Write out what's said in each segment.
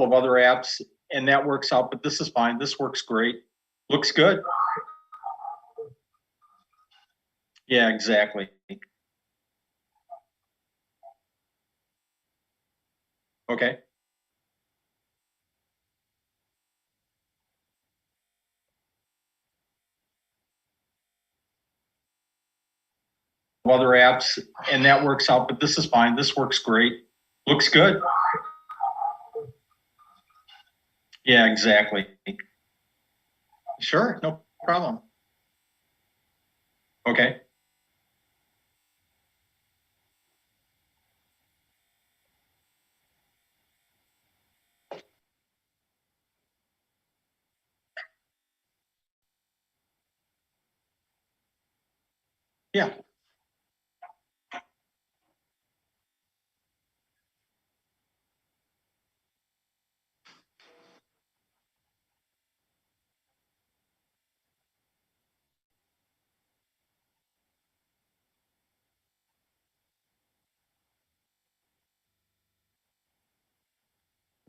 of other apps, and that works out, but this is fine. This works great. Looks good. Yeah, exactly. Okay. Other apps, and that works out, but this is fine. This works great. Looks good. Yeah, exactly. Sure, no problem. Okay. Yeah.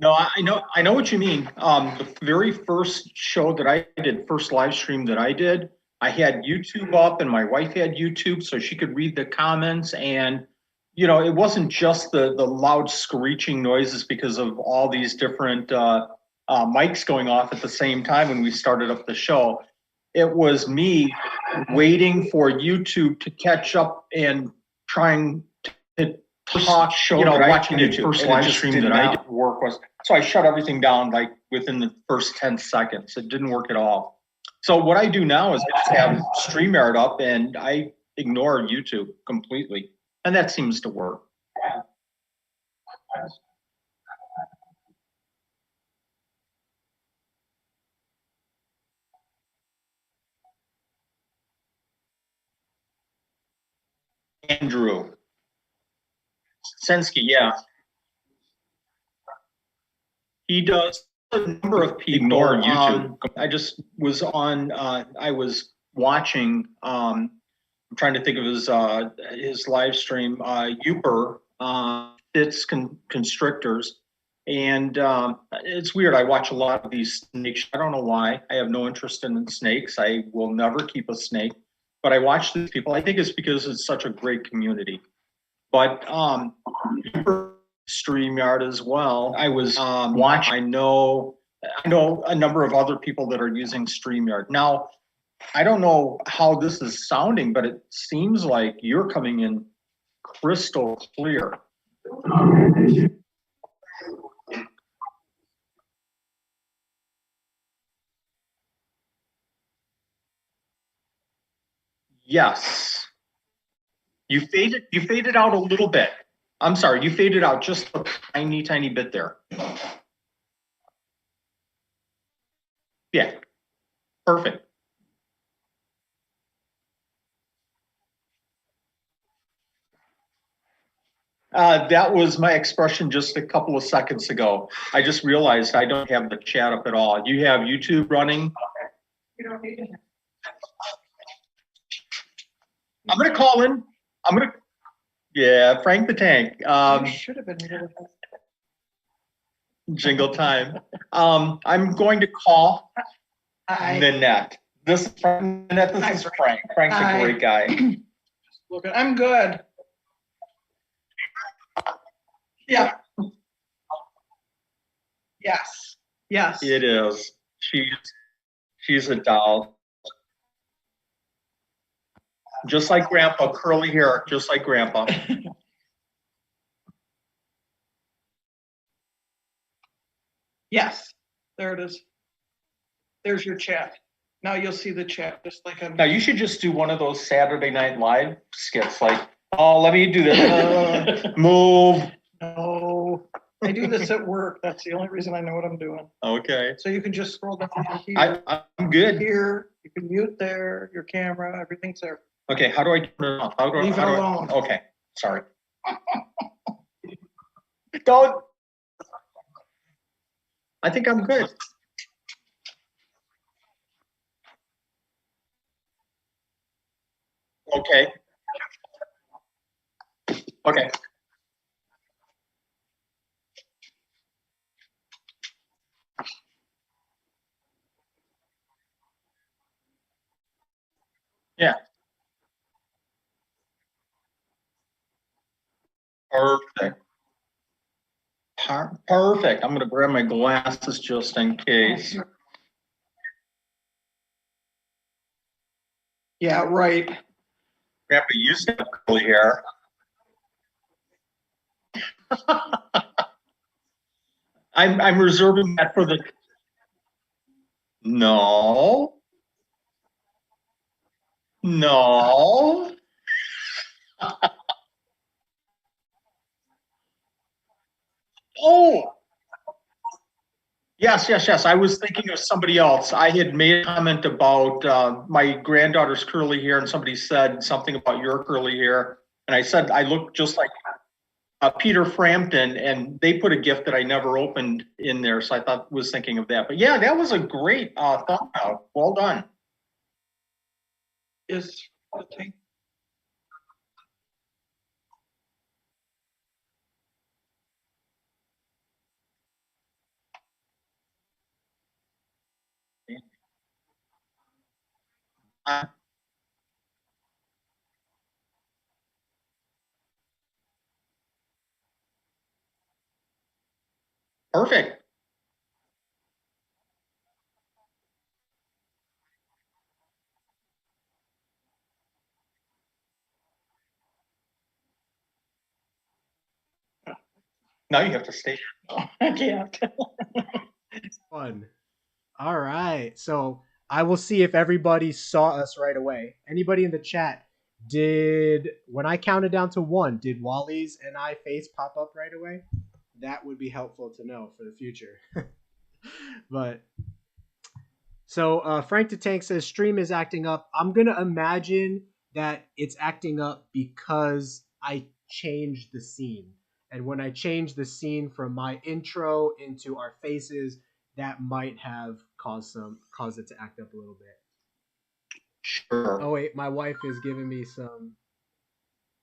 No, I know what you mean. The very first show that I did, first live stream that I did, I had YouTube up, and my wife had YouTube, so she could read the comments. And it wasn't just the loud screeching noises because of all these different mics going off at the same time when we started up the show. It was me waiting for YouTube to catch up and trying to talk show, watching YouTube. First live stream that I did work was, so I shut everything down like within the first 10 seconds. It didn't work at all. So what I do now is I just have StreamYard up and I ignore YouTube completely. And that seems to work. Andrew Sensky, yeah. He does a number of people ignore YouTube. I just was on, I was watching, I'm trying to think of his live stream, Uper, it's constrictors. And it's weird. I watch a lot of these snakes. I don't know why. I have no interest in snakes. I will never keep a snake. But I watch these people. I think it's because it's such a great community. But StreamYard as well. I was watching. I know a number of other people that are using StreamYard. Now, I don't know how this is sounding, but it seems like you're coming in crystal clear. Yes. You faded out a little bit. I'm sorry, you faded out just a tiny, tiny bit there. Yeah. Perfect. That was my expression just a couple of seconds ago. I just realized I don't have the chat up at all. You have YouTube running? You don't need it. I'm going to call in. Yeah, Frank the Tank. Should have been jingle time. I'm going to call Nanette. This is Frank. This is Frank. Frank's a great guy. I'm good. Yeah. Yes. Yes. It is. She's a doll. Just like Grandpa, curly hair, just like Grandpa. Yes, there it is. There's your chat. Now you'll see the chat just like I'm. Now you should just do one of those Saturday Night Live skits, like, oh, let me do this. Move. No, I do this at work. That's the only reason I know what I'm doing. Okay. So you can just scroll down here. I'm good. Here, you can mute there, your camera, everything's there. Okay, how do I turn it off? Leave it alone. Okay, sorry. Don't. I think I'm good. Okay. Okay. Yeah. Perfect. Perfect. I'm gonna grab my glasses just in case. Yeah, right. Grandpa used to have curly hair. I'm reserving that for the. No. No. Oh. Yes, yes, yes. I was thinking of somebody else. I had made a comment about my granddaughter's curly hair, and somebody said something about your curly hair. And I said I look just like Peter Frampton, and they put a gift that I never opened in there. So I thought was thinking of that. But yeah, that was a great thought out. Well done. Is the thing. Uh, Perfect. Now you have to stay. I can't. Fun. All right. So I will see if everybody saw us right away. Anybody in the chat, when I counted down to 1, did Wally's and I face pop up right away? That would be helpful to know for the future. But so Frank the Tank says stream is acting up. I'm gonna imagine that it's acting up because I changed the scene. And when I changed the scene from my intro into our faces, that might have caused it to act up a little bit. Sure. Oh wait, my wife is giving me some.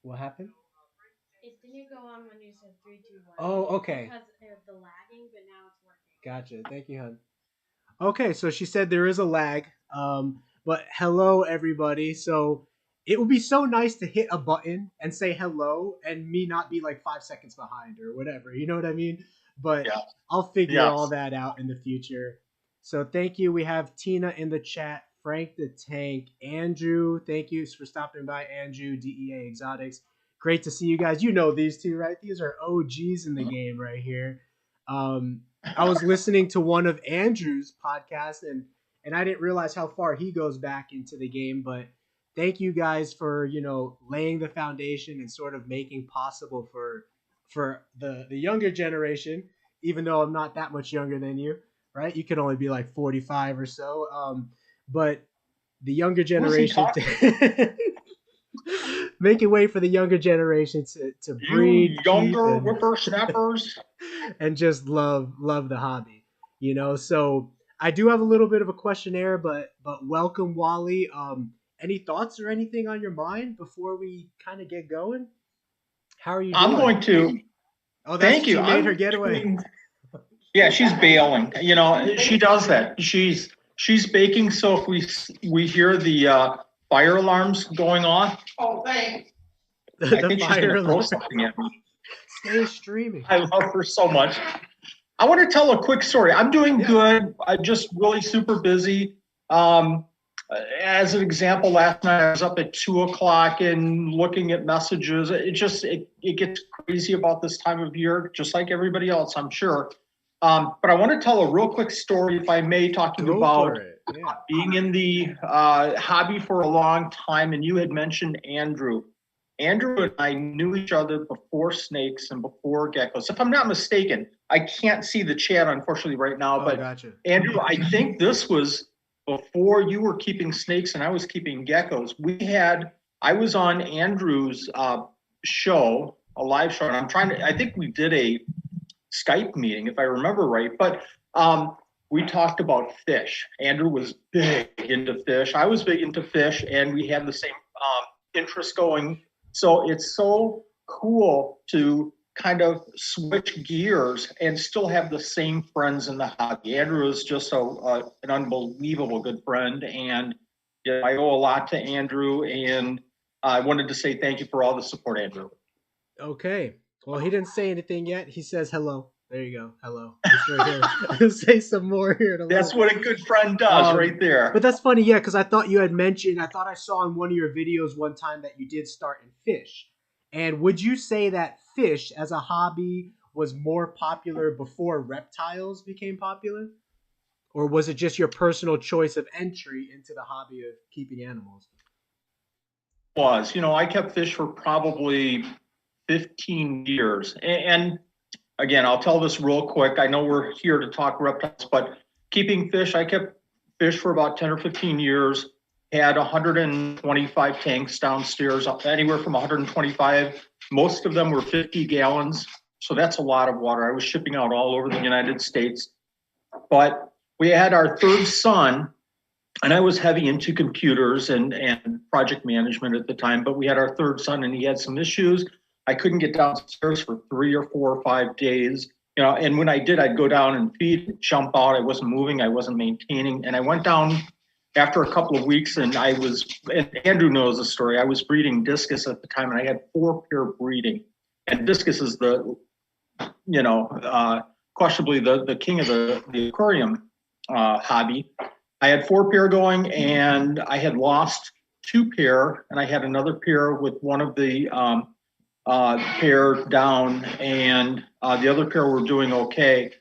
What happened? It didn't go on when you said 3, 2, 1. Oh, okay. Because of the lagging, but now it's working. Gotcha. Thank you, hon. Okay, so she said there is a lag. But hello, everybody. So it would be so nice to hit a button and say hello and me not be like 5 seconds behind or whatever. You know what I mean? But Yeah. I'll figure Yes. all that out in the future. So thank you. We have Tina in the chat, Frank the Tank, Andrew. Thank you for stopping by, Andrew, DEA Exotics. Great to see you guys. You know these two, right? These are OGs in the game right here. I was listening to one of Andrew's podcasts and I didn't realize how far he goes back into the game, but thank you guys for, laying the foundation and sort of making possible for the younger generation, even though I'm not that much younger than you, right? You can only be like 45 or so. But the younger generation making way for the younger generation to breed, you younger keep, whippersnappers. and just love the hobby, So I do have a little bit of a questionnaire, but welcome, Wally. Any thoughts or anything on your mind before we kind of get going? How are you doing? I'm going to. Oh, Thank you. She made her getaway. Yeah, she's bailing. She does that. She's baking. So if we hear the fire alarms going off, Oh, thanks. I think she's going to throw something at me. Stay streaming. I love her so much. I want to tell a quick story. I'm doing good. I'm just really super busy. As an example, last night I was up at 2:00 and looking at messages. It gets crazy about this time of year, just like everybody else, I'm sure. But I want to tell a real quick story, if I may, talking about being in the hobby for a long time. And you had mentioned Andrew. Andrew and I knew each other before snakes and before geckos. If I'm not mistaken, I can't see the chat, unfortunately, right now. But gotcha. Andrew, I think this was before you were keeping snakes and I was keeping geckos. I was on Andrew's show, a live show, and I think we did a Skype meeting, if I remember right. But we talked about fish. Andrew was big into fish. I was big into fish, and we had the same interest going. So it's so cool to kind of switch gears and still have the same friends in the hobby. Andrew is just an unbelievable good friend, and yeah, I owe a lot to Andrew, and I wanted to say thank you for all the support, Andrew. Okay. Well, he didn't say anything yet. He says hello. There you go. Hello. I'm sure he'll say some more here in a That's little what a good friend does right there. But that's funny, yeah, because I thought you had mentioned, I thought I saw in one of your videos one time that you did start in fish. And would you say that fish as a hobby was more popular before reptiles became popular? Or was it just your personal choice of entry into the hobby of keeping animals? I kept fish for probably 15 years. And again, I'll tell this real quick. I know we're here to talk reptiles, but keeping fish, I kept fish for about 10 or 15 years, had 125 tanks downstairs, anywhere from 125. Most of them were 50 gallons. So that's a lot of water. I was shipping out all over the United States. But we had our third son, and I was heavy into computers and project management at the time, but we had our third son and he had some issues. I couldn't get downstairs for 3 or 4 or 5 days, and when I did, I'd go down and feed, jump out. I wasn't moving, I wasn't maintaining. And I went down after a couple of weeks, and and Andrew knows the story. I was breeding discus at the time, and I had 4 pair breeding. And discus is questionably the king of the aquarium hobby. I had 4 pair going, and I had lost 2 pair, and I had another pair with one of the pair down, and the other pair were doing okay.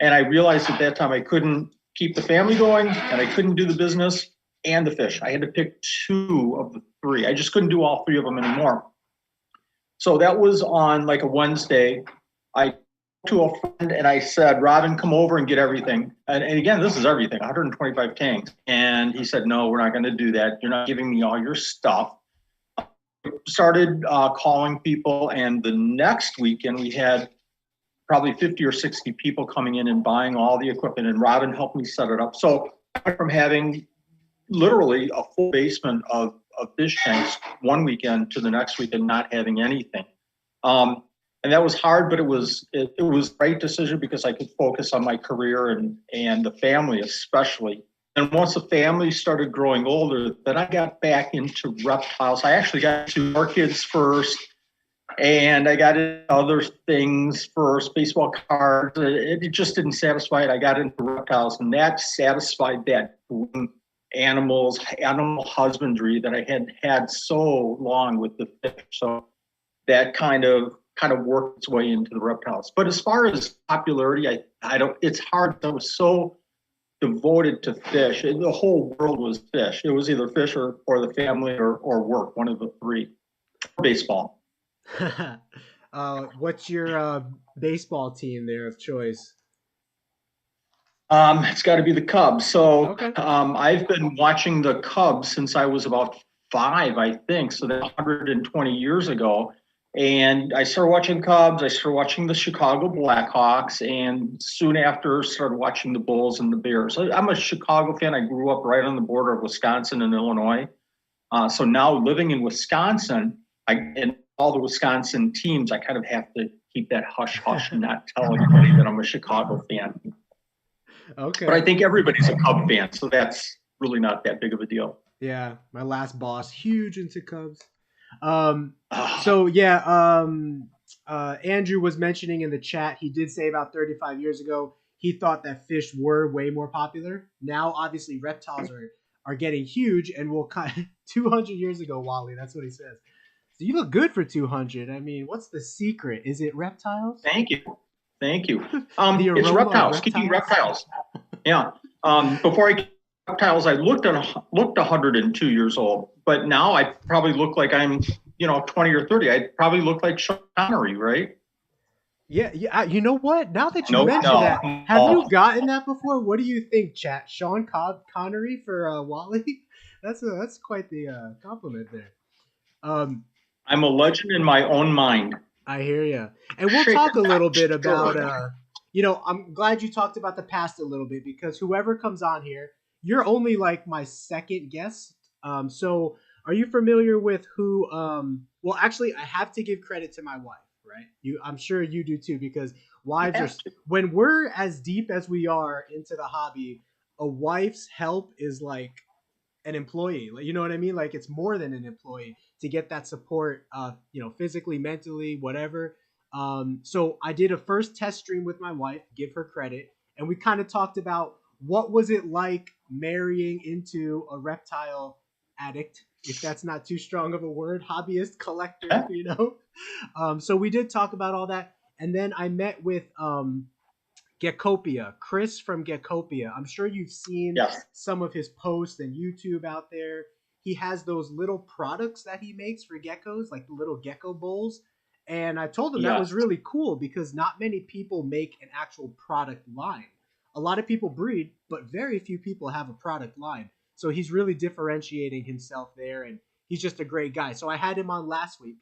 And I realized at that time I couldn't keep the family going, and I couldn't do the business and the fish. I had to pick 2 of the 3. I just couldn't do all 3 of them anymore. So that was on like a Wednesday. I to a friend and I said, Robin, come over and get everything. And again, this is everything, 125 tanks. And he said, no, we're not going to do that. You're not giving me all your stuff. Started calling people, and the next weekend we had probably 50 or 60 people coming in and buying all the equipment, and Robin helped me set it up. So I went from having literally a full basement of fish tanks one weekend to the next weekend not having anything. And that was hard, but it was the right decision because I could focus on my career and the family especially. And once the family started growing older, then I got back into reptiles. I actually got into orchids first, and I got into other things first, baseball cards. It just didn't satisfy it. I got into reptiles, and that satisfied that animal husbandry that I had so long with the fish. So that kind of worked its way into the reptiles. But as far as popularity, I don't. It's hard. I was so devoted to fish. The whole world was fish. It was either fish or the family or work, one of the 3. Baseball. What's your baseball team there of choice? It's got to be the Cubs. So okay. I've been watching the Cubs since I was about 5, I think. So that's 120 years ago. And I started watching Cubs. I started watching the Chicago Blackhawks, and soon after started watching the Bulls and the Bears. I'm a Chicago fan. I grew up right on the border of Wisconsin and Illinois. So now living in Wisconsin, and all the Wisconsin teams, I kind of have to keep that hush hush and not tell anybody that I'm a Chicago fan. Okay. But I think everybody's a Cub fan, so that's really not that big of a deal. Yeah, my last boss, huge into Cubs. So yeah, Andrew was mentioning in the chat, he did say about 35 years ago, he thought that fish were way more popular. Now, obviously, reptiles are getting huge, and will kind of 200 years ago, Wally, that's what he says. So you look good for 200. I mean, what's the secret? Is it reptiles? Thank you. It's reptiles. Keeping reptiles. Yeah. Before I reptiles, I looked 102 years old, but now I probably look like I'm 20 or 30. I probably look like Sean Connery, right? Yeah. You know what? Now that you mention that, have you gotten that before? What do you think, chat? Sean Connery for Wally? That's quite the compliment there. I'm a legend in my own mind. I hear you. And we'll talk a little bit about, I'm glad you talked about the past a little bit, because whoever comes on here, you're only like my second guest. So are you familiar with who, well, actually, I have to give credit to my wife, right? I'm sure you do too, because wives are, when we're as deep as we are into the hobby, a wife's help is like an employee. Like, you know what I mean? Like it's more than an employee to get that support, physically, mentally, whatever. So I did a first test stream with my wife, give her credit, and we kind of talked about what was it like marrying into a reptile addict, if that's not too strong of a word, hobbyist, collector, So we did talk about all that. And then I met with Geckopia, Chris from Geckopia. I'm sure you've seen Yes. some of his posts and YouTube out there. He has those little products that he makes for geckos, like the little gecko bowls. And I told him that was Yes. really cool because not many people make an actual product line. A lot of people breed, but very few people have a product line. So he's really differentiating himself there, and he's just a great guy. So I had him on last week,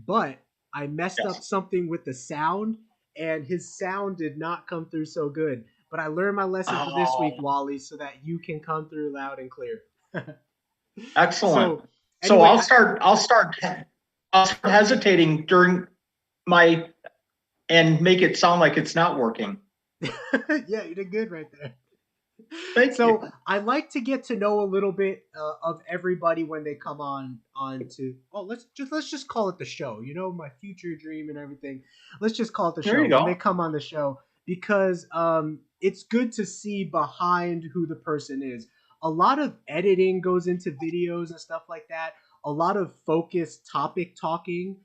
but I messed up Yes. something with the sound, and his sound did not come through so good. But I learned my lesson for this week, Oh, Wally, so that you can come through loud and clear. excellent. So So anyway, I'll start hesitating during my and make it sound like it's not working. yeah, you did good right there. Thank So you. I like to get to know a little bit of everybody when they come on to. Oh, let's just call it the show. You know, my future dream and everything. Let's just call it the There show you when they go. come on the show because it's good to see behind who the person is. A lot of editing goes into videos and stuff like that. A lot of focused topic talking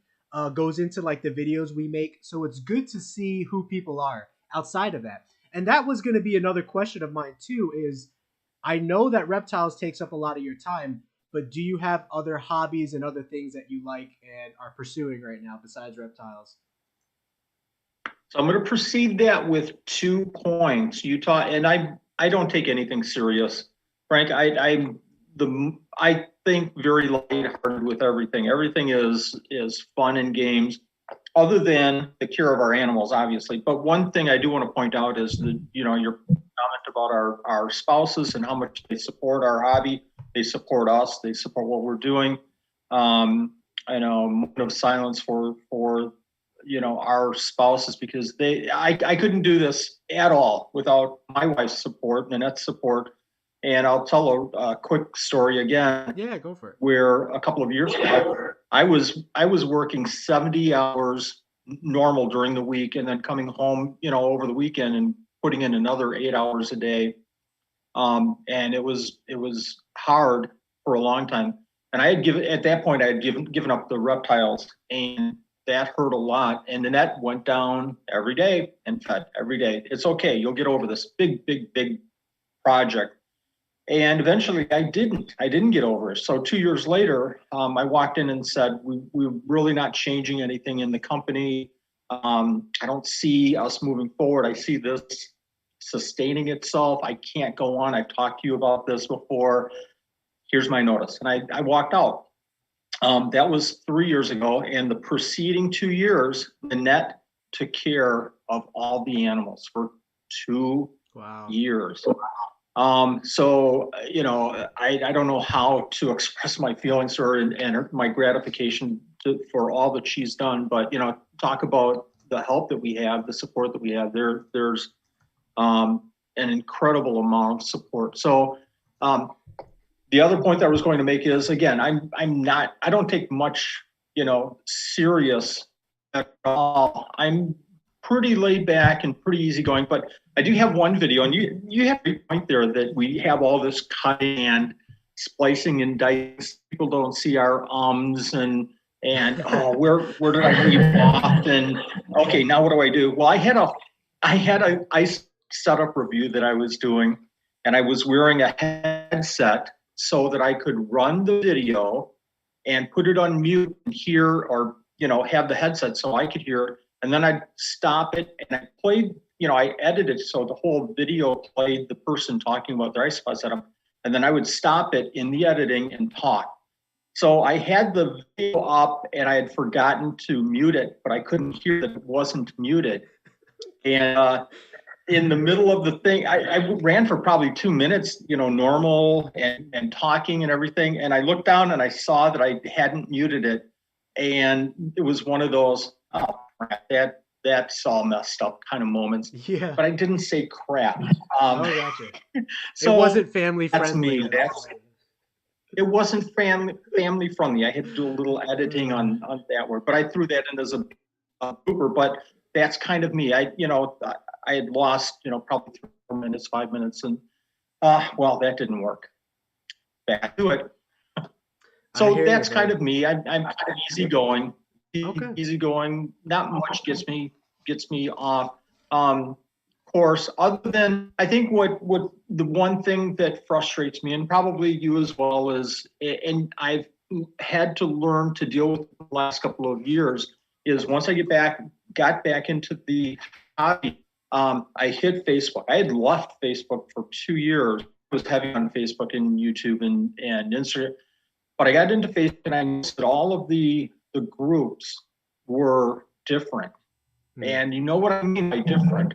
goes into like the videos we make. So it's good to see who people are outside of that. And that was going to be another question of mine too is I know that reptiles takes up a lot of your time, but do you have other hobbies and other things that you like and are pursuing right now besides reptiles? So I'm going to proceed that with 2 points. And I don't take anything serious, Frank. I think very lighthearted with everything. Everything is fun and games, other than the care of our animals, obviously. But one thing I do want to point out is that your comment about our spouses and how much they support our hobby. They support us. They support what we're doing. I know, moment of silence for our spouses, because I couldn't do this at all without my wife's support, Nanette's support. And I'll tell a quick story again, Yeah, go for it. where a couple of years ago I was working 70 hours normal during the week, and then coming home over the weekend and putting in another 8 hours a day. And it was hard for a long time. And at that point I had given up the reptiles, and that hurt a lot. And then that went down every day and fed every day. It's okay, you'll get over this big project. And eventually I didn't get over it. So 2 years later, I walked in and said, we're really not changing anything in the company. I don't see us moving forward. I see this sustaining itself. I can't go on. I've talked to you about this before. Here's my notice. And I walked out. That was 3 years ago. And the preceding 2 years, Nanette took care of all the animals for 2 Wow. years. So, I don't know how to express my feelings to her and my gratification for all that she's done, but, talk about the help that we have, the support that we have. There's an incredible amount of support. So, the other point that I was going to make is, again, I don't take much, serious at all. I'm pretty laid back and pretty easygoing, but I do have one video, and you have a point there that we have all this cutting and splicing and dicing. People don't see our and where did I leave off? And okay, now what do I do? Well, I had a ice setup review that I was doing, and I was wearing a headset so that I could run the video and put it on mute and hear, or have the headset so I could hear it. And then I'd stop it, and I played, I edited so the whole video played the person talking about their ice setup. And then I would stop it in the editing and talk. So I had the video up, and I had forgotten to mute it, but I couldn't hear that it wasn't muted. And in the middle of the thing, I ran for probably 2 minutes, normal and talking and everything. And I looked down and I saw that I hadn't muted it. And it was one of those, oh, crap, that's all messed up kind of moments. Yeah. But I didn't say crap. Oh, gotcha. So it wasn't family that's friendly. me. it wasn't family friendly. I had to do a little editing on that word, but I threw that in as a blooper. But that's kind of me. I had lost, probably 4 minutes, 5 minutes, and well, that didn't work. Back to it. So that's kind of me. I'm kind of easygoing. Okay. Easygoing. Not much gets me off course. Other than, I think what the one thing that frustrates me, and probably you as well, is, and I've had to learn to deal with the last couple of years, is once I got back into the hobby, I hit Facebook. I had left Facebook for 2 years. I was heavy on Facebook and YouTube and Instagram. But I got into Facebook and I noticed that all of the groups were different. And you know what I mean by different.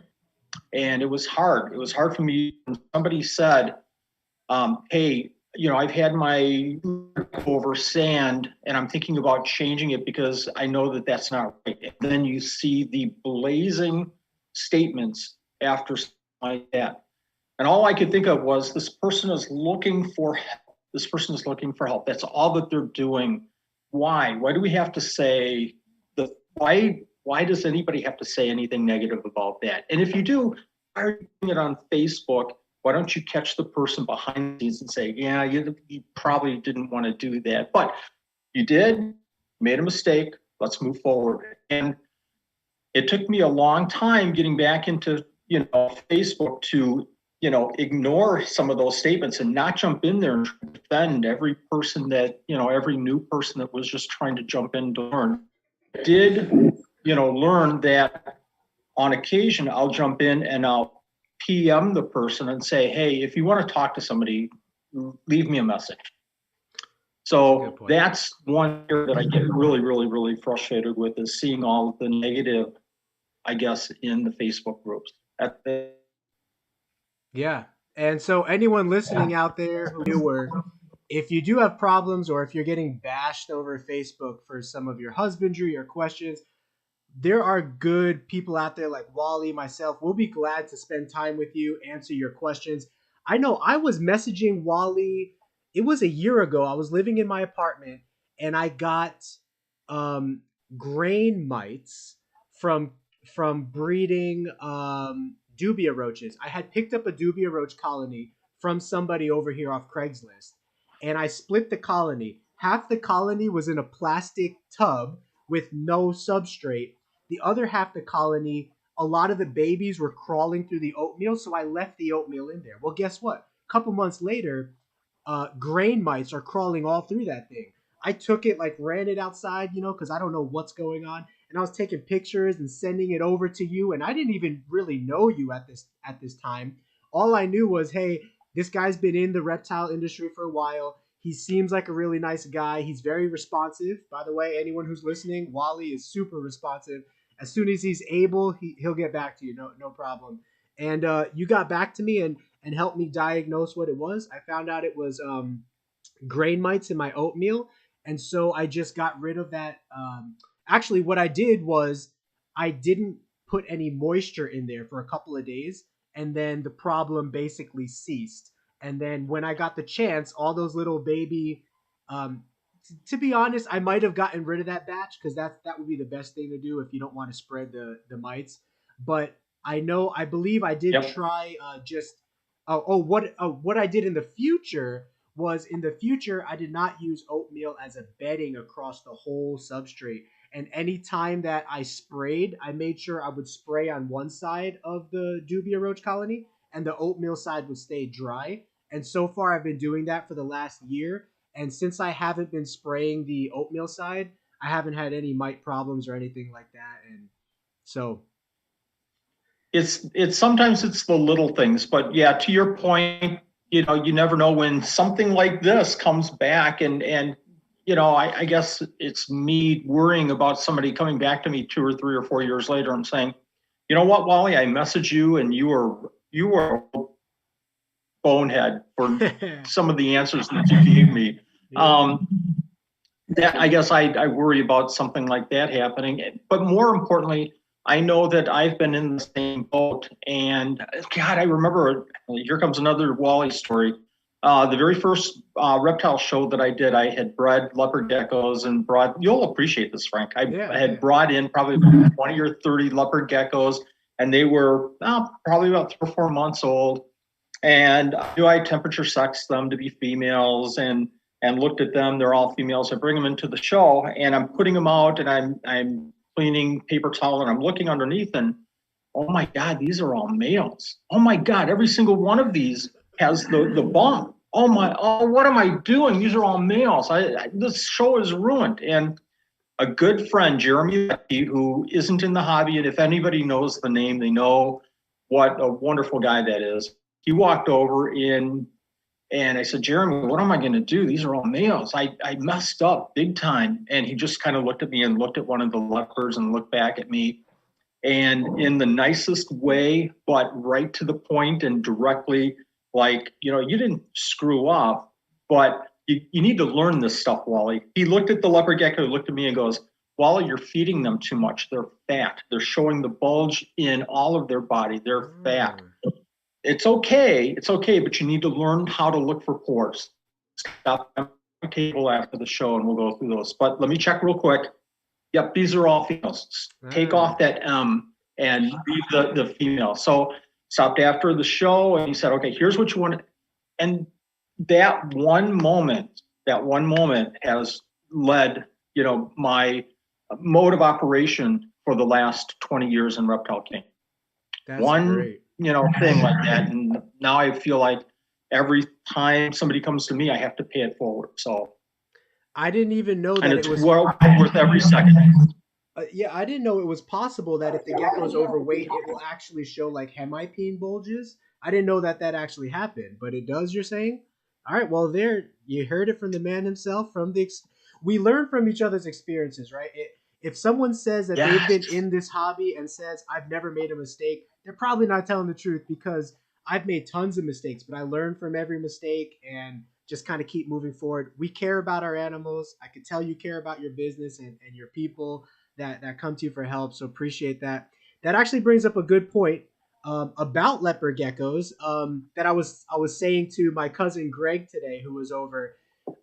And it was hard. It was hard for me when somebody said, hey, I've had my over sand and I'm thinking about changing it because I know that that's not right. And then you see the blazing statements after something like that. And all I could think of was, this person is looking for help. This person is looking for help. That's all that they're doing. Why? Why do we have to say why does anybody have to say anything negative about that? And if you do, why are you doing it on Facebook? Why don't you catch the person behind the scenes and say, yeah, you probably didn't want to do that, but you did, made a mistake, let's move forward. And it took me a long time getting back into, Facebook to, ignore some of those statements and not jump in there and defend every person that, every new person that was just trying to jump in to learn. I did, learn that on occasion I'll jump in and I'll PM the person and say, hey, if you want to talk to somebody, leave me a message. So that's one area that I get really, really, really frustrated with, is seeing all of the negative, I guess, in the Facebook groups. Yeah. And so anyone listening out there if you do have problems, or if you're getting bashed over Facebook for some of your husbandry or questions, there are good people out there like Wally, myself. We'll be glad to spend time with you, answer your questions. I know I was messaging Wally, it was a year ago. I was living in my apartment and I got grain mites from breeding dubia roaches. I had picked up a dubia roach colony from somebody over here off Craigslist, and I split the colony. Half the colony was in a plastic tub with no substrate. The other half the colony, a lot of the babies were crawling through the oatmeal, so I left the oatmeal in there. Well, guess what? A couple months later, grain mites are crawling all through that thing. I took it, ran it outside, because I don't know what's going on. And I was taking pictures and sending it over to you. And I didn't even really know you at this time. All I knew was, hey, this guy's been in the reptile industry for a while. He seems like a really nice guy. He's very responsive. By the way, anyone who's listening, Wally is super responsive. As soon as he's able, he'll get back to you. No problem. And you got back to me and helped me diagnose what it was. I found out it was grain mites in my oatmeal. And so I just got rid of that. Actually, what I did was I didn't put any moisture in there for a couple of days. And then the problem basically ceased. And then when I got the chance, all those little baby, to be honest, I might have gotten rid of that batch, because that would be the best thing to do if you don't want to spread the mites. But I believe I did try what I did in the future was, I did not use oatmeal as a bedding across the whole substrate. And any time that I sprayed, I made sure I would spray on one side of the dubia roach colony, and the oatmeal side would stay dry. And so far, I've been doing that for the last year. And since I haven't been spraying the oatmeal side, I haven't had any mite problems or anything like that. And so it's sometimes it's the little things, but yeah, to your point, you never know when something like this comes back, and I guess it's me worrying about somebody coming back to me 2 or 3 or 4 years later and saying, you know what, Wally, I messaged you and you were a bonehead for some of the answers that you gave me. That, I guess I worry about something like that happening. But more importantly, I know that I've been in the same boat. And God, I remember, here comes another Wally story. The very first reptile show that I did, I had bred leopard geckos and you'll appreciate this, Frank. I had brought in probably about 20 or 30 leopard geckos, and they were probably about 3 or 4 months old. And I knew I temperature sexed them to be females and looked at them. They're all females. I bring them into the show, and I'm putting them out, and I'm cleaning paper towel, and I'm looking underneath, and oh my God, these are all males. Oh my God, every single one of these has the bump. Oh, what am I doing? These are all males. This show is ruined. And a good friend, Jeremy, who isn't in the hobby, and if anybody knows the name, they know what a wonderful guy that is. He walked over in, and I said, Jeremy, what am I going to do? These are all males. I messed up big time. And he just kind of looked at me and looked at one of the leopards and looked back at me. And in the nicest way, but right to the point and directly, like, you didn't screw up, but you need to learn this stuff, Wally. He looked at the leopard gecko, looked at me and goes, Wally, you're feeding them too much. They're fat. They're showing the bulge in all of their body. They're fat. It's okay, but you need to learn how to look for pores. Stop on the table after the show and we'll go through those. But let me check real quick. Yep, these are all females. Take off that M and leave the female. So stopped after the show and he said, okay, here's what you want. And that one moment has led, my mode of operation for the last 20 years in Reptile King. That's great. Thing like that. And now I feel like every time somebody comes to me, I have to pay it forward. So I didn't even know that and it's it was well worth every second. Yeah, I didn't know it was possible that if the gecko is overweight, it will actually show like hemipene bulges. I didn't know that actually happened, but it does. You're saying? All right. Well, there you heard it from the man himself. We learn from each other's experiences, right? If someone says that they've been in this hobby and says I've never made a mistake, they're probably not telling the truth, because I've made tons of mistakes, but I learned from every mistake and just kind of keep moving forward. We care about our animals. I can tell you care about your business and your people that come to you for help. So appreciate that. That actually brings up a good point about leopard geckos that I was saying to my cousin Greg today, who was over.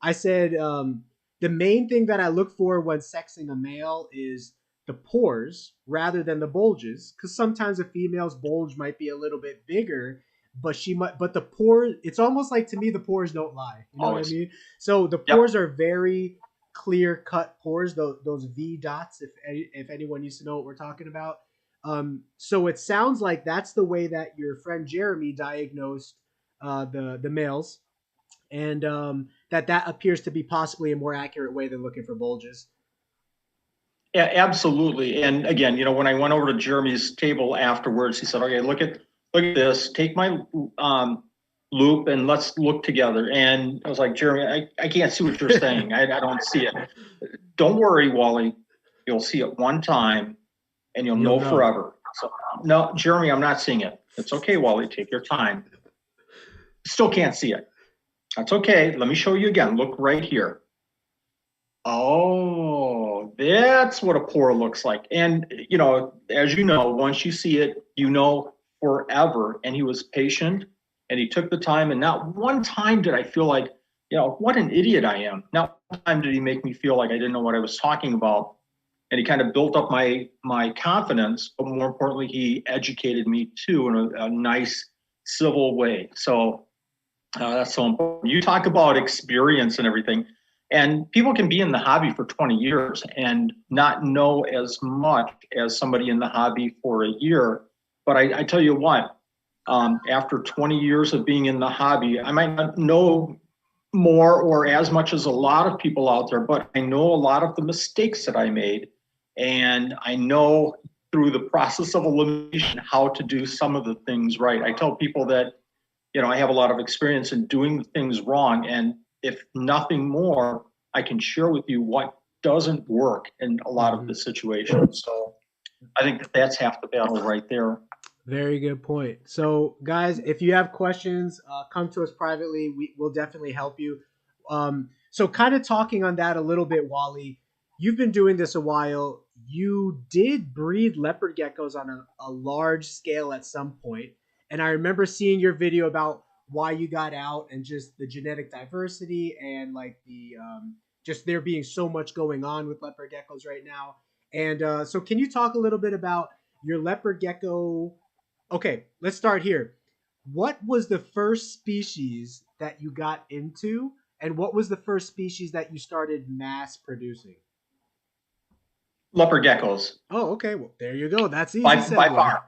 I said the main thing that I look for when sexing a male is the pores rather than the bulges, because sometimes a female's bulge might be a little bit bigger, but the pores, it's almost like, to me, the pores don't lie. You know what I mean? So the pores are very clear cut pores, those V dots, if anyone used to know what we're talking about. So it sounds like that's the way that your friend Jeremy diagnosed the males, and that appears to be possibly a more accurate way than looking for bulges. Yeah, absolutely. And again, when I went over to Jeremy's table afterwards, he said, okay, look at this, take my loop and let's look together. And I was like, Jeremy, I can't see what you're saying. I don't see it. Don't worry, Wally. You'll see it one time and you'll know forever. So, no, Jeremy, I'm not seeing it. It's okay, Wally. Take your time. Still can't see it. That's okay. Let me show you again. Look right here. Oh, that's what a pore looks like. And, as you know, once you see it, forever. And he was patient and he took the time. And not one time did I feel like, what an idiot I am. Not one time did he make me feel like I didn't know what I was talking about. And he kind of built up my confidence, but more importantly, he educated me too in a nice, civil way. So that's so important. You talk about experience and everything. And people can be in the hobby for 20 years and not know as much as somebody in the hobby for a year. But I tell you what, after 20 years of being in the hobby, I might not know more or as much as a lot of people out there, but I know a lot of the mistakes that I made. And I know through the process of elimination how to do some of the things right. I tell people that, I have a lot of experience in doing things wrong. And if nothing more, I can share with you what doesn't work in a lot of the situations. So I think that's half the battle right there. Very good point. So, guys, if you have questions, come to us privately. We'll definitely help you. So kind of talking on that a little bit, Wally, you've been doing this a while. You did breed leopard geckos on a large scale at some point. And I remember seeing your video about why you got out and just the genetic diversity and like the just there being so much going on with leopard geckos right now. And so can you talk a little bit about your leopard gecko? Okay, let's start here. What was the first species that you got into, and what was the first species that you started mass producing? Leopard geckos Oh, okay. Well, there you go. That's easy by segue. far.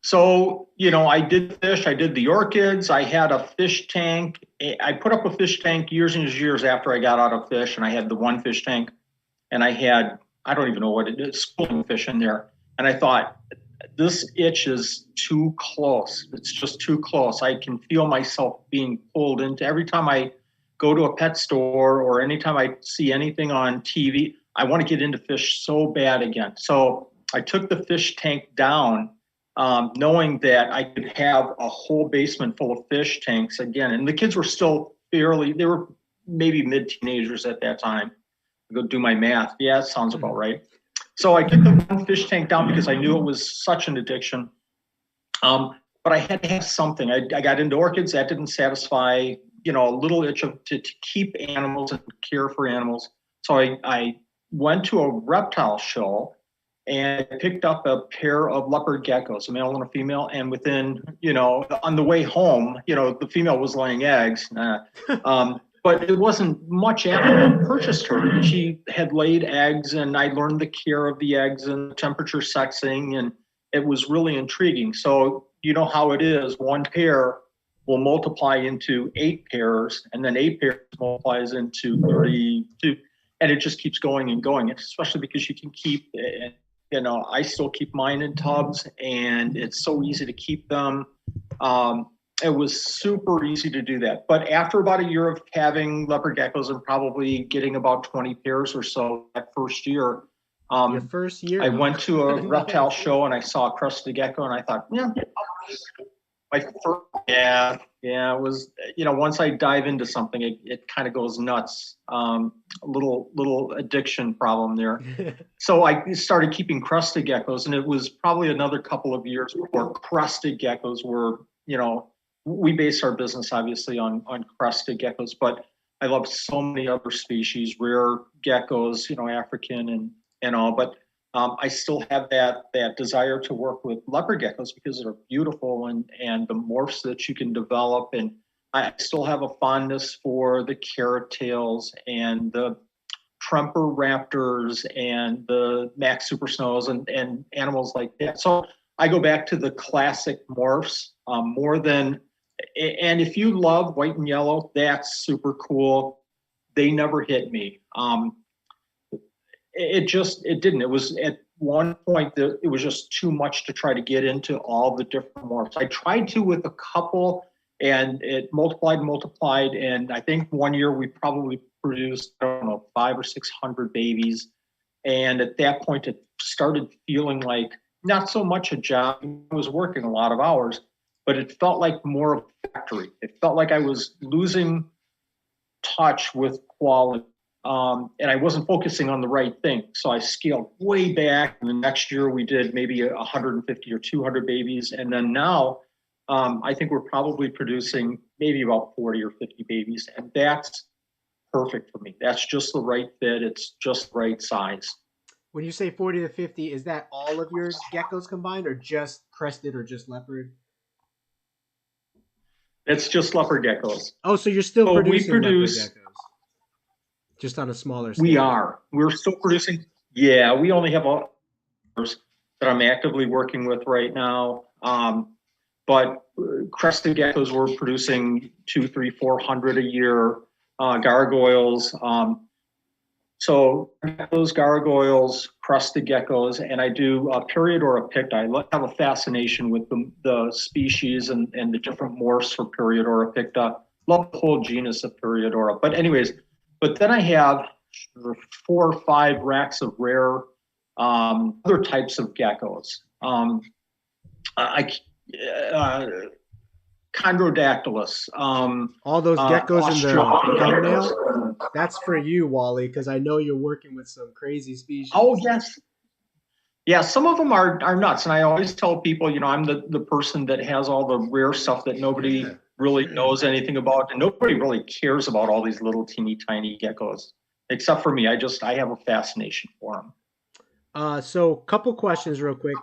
So, I did fish, I did the orchids, I had a fish tank. I put up a fish tank years and years after I got out of fish, and I had the one fish tank, and I had, I don't even know what it is, schooling fish in there. And I thought, this itch is too close. It's just too close. I can feel myself being pulled into every time I go to a pet store or anytime I see anything on TV. I want to get into fish so bad again. So I took the fish tank down, knowing that I could have a whole basement full of fish tanks again. And the kids were still they were maybe mid-teenagers at that time. Go do my math. Yeah, that sounds about right. So I took the one fish tank down because I knew it was such an addiction. But I had to have something. I got into orchids. That didn't satisfy, a little itch to keep animals and care for animals. So I went to a reptile show and I picked up a pair of leopard geckos, a male and a female. And within, on the way home, the female was laying eggs. But it wasn't much after I purchased her. She had laid eggs, and I learned the care of the eggs and temperature sexing, and it was really intriguing. So you know how it is. One pair will multiply into 8 pairs, and then 8 pairs multiplies into 32, and it just keeps going and going, especially because you can keep, I still keep mine in tubs, and it's so easy to keep them. It was super easy to do that. But after about a year of having leopard geckos and probably getting about 20 pairs or so that first year, Your first year? I went to a reptile show and I saw a crested gecko and I thought, my first, it was, once I dive into something, it kind of goes nuts. A little addiction problem there. So I started keeping crested geckos, and it was probably another couple of years before crested geckos were, we base our business obviously on crested geckos, but I love so many other species, rare geckos, African and all, but I still have that desire to work with leopard geckos because they're beautiful and the morphs that you can develop. And I still have a fondness for the carrot tails and the tremper raptors and the Max super snows and animals like that. So I go back to the classic morphs more than, and if you love white and yellow, that's super cool. They never hit me. It didn't. It was at one point that it was just too much to try to get into all the different morphs. I tried to with a couple, and it multiplied. And I think one year we probably produced, 500 or 600 babies. And at that point, it started feeling like not so much a job. I was working a lot of hours, but it felt like more of a factory. It felt like I was losing touch with quality. And I wasn't focusing on the right thing. So I scaled way back. And the next year we did maybe 150 or 200 babies. And then now I think we're probably producing maybe about 40 or 50 babies. And that's perfect for me. That's just the right fit. It's just the right size. When you say 40 to 50, is that all of your geckos combined or just crested or just leopard? It's just leopard geckos. Oh, so you're still producing leopard geckos? Just on a smaller scale. We're still producing. Yeah, we only have others that I'm actively working with right now. But crested geckos, we're producing 200, 300, 400 a year. Gargoyles. So those gargoyles, crested geckos, and I do Periodora picta. I have a fascination with the species and the different morphs for Periodora picta. Love the whole genus of Periodora. But anyways, but then I have 4 or 5 racks of rare other types of geckos. Chondrodactylus. All those geckos in the thumbnail? That's for you, Wally, because I know you're working with some crazy species. Oh, yes. Yeah, some of them are nuts. And I always tell people, I'm the person that has all the rare stuff that nobody really knows anything about. And nobody really cares about all these little teeny tiny geckos, except for me. I have a fascination for them. So couple questions real quick.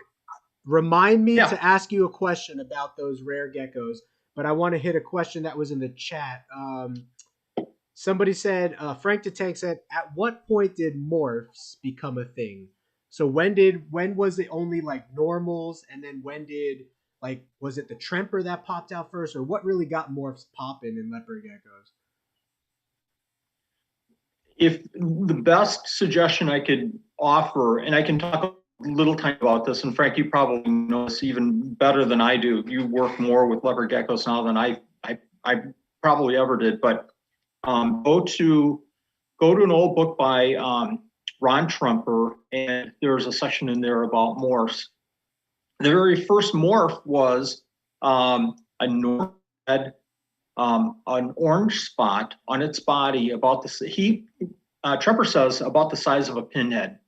Remind me Yeah. to ask you a question about those rare geckos, but I want to hit a question that was in the chat. Somebody said, Frank the Tank said, at what point did morphs become a thing? So when was it only like normals, and then when did was it the Tremper that popped out first, or what really got morphs popping in leopard geckos? If the best suggestion I could offer, and I can talk a little time about this, and Frank, you probably know this even better than I do. You work more with leopard geckos now than I probably ever did. But go to an old book by Ron Trumper, and there's a section in there about morphs. The very first morph was a normal head, an orange spot on its body about Tremper says about the size of a pinhead.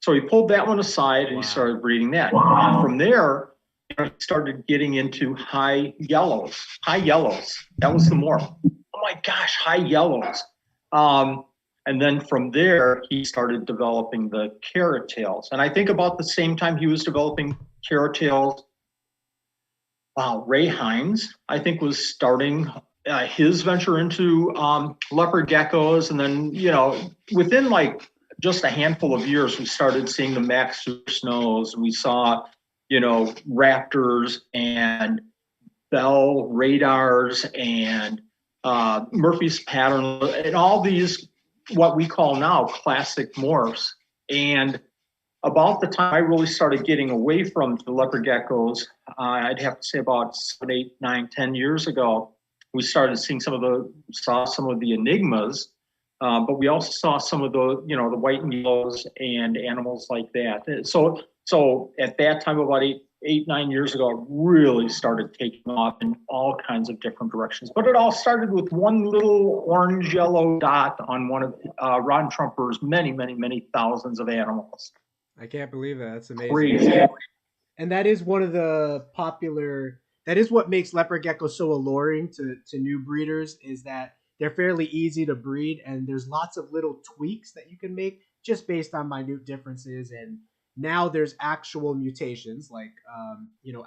So he pulled that one aside and he started breeding that. And from there, he started getting into high yellows. That was the morph. Oh my gosh, high yellows. And then from there, he started developing the carrot tails. And I think about the same time he was developing carrot tails, Ray Hines, I think, was starting his venture into leopard geckos. And then, within like just a handful of years, we started seeing the Max Super Snows. We saw, Raptors and Bell Radars and Murphy's Pattern and all these, what we call now classic morphs. And about the time I really started getting away from the leopard geckos, I'd have to say about 7, 8, 9, 10 years ago, we started seeing some of the enigmas, but we also saw some of the, the white and yellows and animals like that. So at that time, about 8, 9 years ago, it really started taking off in all kinds of different directions. But it all started with one little orange yellow dot on one of Ron Trumper's many, many, many thousands of animals. I can't believe that. That's amazing. Crazy. And that is one of the popular. That is what makes leopard geckos so alluring to new breeders, is that they're fairly easy to breed, and there's lots of little tweaks that you can make just based on minute differences. And now there's actual mutations like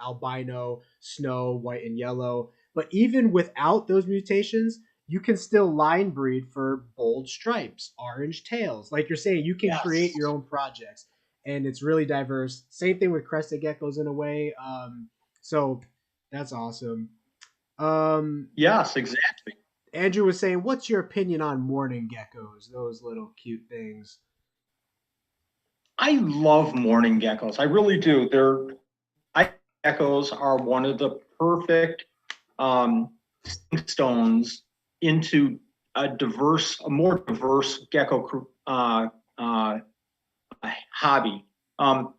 albino, snow, white, and yellow. But even without those mutations, you can still line breed for bold stripes, orange tails. Like you're saying, you can create your own projects, and it's really diverse. Same thing with crested geckos in a way. So that's awesome. Yes, exactly. Andrew was saying, what's your opinion on mourning geckos? Those little cute things. I love mourning geckos. I really do. Geckos are one of the perfect stones into a more diverse gecko hobby.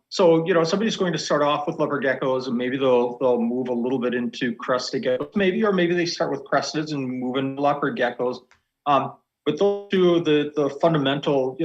So somebody's going to start off with leopard geckos, and maybe they'll move a little bit into crested geckos, or maybe they start with cresteds and move into leopard geckos. But those two are the fundamental,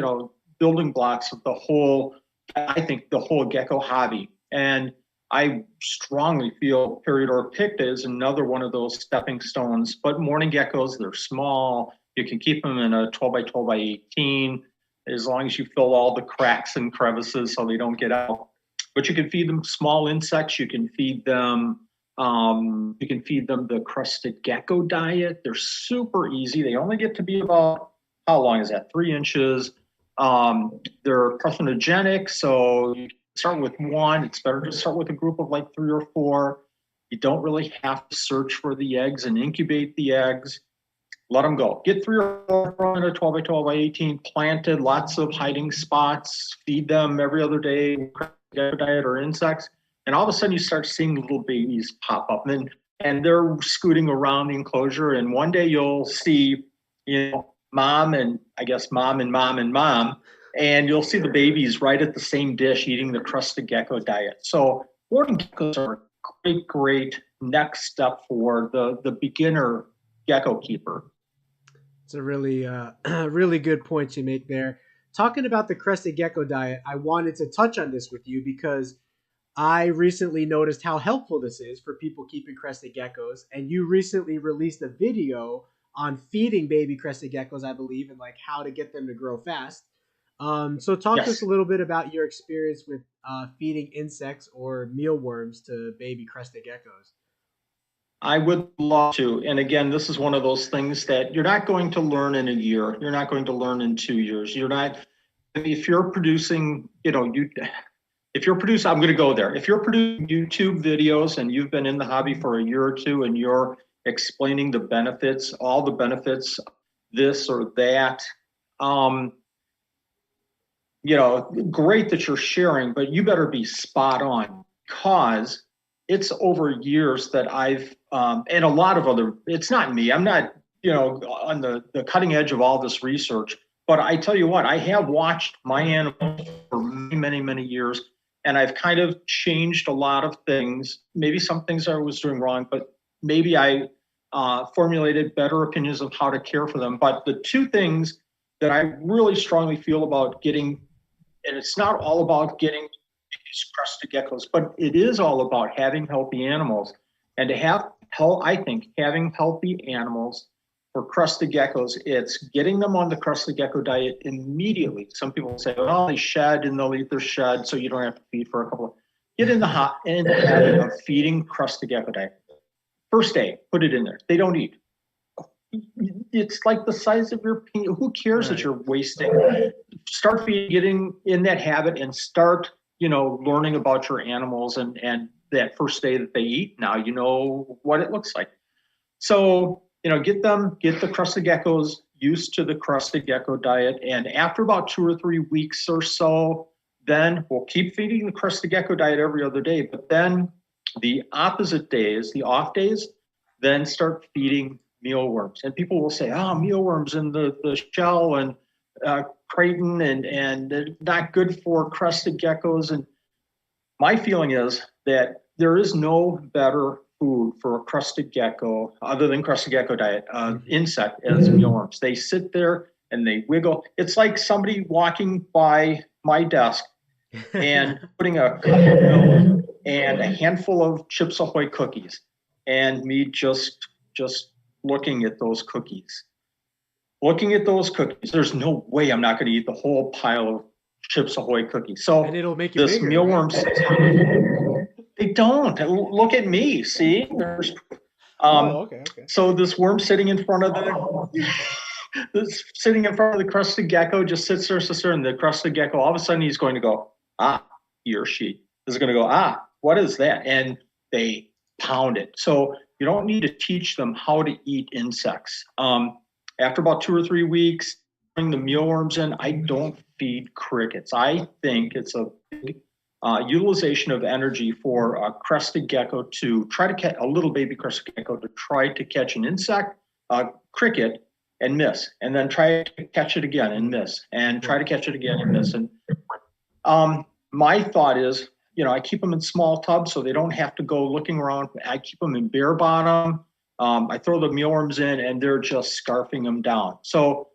building blocks of the whole gecko hobby. And I strongly feel Peridor picta is another one of those stepping stones. But mourning geckos, they're small. You can keep them in a 12 by 12 by 18, as long as you fill all the cracks and crevices so they don't get out. But you can feed them small insects. You can feed them the crested gecko diet. They're super easy. They only get to be about, how long is that? 3 inches. They're parthenogenic, so you can start with one. It's better to start with a group of like 3 or 4. You don't really have to search for the eggs and incubate the eggs. Let them go. Get 3 or 4 in a 12 by 12 by 18, planted, lots of hiding spots, feed them every other day, diet or insects, and all of a sudden you start seeing little babies pop up, and they're scooting around the enclosure, and one day you'll see, mom and mom, and you'll see the babies right at the same dish eating the crested gecko diet. So boarding geckos are a great next step for the beginner gecko keeper. It's a really, really good point you make there. talking about the crested gecko diet, I wanted to touch on this with you because I recently noticed how helpful this is for people keeping crested geckos, and you recently released a video on feeding baby crested geckos, I believe, and like how to get them to grow fast. So talk to us Yes. a little bit about your experience with feeding insects or mealworms to baby crested geckos. I would love to. And again, this is one of those things that you're not going to learn in a year. You're not going to learn in 2 years. You're not, if you're producing, if you're producing, I'm going to go there. If you're producing YouTube videos and you've been in the hobby for a year or two and you're explaining the benefits, all the benefits, this or that, great that you're sharing, but you better be spot on because it's over years that I've, and a lot of other, it's not me, I'm not, on the cutting edge of all this research, but I tell you what, I have watched my animals for many, many, many years, and I've kind of changed a lot of things. Maybe some things I was doing wrong, but maybe I formulated better opinions of how to care for them. But the two things that I really strongly feel about getting, and it's not all about getting these crested geckos, but it is all about having healthy animals. And to have I think having healthy animals for crested geckos, it's getting them on the crested gecko diet immediately. Some people say, well, they shed and they'll eat their shed, so you don't have to feed for a couple of. Get in the habit of feeding crested gecko diet. First day, put it in there. They don't eat. It's like the size of your penis. Who cares that you're wasting? Start getting in that habit and start, learning about your animals and that first day that they eat. Now you know what it looks like. So, get the crested geckos used to the crested gecko diet. And after about 2 or 3 weeks or so, then we'll keep feeding the crested gecko diet every other day. But then the opposite days, the off days, then start feeding mealworms. And people will say, mealworms in the shell and Creighton and they're not good for crested geckos. And my feeling is that there is no better food for a crested gecko other than crested gecko diet, insect as mealworms. They sit there and they wiggle. It's like somebody walking by my desk and putting a cup of milk and a handful of Chips Ahoy cookies and me just looking at those cookies. There's no way I'm not going to eat the whole pile of Chips Ahoy cookies. So and it'll make you this bigger, mealworm, right? they don't. Look at me. See, there's, Okay. So this worm sitting in front of the crested gecko just sits there, and the crested gecko, all of a sudden he's going to go, he or she is going to go, what is that? And they pound it. So you don't need to teach them how to eat insects. After about 2 or 3 weeks, bring the mealworms in, I don't feed crickets. I think it's a big utilization of energy for a crested gecko to try to catch a little baby crested gecko to try to catch an insect, cricket, and miss, and then try to catch it again and miss, and try to catch it again and miss. And my thought is, I keep them in small tubs so they don't have to go looking around. I keep them in bare bottom. I throw the mealworms in and they're just scarfing them down. So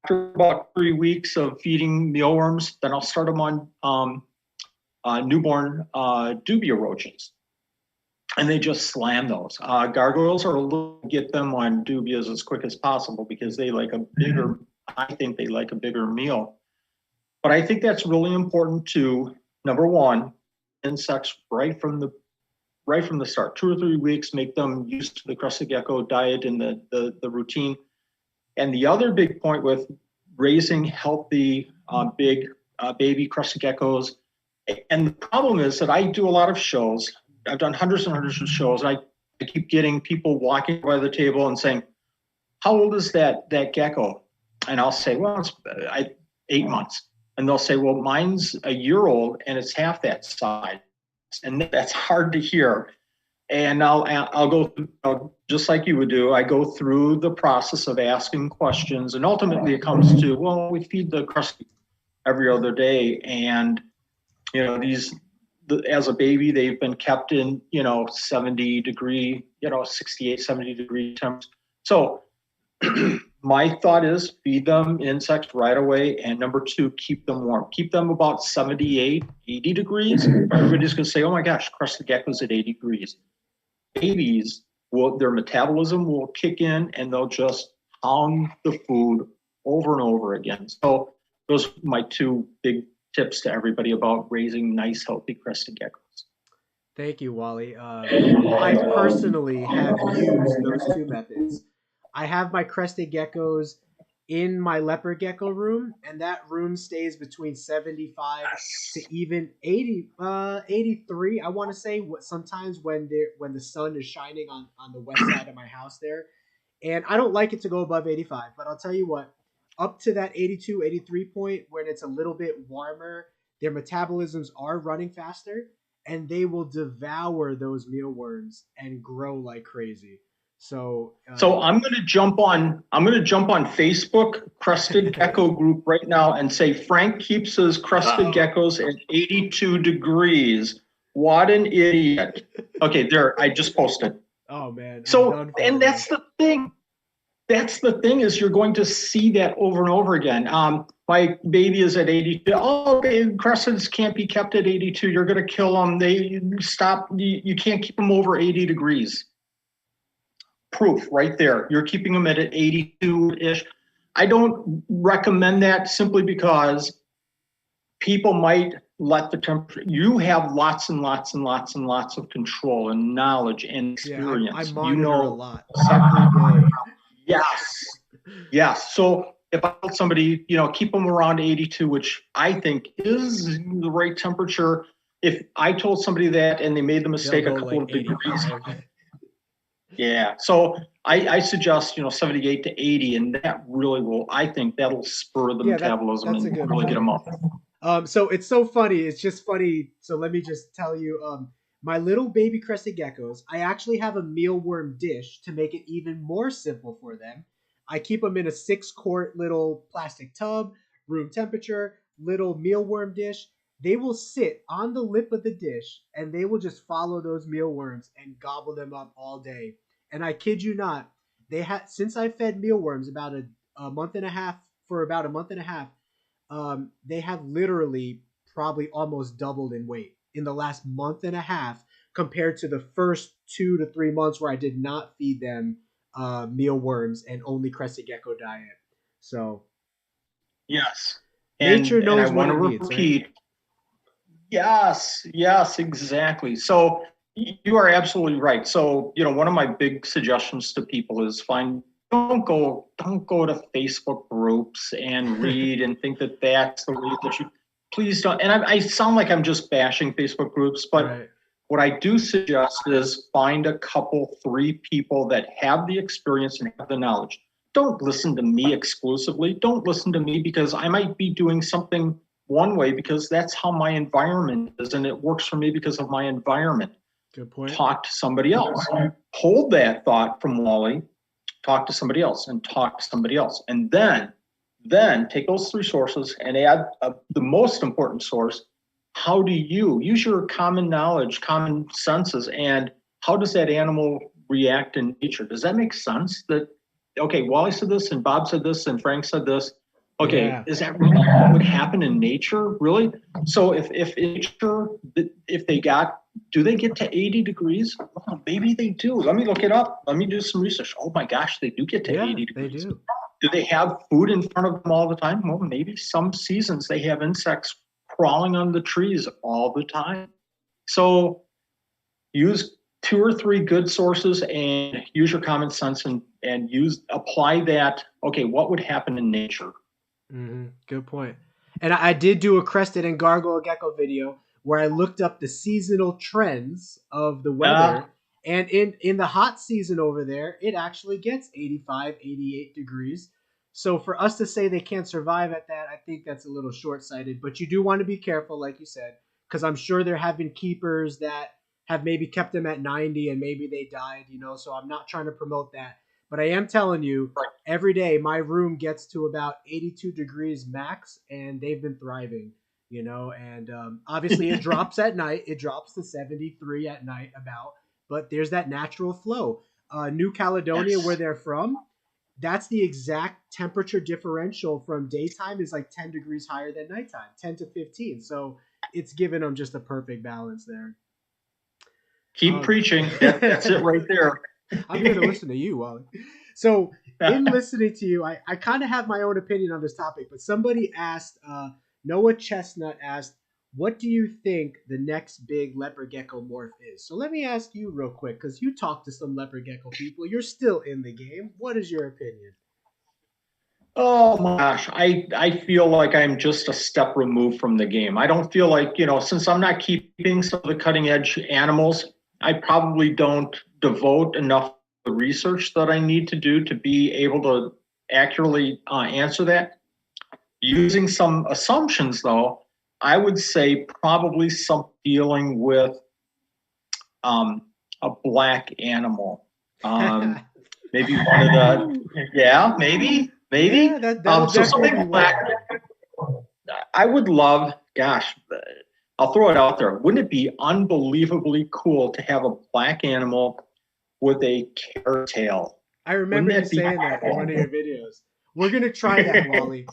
after about 3 weeks of feeding mealworms, then I'll start them on newborn dubia roaches. And they just slam those. Gargoyles are a little, get them on dubias as quick as possible because they like I think they like a bigger meal. But I think that's really important to, number one, insects right from the start. 2 or 3 weeks, make them used to the crested gecko diet and the routine. And the other big point with raising healthy big baby crested geckos, and the problem is that I do a lot of shows. I've done hundreds and hundreds of shows. I keep getting people walking by the table and saying, how old is that gecko? And I'll say, well, it's 8 months. And they'll say, well, mine's a year old and it's half that size. And that's hard to hear. And I'll go through, just like you would do, I go through the process of asking questions. And ultimately it comes to, well, we feed the crusty every other day. And, as a baby, they've been kept in, 70 degree, 68, 70 degree temps. So My thought is feed them insects right away. And number two, keep them warm. Keep them about 78, 80 degrees. Everybody's going to say, oh my gosh, crush the geckos at 80 degrees. Babies, their metabolism will kick in and they'll just pound the food over and over again. So those are my two big tips to everybody about raising nice, healthy crested geckos. Thank you, Wally. I personally have used those two methods. I have my crested geckos in my leopard gecko room, and that room stays between 75 to even 80, 83. I want to say sometimes when the sun is shining on the west side of my house there, and I don't like it to go above 85. But I'll tell you what, up to that 82, 83 point, when it's a little bit warmer, their metabolisms are running faster and they will devour those mealworms and grow like crazy. So I'm going to jump on Facebook crested gecko group right now and say Frank keeps his crested geckos at 82 degrees. What an idiot. Okay, there, I just posted. Oh man. So, and that's the thing. That's the thing is you're going to see that over and over again. My baby is at 82. Oh, cresteds can't be kept at 82. You're going to kill them. You can't keep them over 80 degrees. Proof right there. You're keeping them at 82-ish. I don't recommend that simply because people might let the temperature. You have lots and lots and lots and lots of control and knowledge and experience. I monitor a lot every day. Yes. So if I told somebody, keep them around 82, which I think is the right temperature. If I told somebody that and they made the mistake a couple of degrees. Yeah. So I suggest, 78 to 80, and that really will, I think that'll spur the metabolism and really get them up. So it's so funny. It's just funny. So let me just tell you, my little baby crested geckos, I actually have a mealworm dish to make it even more simple for them. I keep them in a 6-quart little plastic tub, room temperature, little mealworm dish. They will sit on the lip of the dish and they will just follow those mealworms and gobble them up all day. And I kid you not, since I fed mealworms about a month and a half, they have literally probably almost doubled in weight in the last month and a half compared to the first 2 to 3 months where I did not feed them mealworms and only crested gecko diet. So yes, nature knows and I what want it to needs. repeat. Right? Yes, exactly. So you are absolutely right. So one of my big suggestions to people is don't go to Facebook groups and read and think that that's the way that you. Please don't. And I sound like I'm just bashing Facebook groups, but Right. What I do suggest is find a couple, 3 people that have the experience and have the knowledge. Don't listen to me exclusively. Don't listen to me because I might be doing something one way because that's how my environment is, and it works for me because of my environment. Good point. Talk to somebody else. Hold that thought from Wally. Talk to somebody else and talk to somebody else. And then take those 3 sources and add the most important source. How do you use your common knowledge, common senses, and how does that animal react in nature? Does that make sense? That, okay, Wally said this and Bob said this and Frank said this. Okay, Is that really what would happen in nature? Really? So if nature, do they get to 80 degrees? Oh, maybe they do. Let me look it up. Let me do some research. Oh my gosh, they do get to 80 degrees. They do. Do they have food in front of them all the time? Well, maybe some seasons they have insects crawling on the trees all the time. So use 2 or 3 good sources and use your common sense and apply that. Okay, what would happen in nature? Mm-hmm. Good point. And I did do a crested and gargoyle gecko video where I looked up the seasonal trends of the weather. And in the hot season over there, it actually gets 85, 88 degrees. So for us to say they can't survive at that, I think that's a little short-sighted. But you do want to be careful, like you said, because I'm sure there have been keepers that have maybe kept them at 90 and maybe they died, so I'm not trying to promote that. But I am telling you, every day my room gets to about 82 degrees max, and they've been thriving, and obviously it drops at night. It drops to 73 at night but there's that natural flow. New Caledonia, where they're from, that's the exact temperature differential from daytime is like 10 degrees higher than nighttime, 10 to 15. So it's giving them just a perfect balance there. Keep preaching. That's it right there. I'm here to listen to you, Wally. So in listening to you, I kind of have my own opinion on this topic, but somebody asked, Noah Chestnut asked, what do you think the next big leopard gecko morph is? So let me ask you real quick, because you talk to some leopard gecko people. You're still in the game. What is your opinion? Oh my gosh, I feel like I'm just a step removed from the game. I don't feel like, since I'm not keeping some of the cutting edge animals, I probably don't devote enough the research that I need to do to be able to accurately answer that. Using some assumptions, though, I would say probably some dealing with a black animal. Maybe one of the, maybe. Yeah, that'll So definitely something be black. I would love, gosh, I'll throw it out there. Wouldn't it be unbelievably cool to have a black animal with a carrot tail? I remember you saying that in one of your videos. We're gonna try that, Wally.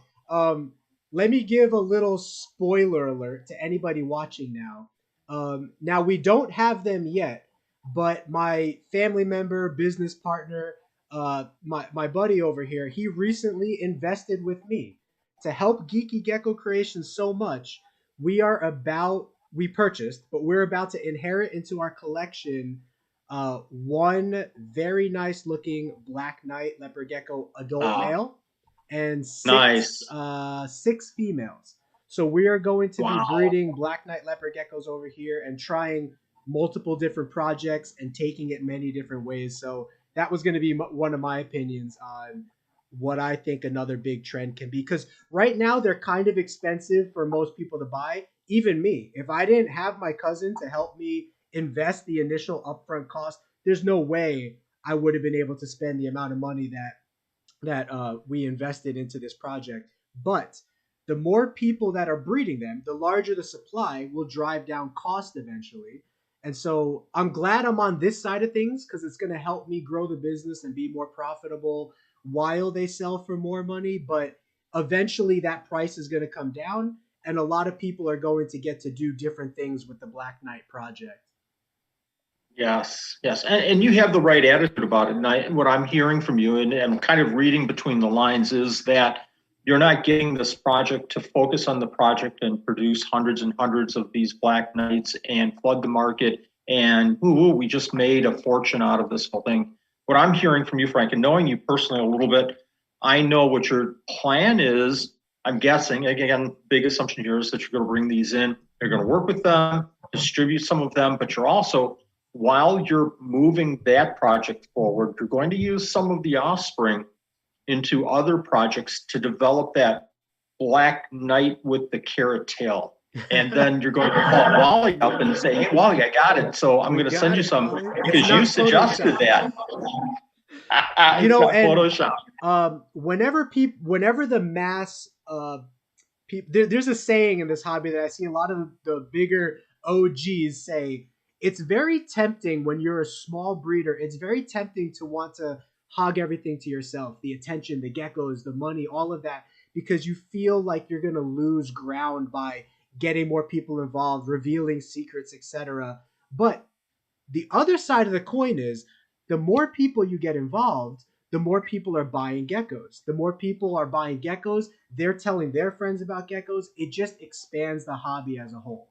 Let me give a little spoiler alert to anybody watching now. Now we don't have them yet, but my family member, business partner, my buddy over here, he recently invested with me to help Geeky Gecko Creations so much. We purchased, but we're about to inherit into our collection one very nice looking black knight leopard gecko adult male and six females. So we are going to be breeding black knight leopard geckos over here and trying multiple different projects and taking it many different ways. So that was going to be one of my opinions on what I think another big trend can be, because right now they're kind of expensive for most people to buy, even me. If I didn't have my cousin to help me invest the initial upfront cost, there's no way I would have been able to spend the amount of money that we invested into this project. But the more people that are breeding them, the larger the supply will drive down cost eventually. And so I'm glad I'm on this side of things, because it's going to help me grow the business and be more profitable while they sell for more money. But eventually that price is going to come down, and a lot of people are going to get to do different things with the Black Knight project. Yes. And you have the right attitude about it. And what I'm hearing from you, and I'm kind of reading between the lines, is that you're not getting this project to focus on the project and produce hundreds and hundreds of these Black Knights and flood the market. And we just made a fortune out of this whole thing. What I'm hearing from you, Frank, and knowing you personally a little bit, I know what your plan is. I'm guessing, again, big assumption here is that you're going to bring these in. You're going to work with them, distribute some of them, but you're also, while you're moving that project forward, you're going to use some of the offspring into other projects to develop that Black Knight with the carrot tail. And then you're going to call Wally up and say, hey, Wally, I got it. So I'm going to send you some because you suggested that. You know, and whenever the mass there's a saying in this hobby that I see a lot of the bigger OGs say, it's very tempting when you're a small breeder. It's very tempting to want to hog everything to yourself, the attention, the geckos, the money, all of that, because you feel like you're going to lose ground by getting more people involved, revealing secrets, etc. But the other side of the coin is, the more people you get involved, the more people are buying geckos. The more people are buying geckos, they're telling their friends about geckos. It just expands the hobby as a whole.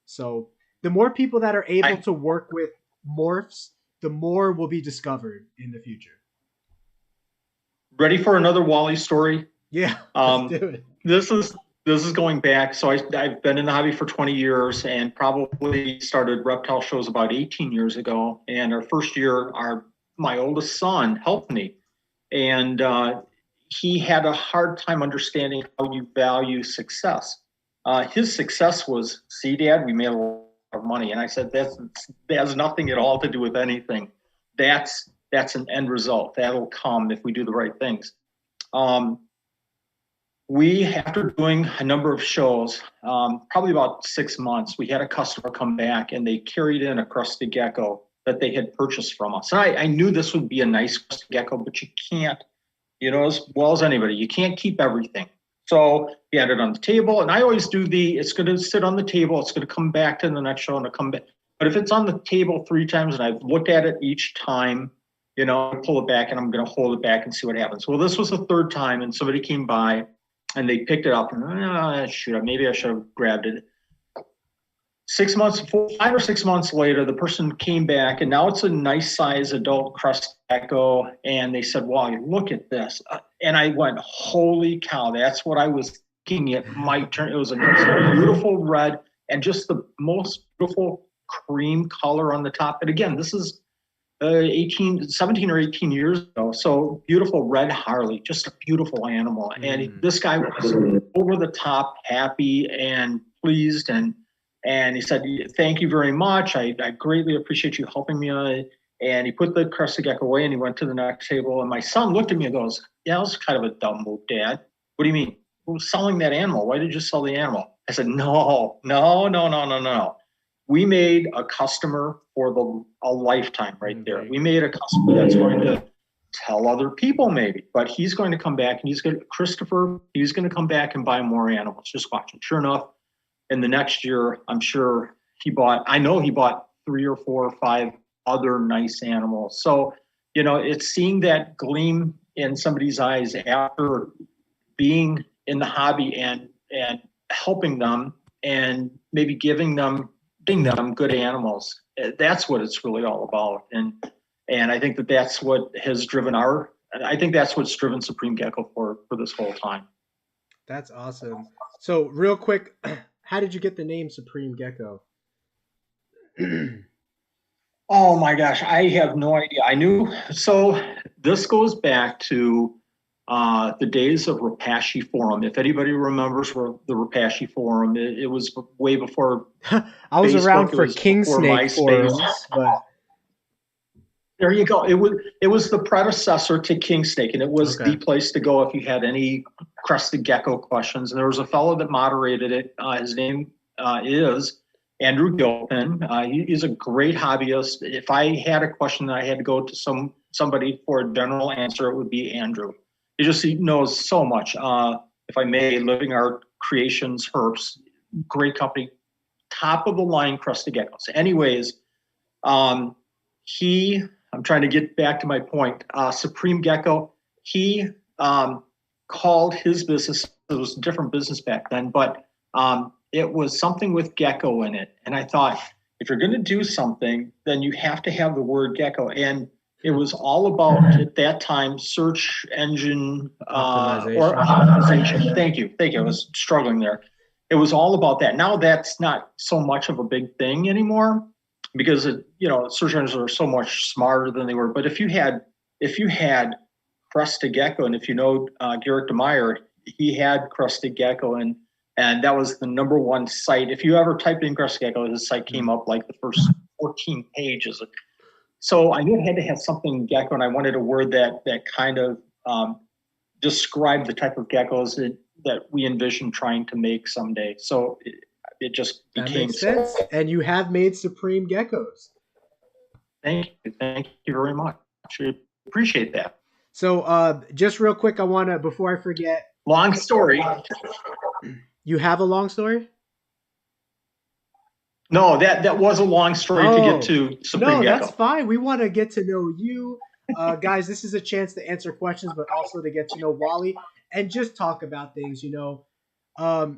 So the more people that are able to work with morphs, the more will be discovered in the future. Ready for another Wally story? Yeah, let's do it. This is going back. So I've been in the hobby for 20 years and probably started reptile shows about 18 years ago. And our first year, my oldest son helped me. And he had a hard time understanding how you value success. His success was, see, Dad, we made a lot of money. And I said, that has nothing at all to do with anything. That's an end result. That'll come if we do the right things. After doing a number of shows, probably about 6 months, we had a customer come back and they carried in a crusted gecko that they had purchased from us. And I knew this would be a nice crusted gecko, but you can't you know as well as anybody. You can't keep everything. So he had it on the table, and I always do it's going to sit on the table. It's going to come back to the next show and it'll come back. But if it's on the table 3 times and I've looked at it each time, you know, I pull it back and I'm going to hold it back and see what happens. Well, this was the 3rd time, and somebody came by and they picked it up, and shoot, maybe I should have grabbed it. 5 or 6 months later, the person came back, and now it's a nice size adult crust gecko. And they said, "Wally, look at this." And I went, "Holy cow, that's what I was thinking it might turn." It was a beautiful red and just the most beautiful cream color on the top. And again, this is 17 or 18 years ago. So beautiful red Harley, just a beautiful animal. And this guy was over the top happy and pleased. And he said, "Thank you very much. I greatly appreciate you helping me on it." And he put the crested gecko away and he went to the next table. And my son looked at me and goes, "Yeah, that was kind of a dumb move, Dad. What do you mean? Who's selling that animal? Why did you sell the animal?" I said, No. We made a customer for a lifetime right there. We made a customer that's going to tell other people maybe, but he's going to come back and he's going to come back and buy more animals. Just watch it. Sure enough, in the next year, I'm sure he bought 3 or 4 or 5 other nice animals. So, you know, it's seeing that gleam in somebody's eyes after being in the hobby and helping them and maybe giving them good animals. That's what it's really all about. And I think that's what has driven that's what's driven Supreme Gecko for this whole time. That's awesome. So real quick, how did you get the name Supreme Gecko? Oh my gosh, I have no idea. I knew. So this goes back to the days of Repashy Forum. If anybody remembers the Repashy Forum, it was way before I was Facebook, around for King Snake forums, but there you go. It was the predecessor to King Snake, and it was the place to go if you had any crested gecko questions. And there was a fellow that moderated it. His name is Andrew Gilpin. He's a great hobbyist. If I had a question that I had to go to somebody for a general answer, it would be Andrew. He knows so much. If I may, Living Art Creations, Herps, great company, top of the line crested geckos. Anyways, I'm trying to get back to my point. Supreme Gecko, he called his business, it was a different business back then, but it was something with gecko in it. And I thought, if you're going to do something, then you have to have the word gecko. And it was all about, at that time, search engine optimization. Thank you. I was struggling there. It was all about that. Now that's not so much of a big thing anymore because search engines are so much smarter than they were. But if you had crested gecko, and if you know Garrett DeMeyer, he had crested gecko, and that was the #1 site. If you ever typed in crested gecko, his site came up like the first 14 pages. So I knew it had to have something gecko, and I wanted a word that kind of described the type of geckos that we envision trying to make someday. So it just became. That makes sense. And you have made Supreme Geckos. Thank you very much. I appreciate that. So just real quick, I want to, before I forget. Long story. You have a long story? No, that was a long story to get to Supreme Gecko. No, that's fine. We want to get to know you. Guys, this is a chance to answer questions, but also to get to know Wally and just talk about things, I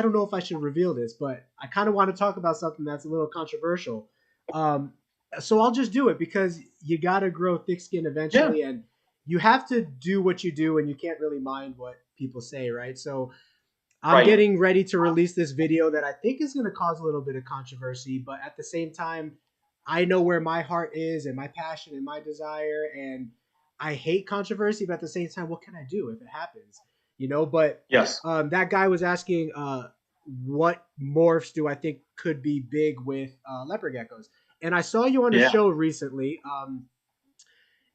don't know if I should reveal this, but I kind of want to talk about something that's a little controversial. So I'll just do it because you got to grow thick skin eventually, and you have to do what you do, and you can't really mind what people say, right? So I'm getting ready to release this video that I think is going to cause a little bit of controversy, but at the same time, I know where my heart is and my passion and my desire, and I hate controversy, but at the same time, what can I do if it happens? But yes, that guy was asking what morphs do I think could be big with leopard geckos? And I saw you on a show recently.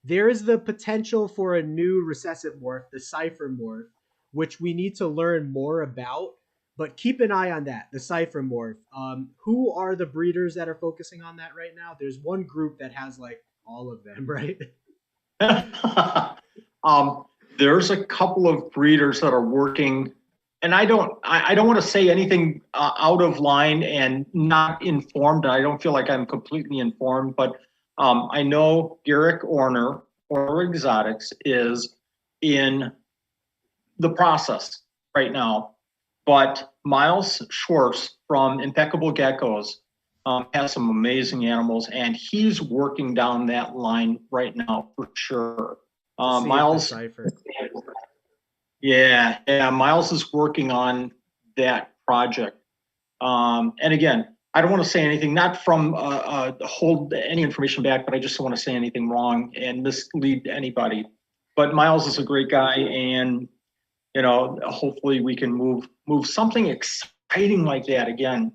There is the potential for a new recessive morph, the cipher morph, which we need to learn more about. But keep an eye on that, the cipher morph. Who are the breeders that are focusing on that right now? There's one group that has like all of them, right? There's a couple of breeders that are working, and I don't want to say anything out of line and not informed. I don't feel like I'm completely informed, but I know Garrick Orner or Exotics is in the process right now, but Miles Schwartz from Impeccable Geckos has some amazing animals, and he's working down that line right now for sure. Miles, yeah, Miles is working on that project. And again, I don't want to say anything, not from hold any information back, but I just don't want to say anything wrong and mislead anybody. But Miles is a great guy, and hopefully we can move something exciting like that again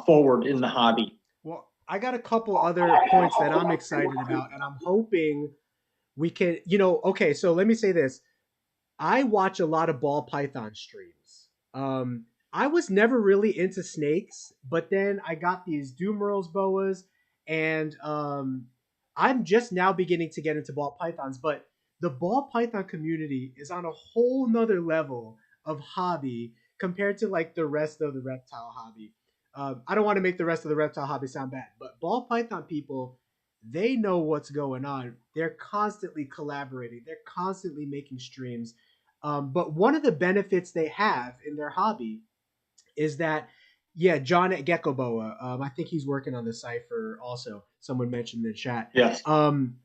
forward in the hobby. Well, I got a couple other points that I'm excited about, and I'm hoping we can, okay, so let me say this. I watch a lot of ball python streams. I was never really into snakes, but then I got these Dumerals boas, and I'm just now beginning to get into ball pythons, but the ball python community is on a whole nother level of hobby compared to like the rest of the reptile hobby. I don't want to make the rest of the reptile hobby sound bad, but ball python people, they know what's going on. They're constantly collaborating. They're constantly making streams. But one of the benefits they have in their hobby is that, yeah, John at Gecko Boa, I think he's working on the cipher also. Someone mentioned in the chat. Yes. One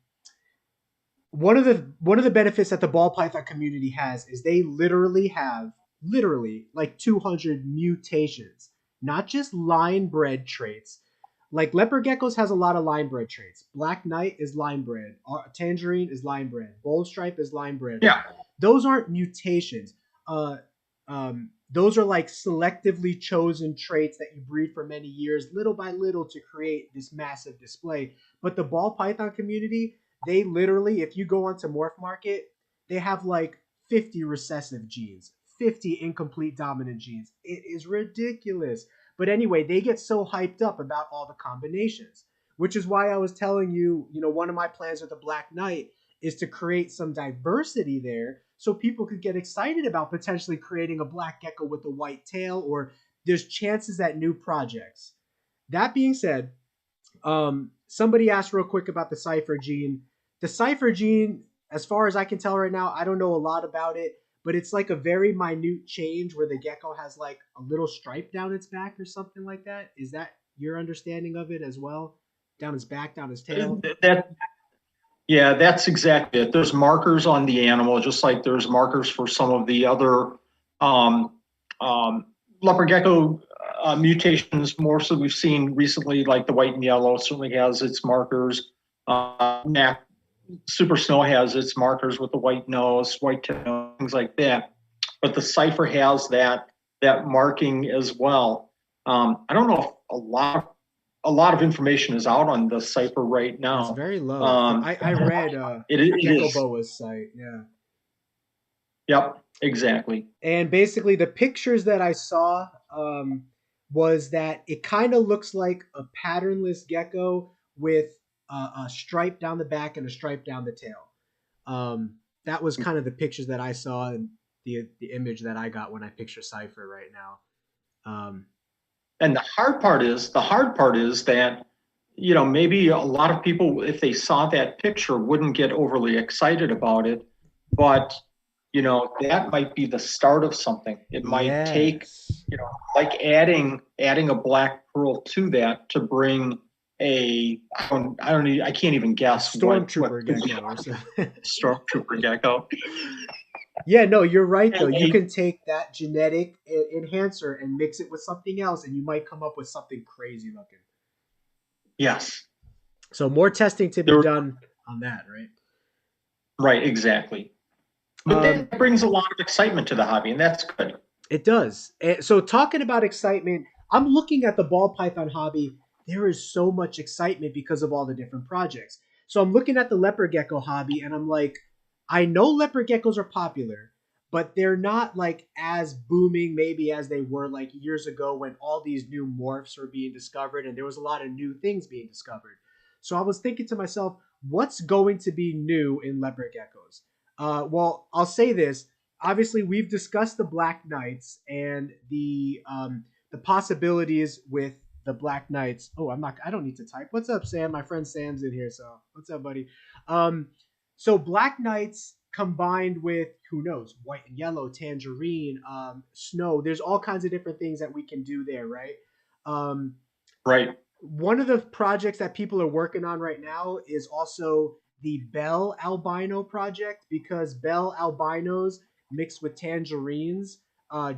of the benefits that the ball python community has is they literally have like 200 mutations, not just line bred traits. Like leopard geckos has a lot of line bred traits. Black Knight is line bred. Tangerine is line bred. Bold Stripe is line bred. Yeah. Those aren't mutations. Those are like selectively chosen traits that you breed for many years, little by little, to create this massive display. But the ball python community, they literally, if you go onto Morph Market, they have like 50 recessive genes, 50 incomplete dominant genes. It is ridiculous. But anyway, they get so hyped up about all the combinations, which is why I was telling you, one of my plans with the Black Knight is to create some diversity there so people could get excited about potentially creating a black gecko with a white tail, or there's chances at new projects. That being said, somebody asked real quick about the cipher gene. The cipher gene, as far as I can tell right now, I don't know a lot about it, but it's like a very minute change where the gecko has like a little stripe down its back or something like that. Is that your understanding of it as well? Down his back, down his tail? Yeah, that's exactly it. There's markers on the animal, just like there's markers for some of the other leopard gecko mutations. More so we've seen recently, like the white and yellow certainly has its markers. Super Snow has its markers with the white nose, white tail, things like that. But the cipher has that marking as well. I don't know if a lot of information is out on the cipher right now. It's very low. I read Gecko Boa's site. Yeah. Yep, exactly. And basically, the pictures that I saw was that it kind of looks like a patternless gecko with a stripe down the back and a stripe down the tail. That was kind of the pictures that I saw and the image that I got when I picture cipher right now. And the hard part is that, maybe a lot of people, if they saw that picture, wouldn't get overly excited about it. But, that might be the start of something. It might take, like adding a black pearl to that to bring I can't even guess. Stormtrooper gecko or something. Stormtrooper gecko. Yeah, no, you're right, though. You can take that genetic enhancer and mix it with something else, and you might come up with something crazy looking. Yes. So more testing to be done on that, right? Right, exactly. But that brings a lot of excitement to the hobby, and that's good. It does. So talking about excitement, I'm looking at the ball python hobby. There is so much excitement because of all the different projects. So I'm looking at the leopard gecko hobby, and I'm like, I know leopard geckos are popular, but they're not like as booming maybe as they were like years ago when all these new morphs were being discovered and there was a lot of new things being discovered. So I was thinking to myself, what's going to be new in leopard geckos? Well, I'll say this. Obviously, we've discussed the Black Knights and the possibilities with the Black Knights. Oh, I don't need to type. What's up, Sam? My friend Sam's in here. So what's up, buddy? Um, so Black Knights combined with who knows, white and yellow, tangerine, snow. There's all kinds of different things that we can do there, right? Um, Right. One of the projects that people are working on right now is also the Bell Albino project, because Bell Albinos mixed with tangerines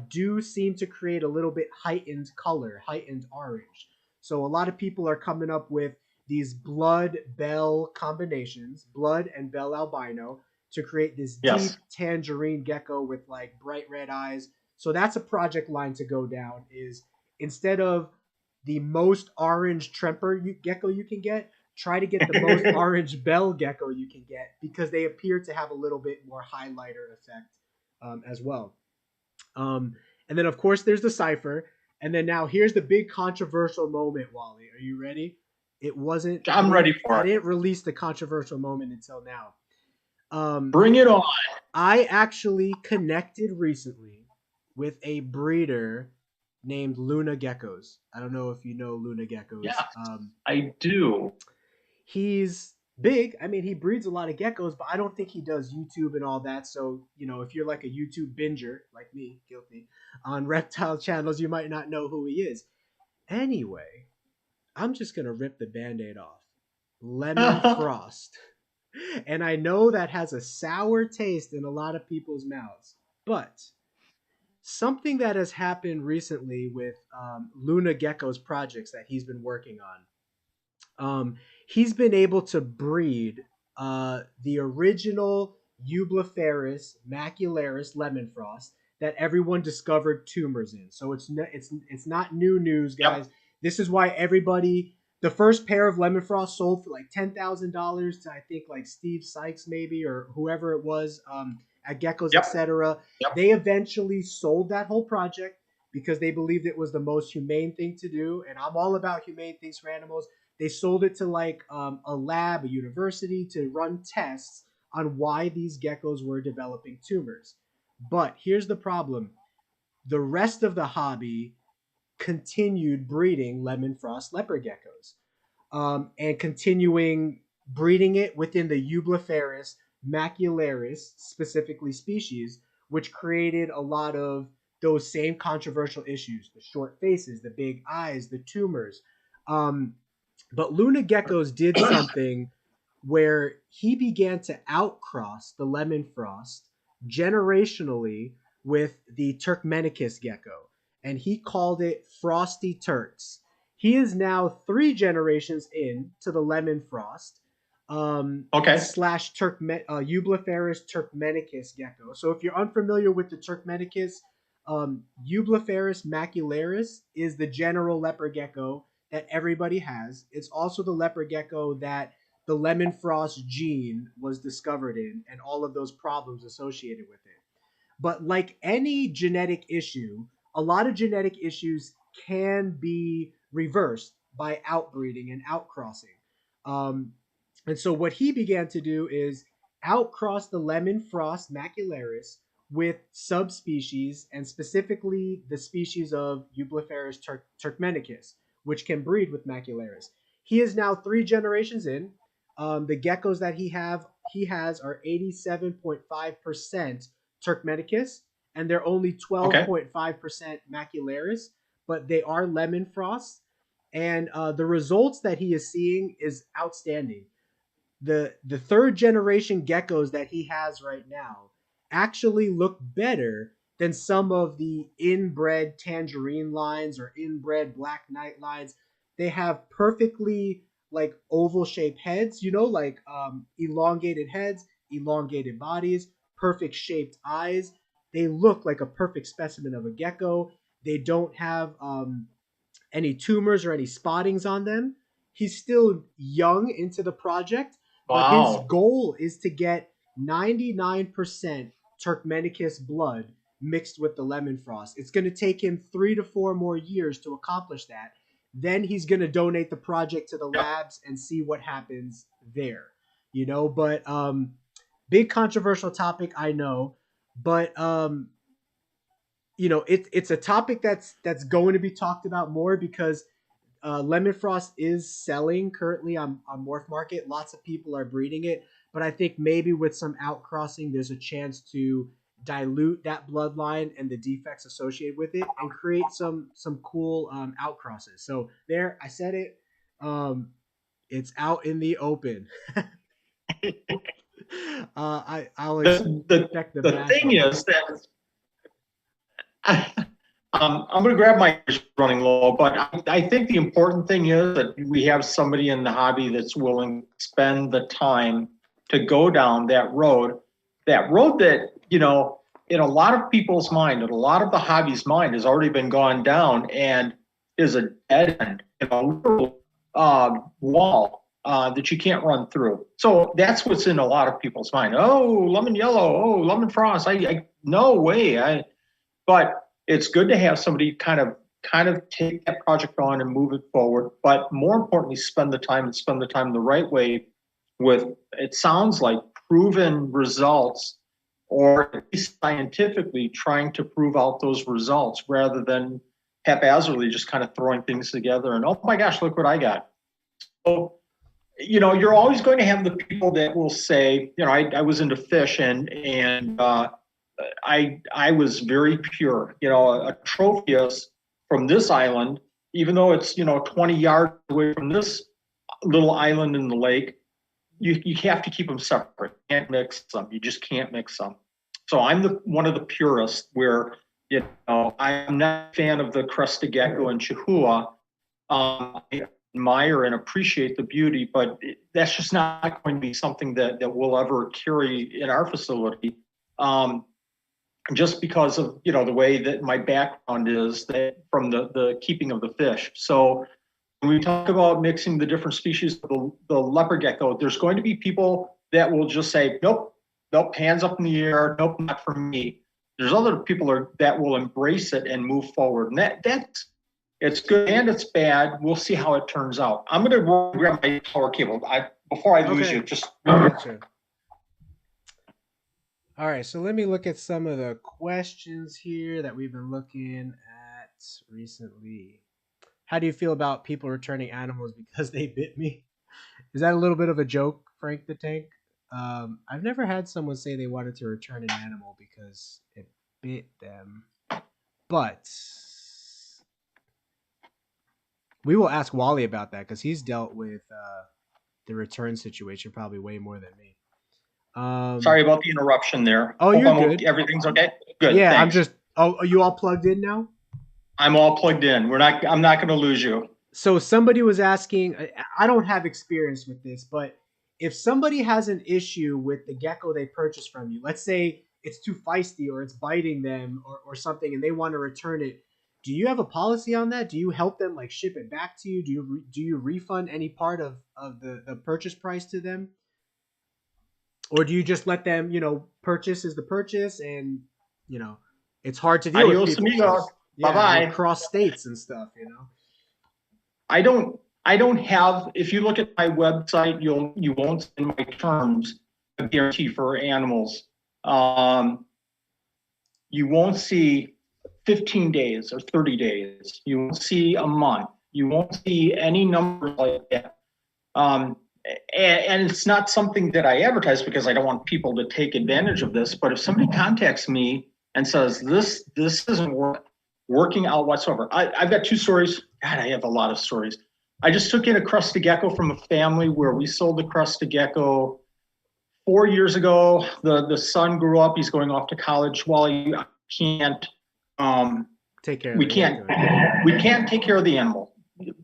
do seem to create a little bit heightened color, heightened orange. So a lot of people are coming up with these blood bell combinations, blood and bell albino, to create this deep Yes. tangerine gecko with like bright red eyes. So that's a project line to go down, is instead of the most orange gecko you can get, try to get the most orange bell gecko you can get, because they appear to have a little bit more highlighter effect as well. And then, of course, there's the cipher. And then now here's the big controversial moment, Wally. Are you ready? It wasn't. I'm ready for I it. didn't release the controversial moment until now. Bring it on. I actually connected recently with a breeder named Luna Geckos. I don't know if you know Luna Geckos. Yeah, I do. He's big. I mean, he breeds a lot of geckos, but I don't think he does YouTube and all that. So, if you're like a YouTube binger, like me, guilty, on reptile channels, you might not know who he is. Anyway, I'm just going to rip the Band-Aid off. Lemon Frost. And I know that has a sour taste in a lot of people's mouths, but something that has happened recently with Luna Gecko's projects that he's been working on, he's been able to breed the original Eublepharis macularis lemon frost that everyone discovered tumors in. So it's not new news, guys. Yep. This is why everybody. The first pair of lemon frost sold for like $10,000 to, I think, like Steve Sykes maybe, or whoever it was, at Geckos, Yep. etc. Yep. They eventually sold that whole project because they believed it was the most humane thing to do. And I'm all about humane things for animals. They sold it to like a lab, a university, to run tests on why these geckos were developing tumors. But here's the problem. The rest of the hobby continued breeding lemon frost leopard geckos, and continuing breeding it within the Eublepharis macularis, specifically species, which created a lot of those same controversial issues: the short faces, the big eyes, the tumors. But Luna Geckos did something where he began to outcross the lemon frost generationally with the Turkmenicus gecko, and he called it Frosty Turks. He is now 3 generations in to the lemon frost slash Eublepharis turkmenicus gecko. So if you're unfamiliar with the Turkmenicus, Eublepharis macularis is the general leopard gecko that everybody has. It's also the leopard gecko that the lemon frost gene was discovered in, and all of those problems associated with it. But like any genetic issue, a lot of genetic issues can be reversed by outbreeding and outcrossing. And so what he began to do is outcross the lemon frost macularis with subspecies, and specifically the species of Eublepharis turkmenicus, which can breed with macularis. He is now 3 generations in. The geckos that he has are 87.5% Turkmenicus, and they're only 12.5% macularis, but they are lemon frosts. And the results that he is seeing is outstanding. The 3rd generation geckos that he has right now actually look better than some of the inbred tangerine lines or inbred black knight lines. They have perfectly like oval shaped heads, like elongated heads, elongated bodies, perfect shaped eyes. They look like a perfect specimen of a gecko. They don't have any tumors or any spottings on them. He's still young into the project, but his goal is to get 99% Turkmenicus blood mixed with the lemon frost. It's going to take him 3 to 4 more years to accomplish that. Then he's going to donate the project to the labs and see what happens there. But big controversial topic, I know, but you know, it's a topic that's going to be talked about more because Lemon Frost is selling currently on Morph Market. Lots of people are breeding it, but I think maybe with some outcrossing, there's a chance to dilute that bloodline and the defects associated with it and create some cool outcrosses. So there, I said it. It's out in the open. I'll expect the The bash thing on is that I'm going to grab my running low, but I think the important thing is that we have somebody in the hobby that's willing to spend the time to go down that road that, you know, in a lot of people's mind, in a lot of the hobby's mind has already been gone down and is a dead end, you know, literal, wall that you can't run through. So that's what's in a lot of people's mind. Oh, lemon yellow. Oh, lemon frost. No way. But it's good to have somebody kind of take that project on and move it forward. But more importantly, spend the time the right way with, it sounds like, proven results, or at least scientifically trying to prove out those results rather than haphazardly just kind of throwing things together and, oh my gosh, look what I got. So, you know, you're always going to have the people that will say, you know, I was into fish and I was very pure. You know, a Tropheus from this island, even though it's, you know, 20 yards away from this little island in the lake, you have to keep them separate. You can't mix them. You just can't mix them. So I'm one of the purists where, you know, I'm not a fan of the crested gecko and Chihuahua. I admire and appreciate the beauty, but that's just not going to be something that we'll ever carry in our facility. Just because of, you know, the way that my background is that from the keeping of the fish. So when we talk about mixing the different species of the leopard gecko, there's going to be people that will just say, nope, hands up in the air, nope, not for me. There's other people that will embrace it and move forward. And that's it's good and it's bad. We'll see how it turns out. I'm going to grab my power cable. Before I lose you, just. Gotcha. All right, so let me look at some of the questions here that we've been looking at recently. How do you feel about people returning animals because they bit me? Is that a little bit of a joke, Frank the Tank? I've never had someone say they wanted to return an animal because it bit them. But we will ask Wally about that because he's dealt with the return situation probably way more than me. Sorry about the interruption there. Oh, you're good. Everything's okay? Good. Yeah, thanks. are you all plugged in now? I'm all plugged in. I'm not going to lose you. So somebody was asking, I don't have experience with this, but if somebody has an issue with the gecko they purchased from you, let's say it's too feisty or it's biting them or something and they want to return it, do you have a policy on that? Do you help them like ship it back to you? Do you refund any part of the purchase price to them? Or do you just let them, you know, purchase is the purchase and, you know, it's hard to deal with people. Amigos. Bye-bye. Cross states and stuff, you know. I don't have, if you look at my website, you won't see my terms of guarantee for animals. You won't see 15 days or 30 days. You won't see a month. You won't see any numbers like that. And it's not something that I advertise because I don't want people to take advantage of this. But if somebody contacts me and says, this isn't working out whatsoever. I've got two stories. God, I have a lot of stories. I just took in a crested gecko from a family where we sold the crested gecko 4 years ago. The son grew up. He's going off to college. Wally, can't take care. We can't take care of the animal.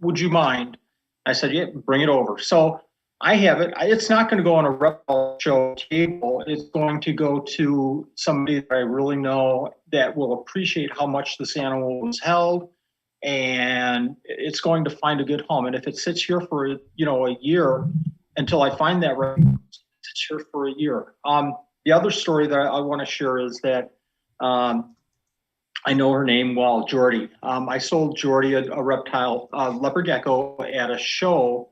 Would you mind? I said, yeah, bring it over. So I have it. It's not going to go on a reptile show table. It's going to go to somebody that I really know that will appreciate how much this animal was held, and it's going to find a good home. And if it sits here for a year until I find that right, it sits here for a year. The other story that I want to share is that I know her name well, Jordy. I sold Jordy a reptile leopard gecko at a show.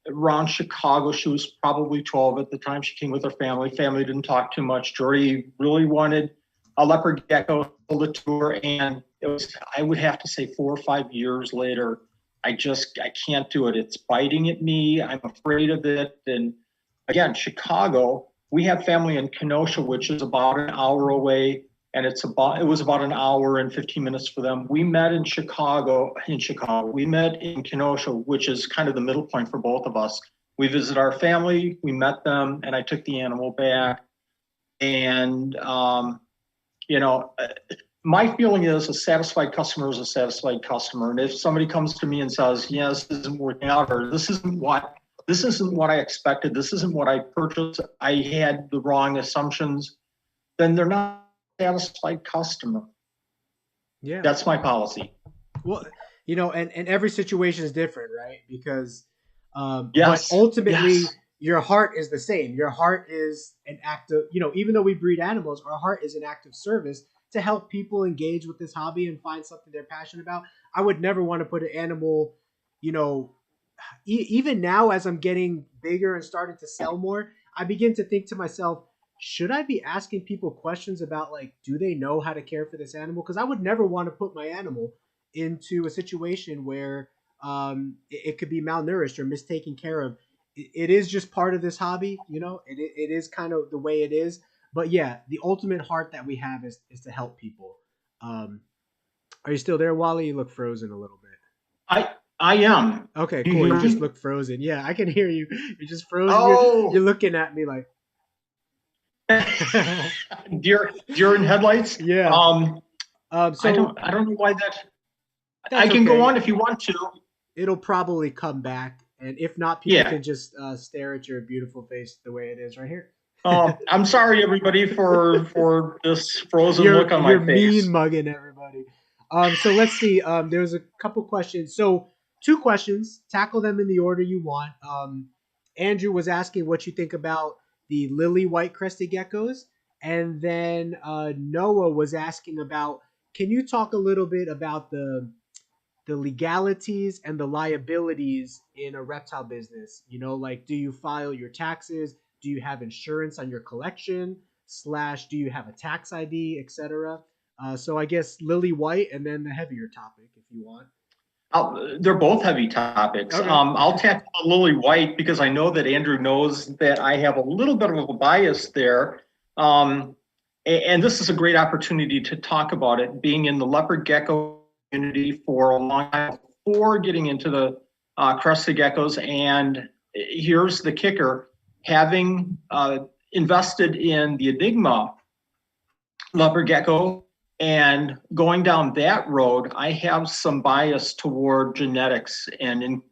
around Chicago. She was probably 12 at the time. She came with her family. Family didn't talk too much. Jordy really wanted a leopard gecko to tour, and it was, I would have to say 4 or 5 years later, I can't do it. It's biting at me. I'm afraid of it. And again, Chicago, we have family in Kenosha, which is about an hour away, and it was about an hour and 15 minutes for them. We met in Chicago. We met in Kenosha, which is kind of the middle point for both of us. We visited our family, we met them, and I took the animal back. And my feeling is a satisfied customer is a satisfied customer. And if somebody comes to me and says, yeah, this isn't working out, or this isn't what I expected, this isn't what I purchased, I had the wrong assumptions, then they're not a satisfied customer. Yeah. That's my policy. Well, and every situation is different, right? Because yes, but ultimately yes. Your heart is the same. Your heart is an act of, even though we breed animals, our heart is an act of service to help people engage with this hobby and find something they're passionate about. I would never want to put an animal, even now as I'm getting bigger and starting to sell more, I begin to think to myself, should I be asking people questions about, like, do they know how to care for this animal? Because I would never want to put my animal into a situation where it could be malnourished or mistaken care of. It is just part of this hobby, it is kind of the way it is. But yeah, the ultimate heart that we have is to help people. Are you still there, Wally? You look frozen a little bit. I am. Okay, cool. You just look frozen. Yeah, I can hear you. You're just frozen. Oh. You're looking at me like deer in headlights. Yeah. So I don't know why that. I can go on if you want to. It'll probably come back, and if not, people can just stare at your beautiful face the way it is right here. I'm sorry, everybody, for this frozen look on my face. You're mean mugging everybody. So let's see. There's a couple questions. So 2 questions. Tackle them in the order you want. Andrew was asking what you think about the lily white crested geckos, and then Noah was asking about, can you talk a little bit about the legalities and the liabilities in a reptile business? Like, do you file your taxes? Do you have insurance on your collection? / do you have a tax ID, etc.? So I guess lily white, and then the heavier topic if you want. They're both heavy topics. Okay. I'll tackle lily white because I know that Andrew knows that I have a little bit of a bias there. And this is a great opportunity to talk about it, being in the leopard gecko community for a long time before getting into the crested geckos. And here's the kicker: having invested in the Enigma leopard gecko and going down that road, I have some bias toward genetics and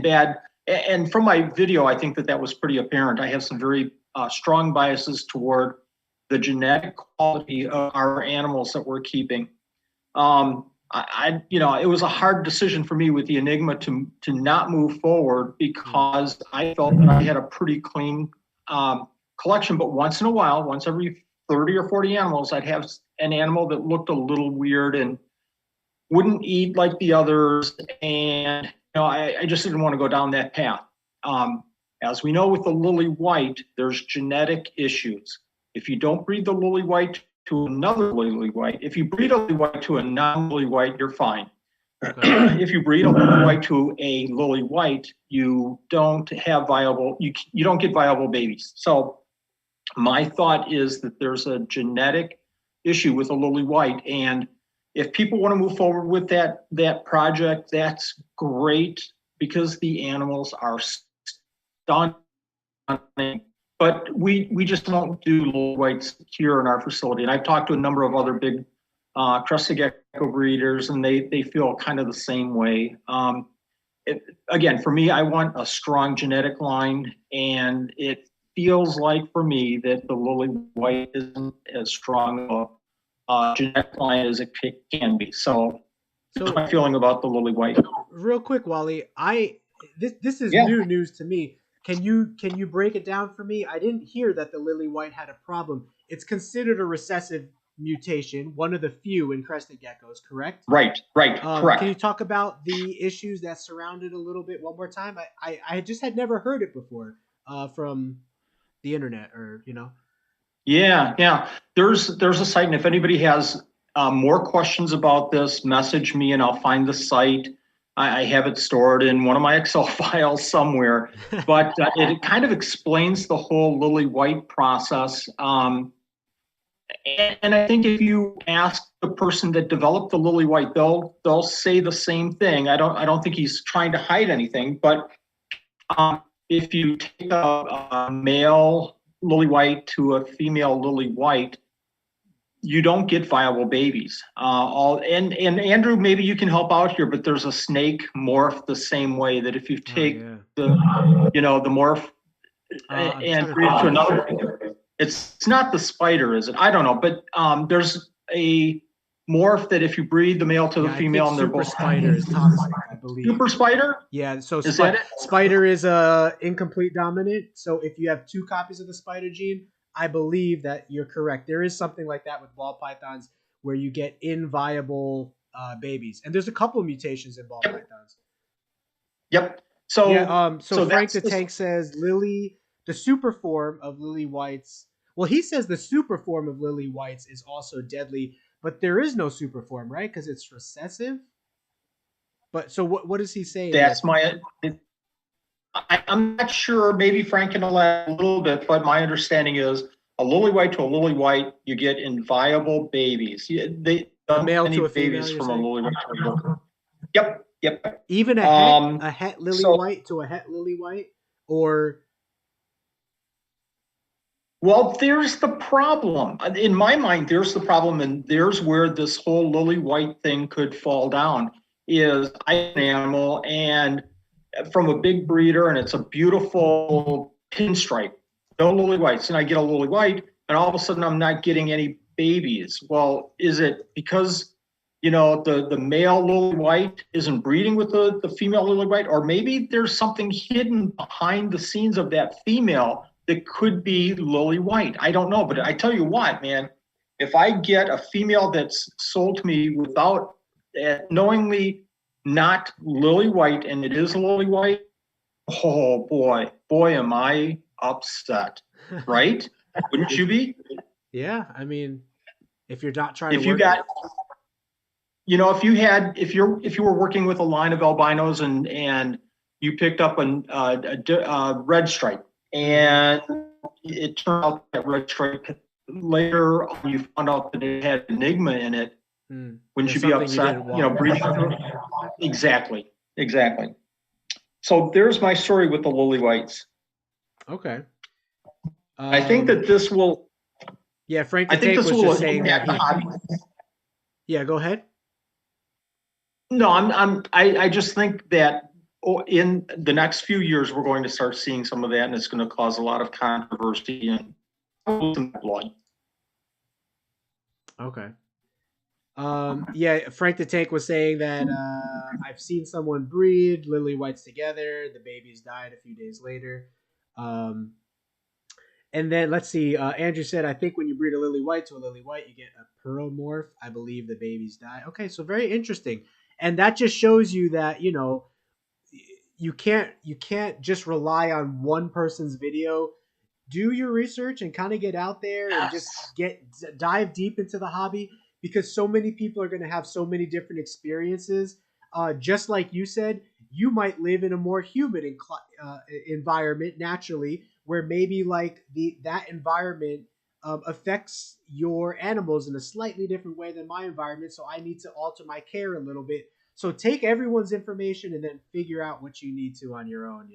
bad. And from my video, I think that was pretty apparent. I have some very strong biases toward the genetic quality of our animals that we're keeping. It was a hard decision for me with the Enigma to not move forward because I felt that I had a pretty clean collection. But once in a while, once every 30 or 40 animals, I'd have an animal that looked a little weird and wouldn't eat like the others. And I just didn't want to go down that path. As we know with the lily white, there's genetic issues. If you don't breed the lily white to another lily white, if you breed a lily white to a non-lily white, you're fine. Okay. If you breed a lily white to a lily white, you don't have you don't get viable babies. So my thought is that there's a genetic issue with a lily white, and if people want to move forward with that project, that's great because the animals are stunning. But we just don't do lily whites here in our facility. And I've talked to a number of other big crested gecko breeders, and they feel kind of the same way. Again, for me, I want a strong genetic line, and it feels like for me that the lily white isn't as strong a genetic line as it can be. So that's my feeling about the lily white. Real quick, Wally, this is new news to me. Can you break it down for me? I didn't hear that the lily white had a problem. It's considered a recessive mutation, one of the few in crested geckos, correct? Right, correct. Can you talk about the issues that surround it a little bit one more time? I just had never heard it before from the internet or, you know. Yeah. There's a site, and if anybody has more questions about this, message me and I'll find the site. I have it stored in one of my Excel files somewhere, but it kind of explains the whole lily white process. And I think if you ask the person that developed the lily white, they'll say the same thing. I don't think he's trying to hide anything, but if you take a male lily white to a female lily white, you don't get viable babies. And Andrew, maybe you can help out here, but there's a snake morph the same way, that if you take the morph and breed to another, it's not the spider, is it? I don't know, but there's a morph that if you breed the male to the female, and they're both spider is toxic, I believe. Super spider? Yeah, so is that it? Spider is incomplete dominant. So if you have 2 copies of the spider gene, I believe that you're correct. There is something like that with ball pythons where you get inviable babies, and there's a couple of mutations in ball pythons. Yep. So Frank the Tank says Lily, the super form of lily whites. Well, he says the super form of lily whites is also deadly, but there is no super form, right? Because it's recessive. But so what is he saying? That's I'm not sure. Maybe Frank can elaborate a little bit, but my understanding is a lily white to a lily white, you get inviable babies. They male to a babies female, from a lily white to a lily white. Yep. Even a het lily white to a het lily white, or. Well, there's the problem. In my mind, there's the problem, and there's where this whole lily white thing could fall down. Is I have an animal and from a big breeder, and it's a beautiful pinstripe, no lily whites, and I get a lily white, and all of a sudden I'm not getting any babies. Well, is it because the male lily white isn't breeding with the female lily white, or maybe there's something hidden behind the scenes of that female that could be lily white? I don't know, but I tell you what, man, if I get a female that's sold to me without knowingly not lily white, and it is lily white, oh boy, am I upset, right? Wouldn't you be? Yeah, I mean, if you're not trying to if you were working with a line of albinos and you picked up a red stripe, and it turned out that red stripe later you found out that it had enigma in it, wouldn't you be upset? Breathing through it? Exactly. So there's my story with the lily whites. Okay. I think that this will. Yeah, Frank. I think this will just saying that. Yeah, go ahead. No, I just think that in the next few years we're going to start seeing some of that, and it's going to cause a lot of controversy and blood. Okay. Yeah, Frank the Tank was saying that I've seen someone breed lily whites together. The babies died a few days later. And then let's see. Andrew said, I think when you breed a lily white to a lily white, you get a pearl morph. I believe the babies die. Okay, so very interesting. And that just shows you that, you can't just rely on one person's video. Do your research and kind of get out there and just dive deep into the hobby, because so many people are going to have so many different experiences. Just like you said, you might live in a more humid environment naturally, where maybe like that environment affects your animals in a slightly different way than my environment. So I need to alter my care a little bit. So take everyone's information and then figure out what you need to on your own,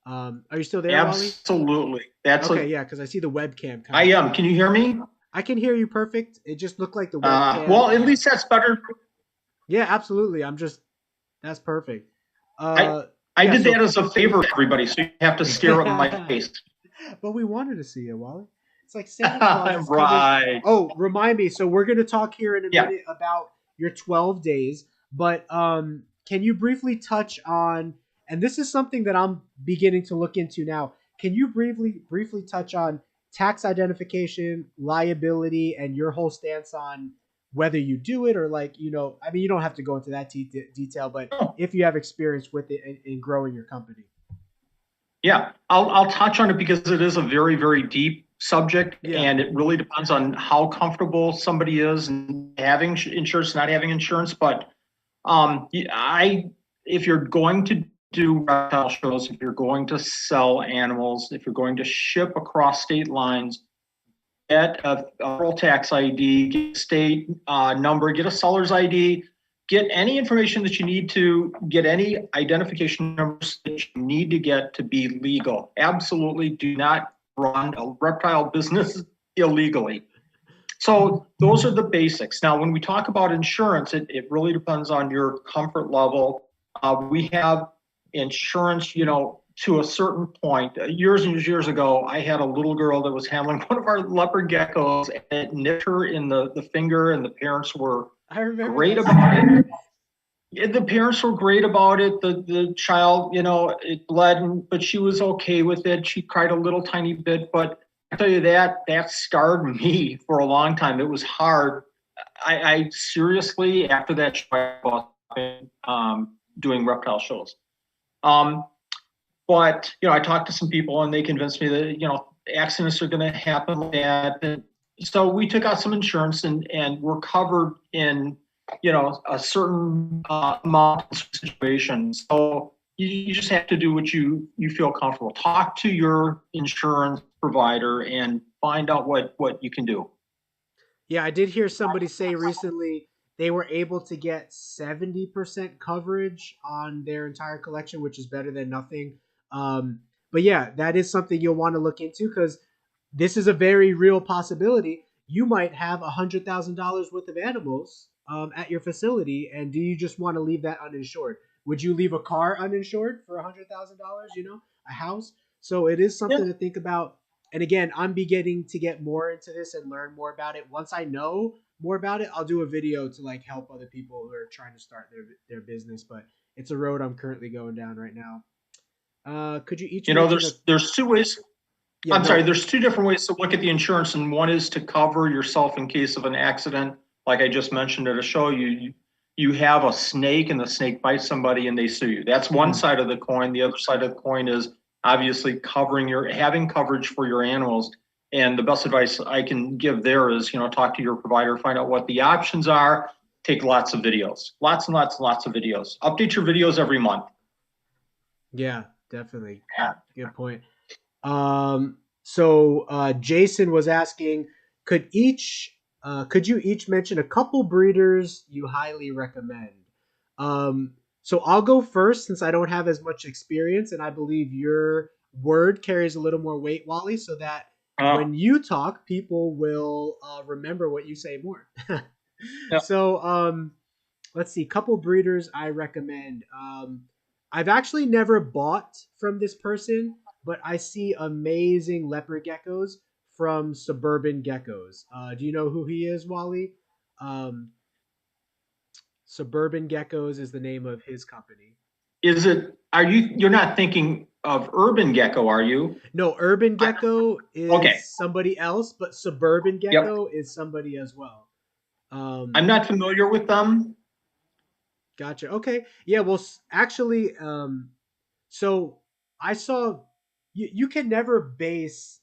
Are you still there, Absolutely. Wally? Okay, yeah, because I see the webcam. I am. Can you hear me? I can hear you perfect. It just looked like the webcam. Well, at least that's better. Yeah, absolutely. That's perfect. I did that as a favor to everybody, so you have to stare at my face. But we wanted to see it, Wally. It's like Santa Claus. Right. Oh, remind me. So we're going to talk here in a minute about your 12 days. But can you briefly touch on, and this is something that I'm beginning to look into now, can you briefly touch on tax identification, liability, and your whole stance on whether you do it or like, I mean, you don't have to go into that detail, but Oh, if you have experience with it in growing your company. yeah, I'll touch on it because it is a very, very deep subject, Yeah. and it really depends on how comfortable somebody is and having insurance, not having insurance. But if you're going to do reptile shows, if you're going to sell animals, if you're going to ship across state lines, get a federal tax ID, get a state number, get a seller's ID, get any information that you need to get any identification numbers that you need to get to be legal. Absolutely do not run a reptile business illegally. So those are the basics. Now, when we talk about insurance, it really depends on your comfort level. We have insurance, to a certain point. Years and years ago, I had a little girl that was handling one of our leopard geckos, and it nipped her in the finger, and the parents were great about it. Yeah, the parents were great about it. The child, it bled, but she was okay with it. She cried a little tiny bit, but I tell you that scarred me for a long time. It was hard. I seriously, after that show, doing reptile shows. But I talked to some people and they convinced me that accidents are going to happen like that. And so we took out some insurance and we're covered in a certain amount of situations. So you just have to do what you feel comfortable. Talk to your insurance provider and find out what you can do. Yeah, I did hear somebody say recently they were able to get 70% coverage on their entire collection, which is better than nothing. But yeah, that is something you'll want to look into because this is a very real possibility. You might have $100,000 worth of animals at your facility, and do you just want to leave that uninsured? Would you leave a car uninsured for $100,000? A house. So it is something to think about. And again, I'm beginning to get more into this and learn more about it. Once I know more about it, I'll do a video to like help other people who are trying to start their business. But it's a road I'm currently going down right now. Could you each? There's two ways. Yeah, I'm sorry. There's two different ways to look at the insurance, and one is to cover yourself in case of an accident, like I just mentioned at a show. You have a snake, and the snake bites somebody, and they sue you. That's one side of the coin. The other side of the coin is obviously having coverage for your animals. And the best advice I can give there is, talk to your provider, find out what the options are. Take lots of videos, lots and lots and lots of videos. Update your videos every month. Yeah, definitely. Good point. So Jason was asking, could you each mention a couple breeders you highly recommend? So I'll go first since I don't have as much experience, and I believe your word carries a little more weight, Wally, so that when you talk, people will remember what you say more. Yep. So let's see, couple breeders I recommend. I've actually never bought from this person, but I see amazing leopard geckos from Suburban Geckos. Do you know who he is, Wally? Suburban Geckos is the name of his company. You're not thinking of Urban Gecko, are you? No, Urban Gecko is somebody else, but Suburban Gecko is somebody as well. I'm not familiar with them. Gotcha. Okay. Yeah, well, actually, so I saw you can never base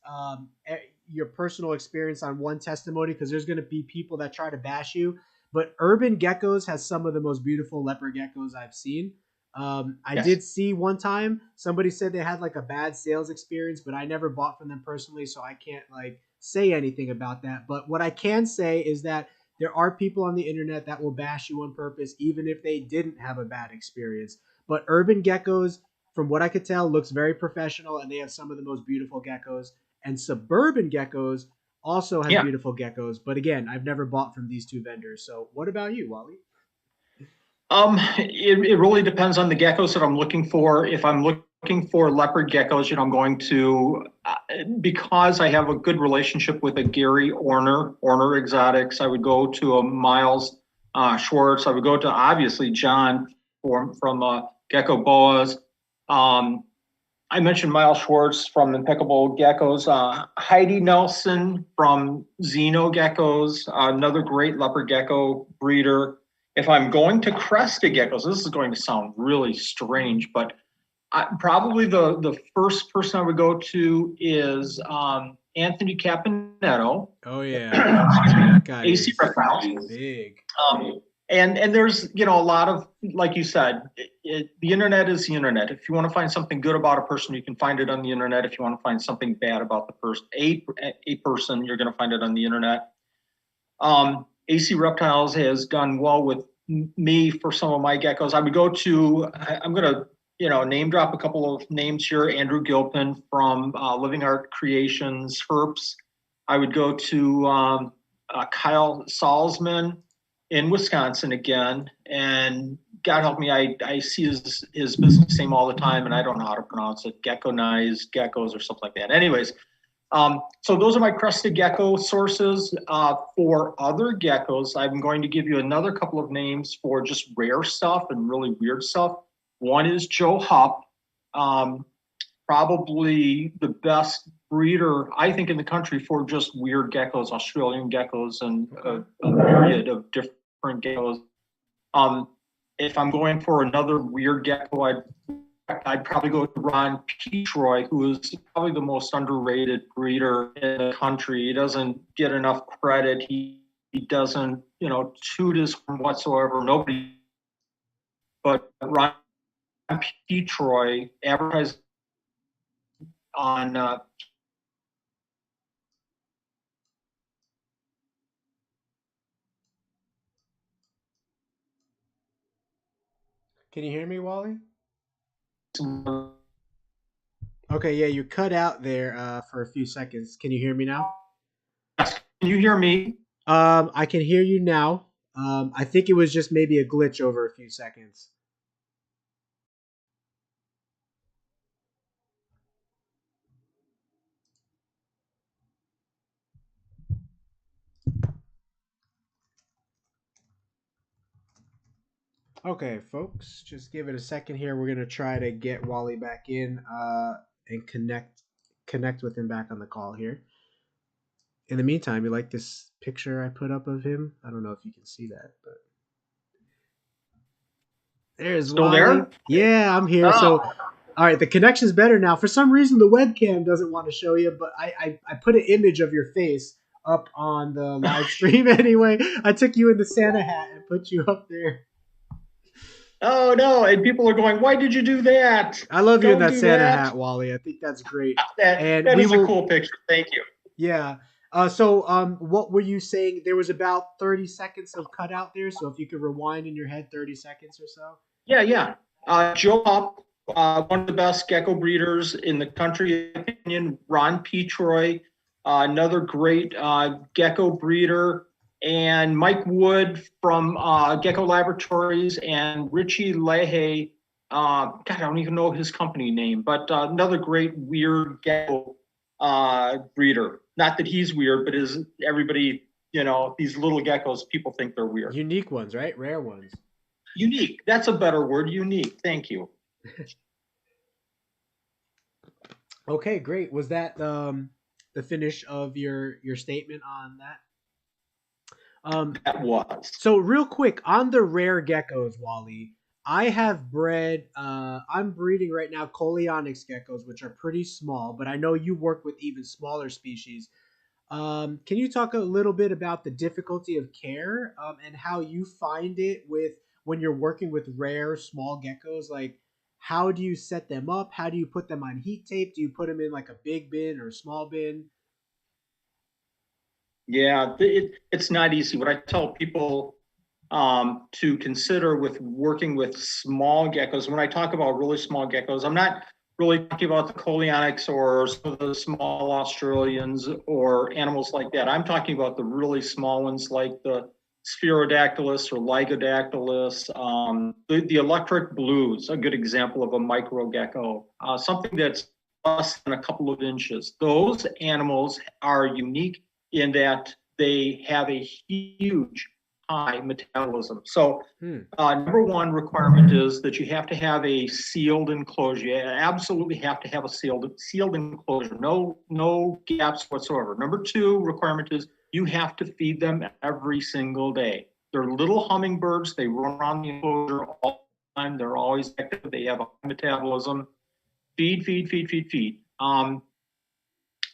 your personal experience on one testimony because there's going to be people that try to bash you. But Urban Geckos has some of the most beautiful leopard geckos I've seen. I did see one time somebody said they had like a bad sales experience, but I never bought from them personally, so I can't like say anything about that. But what I can say is that there are people on the internet that will bash you on purpose, even if they didn't have a bad experience. But Urban Geckos, from what I could tell, looks very professional, and they have some of the most beautiful geckos. And Suburban Geckos also has beautiful geckos. But again, I've never bought from these two vendors. So what about you, Wally? It really depends on the geckos that I'm looking for. If I'm looking for leopard geckos, I'm going to, because I have a good relationship with a Gary Orner Exotics, I would go to a Miles Schwartz. I would go to, obviously, John from Gecko Boas. I mentioned Miles Schwartz from Impeccable Geckos, Heidi Nelson from Xeno Geckos, another great leopard gecko breeder. If I'm going to crested geckos, this is going to sound really strange, but probably the first person I would go to is Anthony Caponetto. Oh yeah, that guy AC is Reptile. big. And there's, a lot of, like you said, the internet is the internet. If you want to find something good about a person, you can find it on the internet. If you want to find something bad about the person, a person, you're going to find it on the internet. AC Reptiles has done well with me for some of my geckos. I would go to, I'm going to, name drop a couple of names here. Andrew Gilpin from Living Art Creations, Herps. I would go to Kyle Salzman in Wisconsin again, and God help me, I see his business name all the time, and I don't know how to pronounce it. Geckos or something like that. Anyways, so those are my crested gecko sources. For other geckos, I'm going to give you another couple of names for just rare stuff and really weird stuff. One is Joe Hupp, probably the best breeder, I think, in the country for just weird geckos, Australian geckos, and a myriad of different geckos. If I'm going for another weird gecko, I'd probably go to Ron Petroy, who is probably the most underrated breeder in the country. He doesn't get enough credit. He doesn't, toot his horn whatsoever. Nobody. But Ron Petroy advertised on Can you hear me, Wally? Okay, yeah, you cut out there for a few seconds. Can you hear me now? Can you hear me? I can hear you now. I think it was just maybe a glitch over a few seconds. Okay, folks, just give it a second here. We're gonna try to get Wally back in and connect with him back on the call here. In the meantime, you like this picture I put up of him? I don't know if you can see that, but there's Still Wally. there? Yeah, I'm here. Oh. So, all right, the connection's better now. For some reason, the webcam doesn't want to show you, but I put an image of your face up on the live stream anyway. I took you in the Santa hat and put you up there. Oh no! And people are going, "Why did you do that?" I love you in Don't that do Santa that. hat, Wally. I think that's great. That is a cool picture. Thank you. Yeah. So, what were you saying? There was about 30 seconds of cutout there. So, if you could rewind in your head 30 seconds or so. Yeah. Joe Hupp, one of the best gecko breeders in the country, in my opinion. Ron Petroy, another great gecko breeder, and Mike Wood from Gecko Laboratories, and Richie Leahy. God, I don't even know his company name, but another great weird gecko breeder. Not that he's weird, but is everybody, these little geckos, people think they're weird. Unique ones, right? Rare ones. Unique. That's a better word. Unique. Thank you. Okay, great. Was that the finish of your statement on that? That was. So real quick on the rare geckos, Wally, I have bred. I'm breeding right now Coleonyx geckos, which are pretty small, but I know you work with even smaller species. Can you talk a little bit about the difficulty of care and how you find it with when you're working with rare small geckos? Like, how do you set them up? How do you put them on heat tape? Do you put them in like a big bin or a small bin? Yeah, it's not easy. What I tell people to consider with working with small geckos, when I talk about really small geckos, I'm not really talking about the Coleonyx or some of the small Australians or animals like that. I'm talking about the really small ones like the Spherodactylus or Lygodactylus, the electric blues, a good example of a micro gecko, something that's less than a couple of inches. Those animals are unique in that they have a huge high metabolism. So Hmm. number one requirement is that you have to have a sealed enclosure. You absolutely have to have a sealed enclosure. No gaps whatsoever. Number two requirement is you have to feed them every single day. They're little hummingbirds. They run around the enclosure all the time. They're always active. They have a high metabolism. Feed.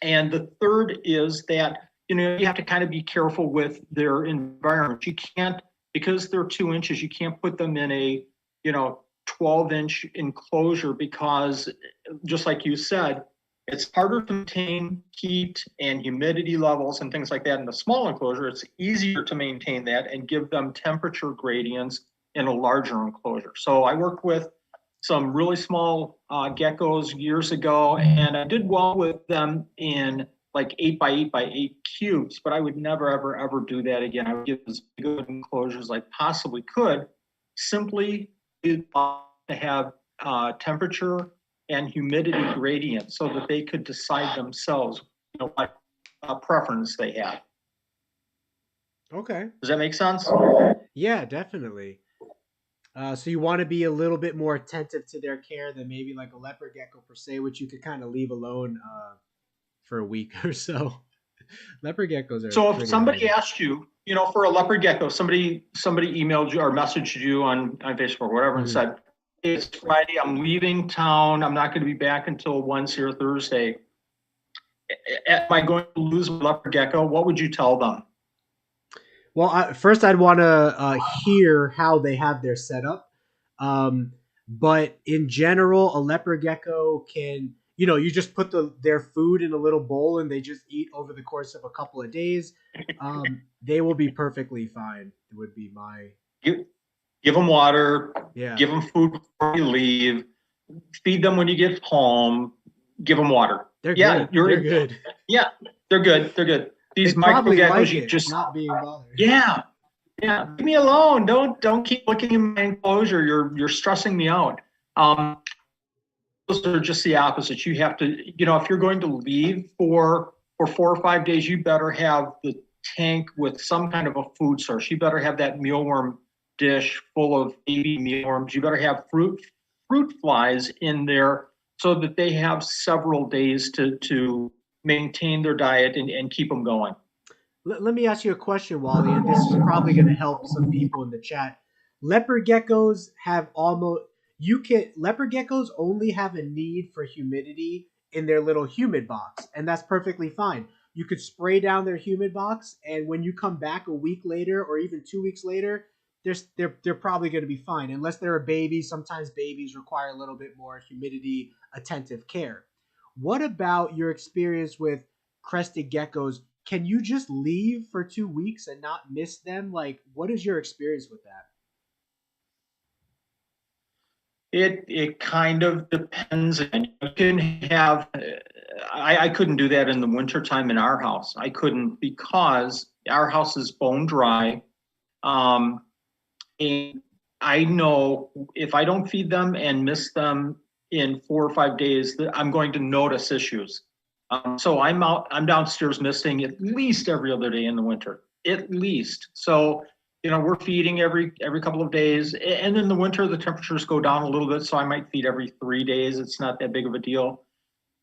And the third is that, you have to kind of be careful with their environment. You can't, because they're 2 inches, you can't put them in a, 12-inch enclosure because, just like you said, it's harder to maintain heat and humidity levels and things like that in the small enclosure. It's easier to maintain that and give them temperature gradients in a larger enclosure. So I worked with some really small geckos years ago, and I did well with them in like 8x8x8 cubes, but I would never, ever do that again. I would give as good enclosures as I possibly could, simply to have temperature and humidity gradients so that they could decide themselves, what preference they have. Okay. Does that make sense? Yeah, definitely. So you want to be a little bit more attentive to their care than maybe like a leopard gecko per se, which you could kind of leave alone for a week or so. Leopard geckos are. So if pretty somebody hardy. asked you, for a leopard gecko, somebody emailed you or messaged you on Facebook or whatever and said, hey, it's Friday, I'm leaving town, I'm not going to be back until Wednesday or Thursday. Am I going to lose my leopard gecko? What would you tell them? Well, first I'd want to hear how they have their setup. But in general, a leopard gecko can, you just put their food in a little bowl and they just eat over the course of a couple of days. They will be perfectly fine. It would be my... Give them water. Yeah. Give them food before you leave. Feed them when you get home. Give them water. They're good. They're good. Yeah, they're good. These They micro probably geckos, like you it, just not being bothered. Yeah. Leave me alone. Don't keep looking in my enclosure. You're stressing me out. Those are just the opposite. You have to, if you're going to leave for 4 or 5 days, you better have the tank with some kind of a food source. You better have that mealworm dish full of baby mealworms. You better have fruit flies in there so that they have several days to maintain their diet and keep them going. Let me ask you a question, Wally, and this is probably going to help some people in the chat. Leopard geckos leopard geckos only have a need for humidity in their little humid box, and that's perfectly fine. You could spray down their humid box, and when you come back a week later or even 2 weeks later, they're probably going to be fine, unless they're a baby. Sometimes babies require a little bit more humidity attentive care. What about your experience with crested geckos? Can you just leave for 2 weeks and not miss them? Like, what is your experience with that? It kind of depends. And you can have, I couldn't do that in the wintertime in our house. I couldn't because our house is bone dry. And I know if I don't feed them and miss them in 4 or 5 days, that I'm going to notice issues. So I'm downstairs misting at least every other day in the winter, at least. So, we're feeding every couple of days, and in the winter the temperatures go down a little bit, so I might feed every 3 days. It's not that big of a deal,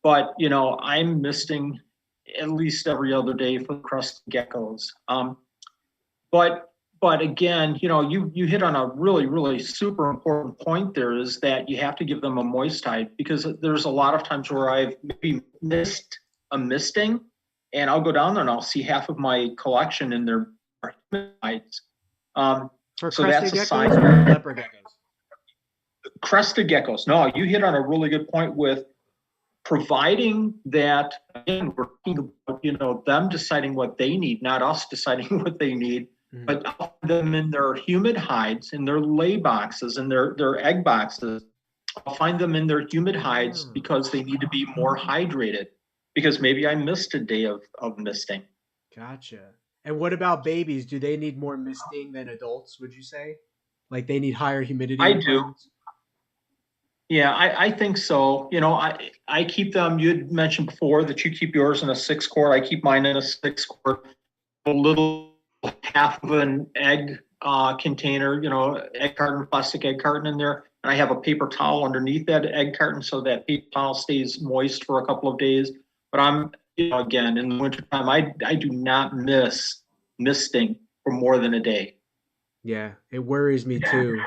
but I'm misting at least every other day for the crested geckos. But again, you hit on a really, really super important point there, is that you have to give them a moist hide, because there's a lot of times where I've maybe missed a misting and I'll go down there and I'll see half of my collection in their hides. For so crested that's a geckos sign. or leopard geckos? Crested geckos. No, you hit on a really good point with providing that, again, we're talking about, them deciding what they need, not us deciding what they need. Mm-hmm. But I'll find them in their humid hides, in their lay boxes, in their egg boxes. I'll find them in their humid hides because they need to be more hydrated, because maybe I missed a day of misting. Gotcha. And what about babies? Do they need more misting than adults, would you say? Like they need higher humidity? I do. Yeah, I think so. I keep them, you had mentioned before that you keep yours in a 6 quart. I keep mine in a 6 quart. A little half of an egg container, egg carton, plastic egg carton in there. And I have a paper towel underneath that egg carton so that paper towel stays moist for a couple of days. But I'm, again, in the wintertime, I do not miss misting for more than a day. Yeah, it worries me too.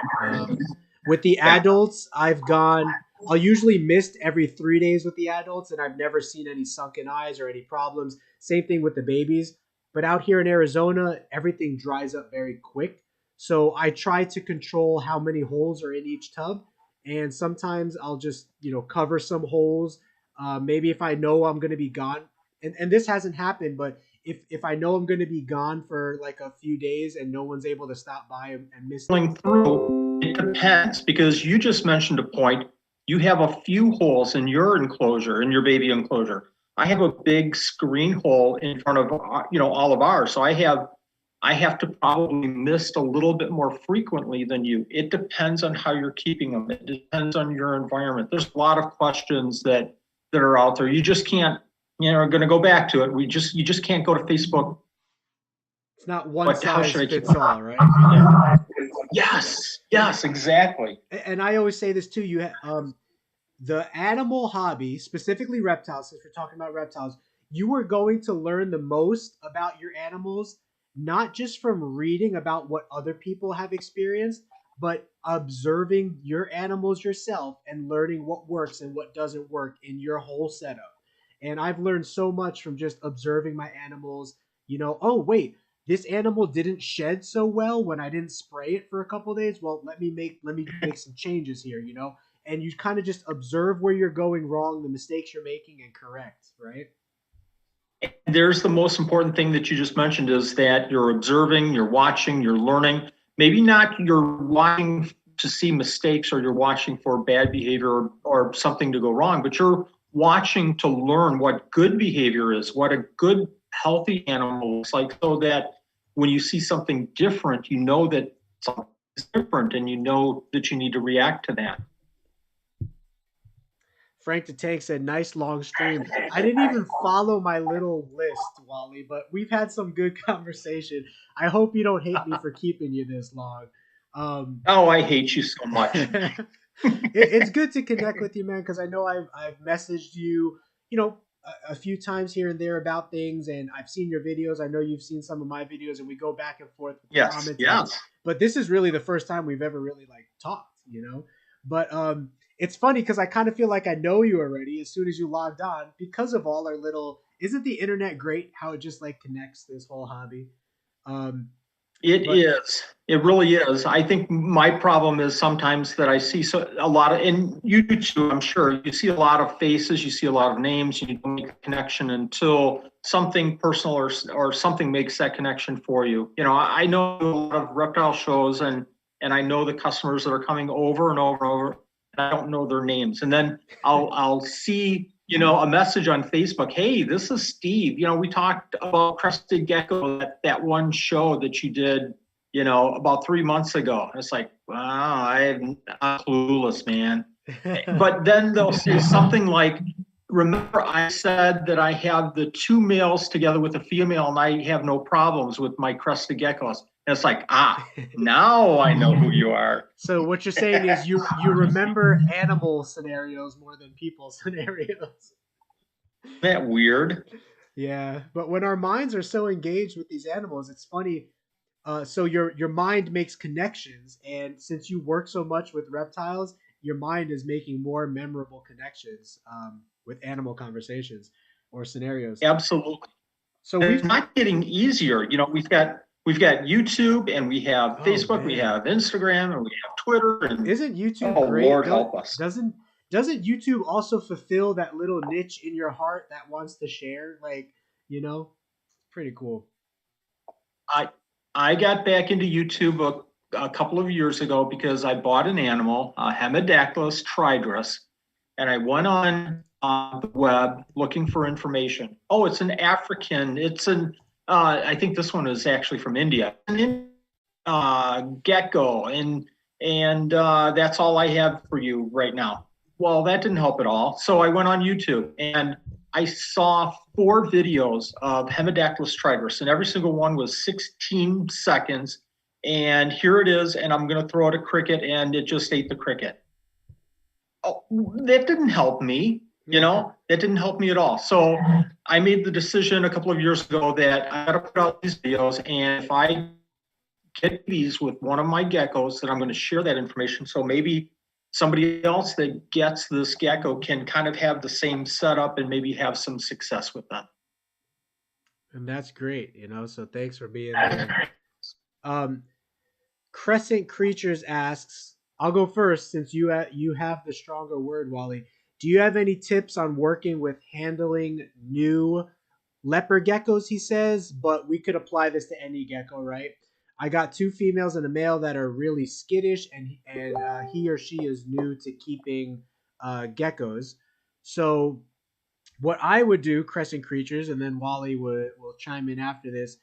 With the adults, I'll usually mist every 3 days with the adults, and I've never seen any sunken eyes or any problems. Same thing with the babies. But out here in Arizona, everything dries up very quick. So I try to control how many holes are in each tub. And sometimes I'll just, cover some holes. Maybe if I know I'm going to be gone, and this hasn't happened, but if I know I'm going to be gone for like a few days and no one's able to stop by and miss Going through, it depends, because you just mentioned a point. You have a few holes in your enclosure, in your baby enclosure. I have a big screen hole in front of all of ours, so I have to probably mist a little bit more frequently than you. It depends on how you're keeping them. It depends on your environment. There's a lot of questions that are out there. You just can't. We're going to go back to it. You just can't go to Facebook. It's not one size fits all, right? Yeah. Yes, exactly. And I always say this too. The animal hobby, specifically reptiles, since we're talking about reptiles, you are going to learn the most about your animals, not just from reading about what other people have experienced, but observing your animals yourself and learning what works and what doesn't work in your whole setup. And I've learned so much from just observing my animals. Oh wait, this animal didn't shed so well when I didn't spray it for a couple of days. Well, let me make some changes here, and you kind of just observe where you're going wrong, the mistakes you're making, and correct, right? There's the most important thing that you just mentioned, is that you're observing, you're watching, you're learning. Maybe not you're watching to see mistakes, or you're watching for bad behavior or something to go wrong, but you're watching to learn what good behavior is, what a good, healthy animal looks like, so that when you see something different, you know that something is different, and you know that you need to react to that. Frank the Tank said, nice long stream. I didn't even follow my little list, Wally, but we've had some good conversation. I hope you don't hate me for keeping you this long. Oh, I hate you so much. It's good to connect with you, man, because I know I've messaged you, a few times here and there about things, and I've seen your videos. I know you've seen some of my videos, and we go back and forth with comments. Yes. But this is really the first time we've ever really talked, But it's funny because I kind of feel like I know you already as soon as you logged on, because of all our little. Isn't the internet great? How it just connects this whole hobby. It really is. I think my problem is sometimes that I see a lot of, and you do too, I'm sure, you see a lot of faces, you see a lot of names, you don't make a connection until something personal or something makes that connection for you. I know a lot of reptile shows, and I know the customers that are coming over and over and over, and I don't know their names. And then I'll see a message on Facebook. Hey, this is Steve. We talked about crested gecko, that one show that you did, about 3 months ago. And it's like, wow, I'm clueless, man. But then they'll say something like, remember I said that I have the 2 males together with a female, and I have no problems with my crested geckos. And it's like, now I know who you are. So what you're saying is you remember animal scenarios more than people scenarios. Isn't that weird? Yeah, but when our minds are so engaged with these animals, it's funny. So your mind makes connections, and since you work so much with reptiles, your mind is making more memorable connections with animal conversations or scenarios. Absolutely. So it's not getting easier. We've got YouTube, and we have Facebook, we have Instagram, and we have Twitter. And isn't YouTube great? Lord help us. Doesn't YouTube also fulfill that little niche in your heart that wants to share? Pretty cool. I got back into YouTube a couple of years ago because I bought an animal, Hemidactylus tridrus, and I went on the web looking for information. Oh, it's an African. It's I think this one is actually from India. Gecko, and that's all I have for you right now. Well, that didn't help at all. So I went on YouTube, and I saw 4 videos of Hemidactylus trigrus, and every single one was 16 seconds. And here it is, and I'm going to throw out a cricket, and it just ate the cricket. Oh, that didn't help me. That didn't help me at all. So I made the decision a couple of years ago that I got to put out these videos, and if I get these with one of my geckos, then I'm going to share that information. So maybe somebody else that gets this gecko can kind of have the same setup and maybe have some success with that. And that's great, so thanks for being there. Crescent Creatures asks, I'll go first since you have the stronger word, Wally. Do you have any tips on working with handling new leopard geckos, he says, but we could apply this to any gecko, right? I got 2 females and a male that are really skittish, and he or she is new to keeping geckos. So what I would do, Crescent Creatures, and then Wally will chime in after this,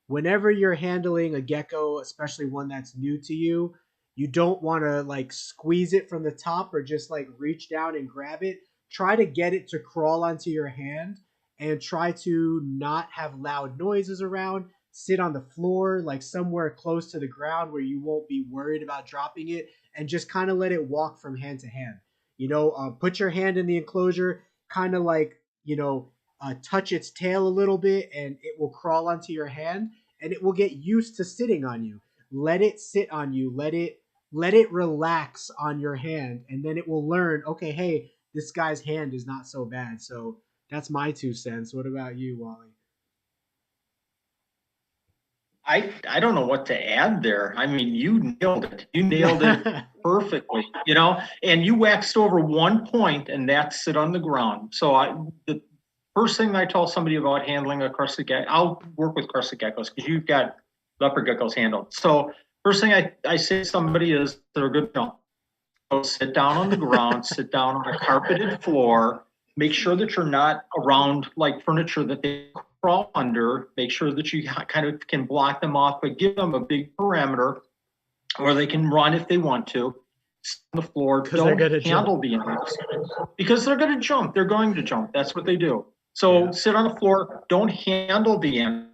whenever you're handling a gecko, especially one that's new to you, you don't want to like squeeze it from the top or just like reach down and grab it. Try to get it to crawl onto your hand and try to not have loud noises around. Sit on the floor, like somewhere close to the ground where you won't be worried about dropping it, and just kind of let it walk from hand to hand. Put your hand in the enclosure, kind of like, touch its tail a little bit, and it will crawl onto your hand, and it will get used to sitting on you. Let it sit on you. Let it relax on your hand, and then it will learn, okay, hey, this guy's hand is not so bad. So that's my 2 cents. What about you, Wally? I don't know what to add there. I mean, you nailed it. You nailed it perfectly, and you waxed over one point, and that's sit on the ground. So the first thing I tell somebody about handling a crested gecko, I'll work with crested geckos because you've got leopard geckos handled. So first thing I say to somebody is they're a good jump. So sit down on the ground, sit down on a carpeted floor, make sure that you're not around like furniture that they crawl under, make sure that you kind of can block them off, but give them a big parameter where they can run if they want to. Sit on the floor, don't handle the animals because they're going to jump. They're going to jump. That's what they do. So sit on the floor, don't handle the animal.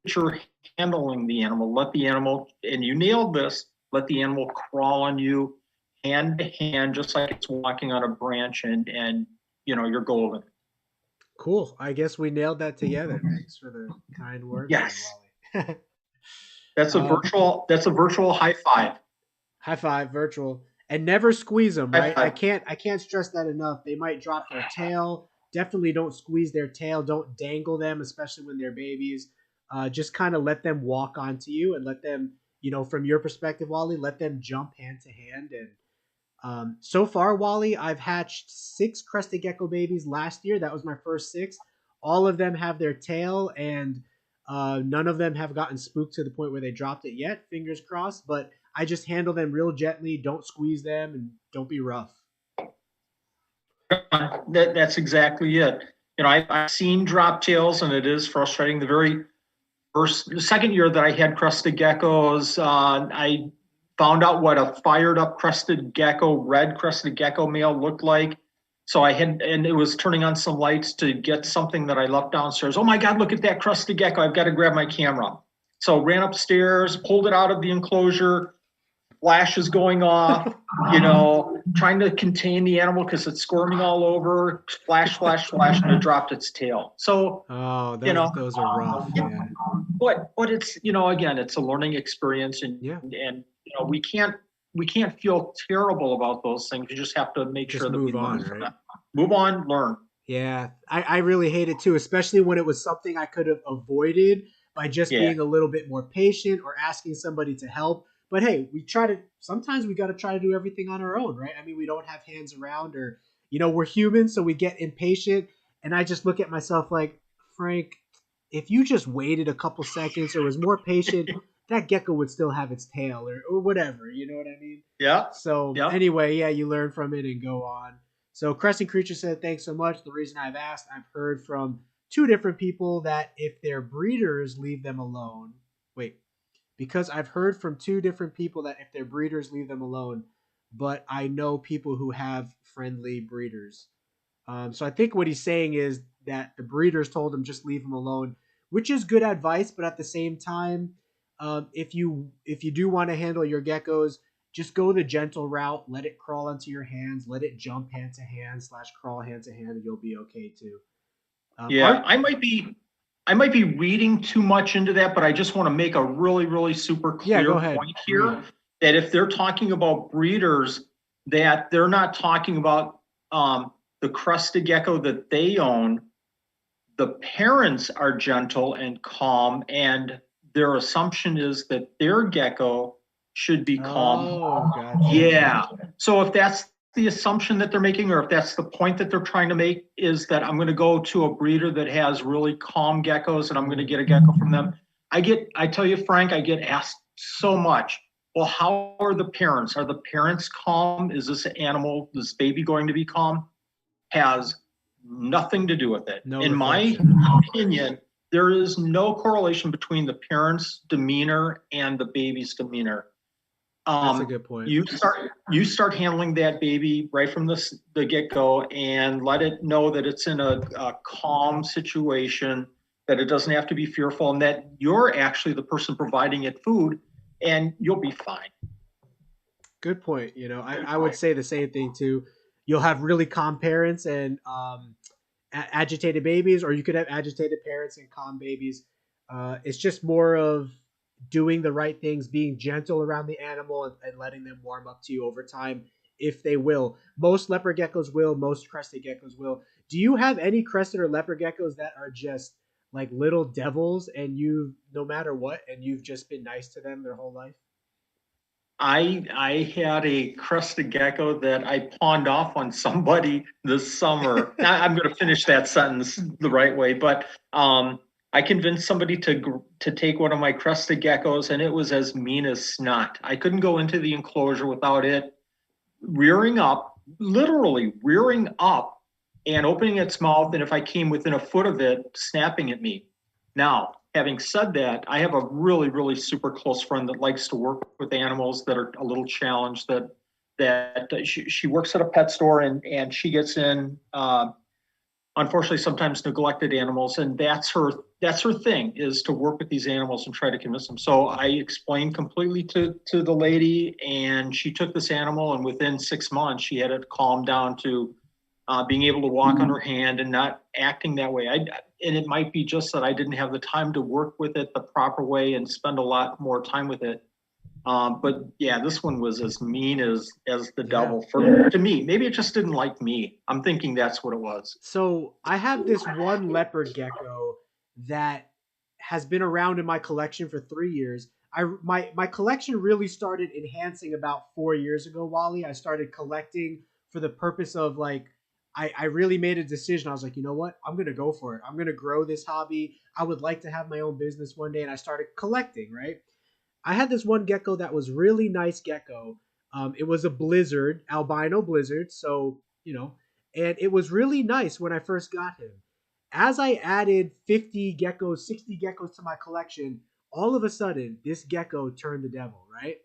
You're handling the animal. Let the animal, and you nailed this, let the animal crawl on you hand to hand, just like it's walking on a branch, and you're golden. Cool. I guess we nailed that together. Thanks for the kind words. Yes. Wally. That's a virtual high five. High five, virtual. And never squeeze them, right? High five. I can't stress that enough. They might drop their tail. Definitely don't squeeze their tail. Don't dangle them, especially when they're babies. Just kind of let them walk onto you and let them, from your perspective, Wally, let them jump hand to hand. And so far, Wally, I've hatched 6 crested gecko babies last year. That was my first 6. All of them have their tail, and none of them have gotten spooked to the point where they dropped it yet. Fingers crossed. But I just handle them real gently. Don't squeeze them, and don't be rough. That's exactly it. I've seen drop tails, and it is frustrating. The second year that I had crested geckos, I found out what a fired up red crested gecko male looked like. So and it was turning on some lights to get something that I left downstairs. Oh my God, look at that crested gecko. I've got to grab my camera. So ran upstairs, pulled it out of the enclosure, flash is going off, trying to contain the animal because it's squirming all over, flash, and it dropped its tail. So, those are rough. Yeah. But it's, again, it's a learning experience, and we can't feel terrible about those things. You just have to make sure that we learn from that. Move on, learn. Yeah, I really hate it too, especially when it was something I could have avoided by just being a little bit more patient or asking somebody to help. But hey, sometimes we got to try to do everything on our own, right? I mean, we don't have hands around, or, we're human, so we get impatient. And I just look at myself like, Frank, if you just waited a couple seconds or was more patient, that gecko would still have its tail or whatever. You know what I mean? Yeah. So anyway, you learn from it and go on. So Crescent Creature said, thanks so much. The reason I've asked, I've heard from 2 different people that if their breeders leave them alone, because I've heard from 2 different people that if their breeders leave them alone, but I know people who have friendly breeders. So I think what he's saying is that the breeders told him just leave him alone, which is good advice. But at the same time, if you do want to handle your geckos, just go the gentle route. Let it crawl onto your hands. Let it jump hand to hand / crawl hand to hand, and you'll be okay too. Yeah, I might be reading too much into that, but I just want to make a really, really super clear point here that if they're talking about breeders, that they're not talking about the crested gecko that they own. The parents are gentle and calm, and their assumption is that their gecko should be calm. Oh, gotcha. Yeah. So if that's the assumption that they're making, or if that's the point that they're trying to make, is that I'm going to go to a breeder that has really calm geckos and I'm going to get a gecko from them. I tell you, Frank, I get asked so much, well, how are the parents? Are the parents calm? Is this animal, this baby going to be calm? Has nothing to do with it. In my opinion, there is no correlation between the parents' demeanor and the baby's demeanor. That's a good point. You start handling that baby right from the get-go and let it know that it's in a calm situation, that it doesn't have to be fearful, and that you're actually the person providing it food, and you'll be fine. Good point. You know, I would say the same thing too. You'll have really calm parents and agitated babies, or you could have agitated parents and calm babies. It's just more of doing the right things, being gentle around the animal, and letting them warm up to you over time, if they will. Most leopard geckos will. Most crested geckos will. Do you have any crested or leopard geckos that are just like little devils, and you, no matter what, and you've just been nice to them their whole life? I had a crested gecko that I pawned off on somebody this summer. I'm going to finish that sentence the right way, but I convinced somebody to take one of my crested geckos, and it was as mean as snot. I couldn't go into the enclosure without it rearing up, literally rearing up and opening its mouth, and if I came within a foot of it, snapping at me. Now, having said that, I have a really, really super close friend that likes to work with animals that are a little challenged. That she works at a pet store, and she gets in, unfortunately, sometimes neglected animals, and that's her thing, is to work with these animals and try to convince them. So I explained completely to the lady, and she took this animal, and within 6 months, she had it calmed down to being able to walk on her hand and not acting that way. And it might be just that I didn't have the time to work with it the proper way and spend a lot more time with it. But yeah, this one was as mean as the devil to me. Maybe it just didn't like me. I'm thinking that's what it was. So I have this one leopard gecko that has been around in my collection for 3 years. My collection really started enhancing about 4 years ago, Wally. I started collecting for the purpose of like, I really made a decision. I was like, you know what? I'm going to go for it. I'm going to grow this hobby. I would like to have my own business one day. And I started collecting, right? I had this one gecko that was really nice gecko. It was a blizzard, albino blizzard. So, you know, and it was really nice when I first got him. As I added 50 geckos, 60 geckos to my collection, all of a sudden, this gecko turned the devil, right?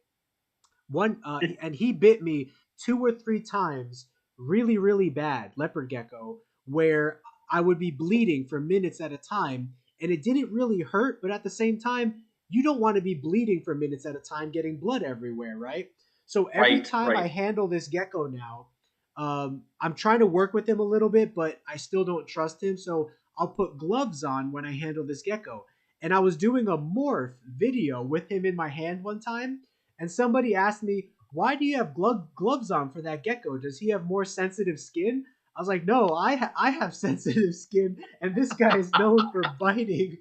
And he bit me 2 or 3 times, really, really bad, leopard gecko, where I would be bleeding for minutes at a time, and it didn't really hurt, but at the same time, you don't want to be bleeding for minutes at a time, getting blood everywhere, right? So every time I handle this gecko now, I'm trying to work with him a little bit, but I still don't trust him, so I'll put gloves on when I handle this gecko. And I was doing a morph video with him in my hand one time, and somebody asked me, why do you have gloves on for that gecko? Does he have more sensitive skin? I was like, no, I have sensitive skin, and this guy is known for biting.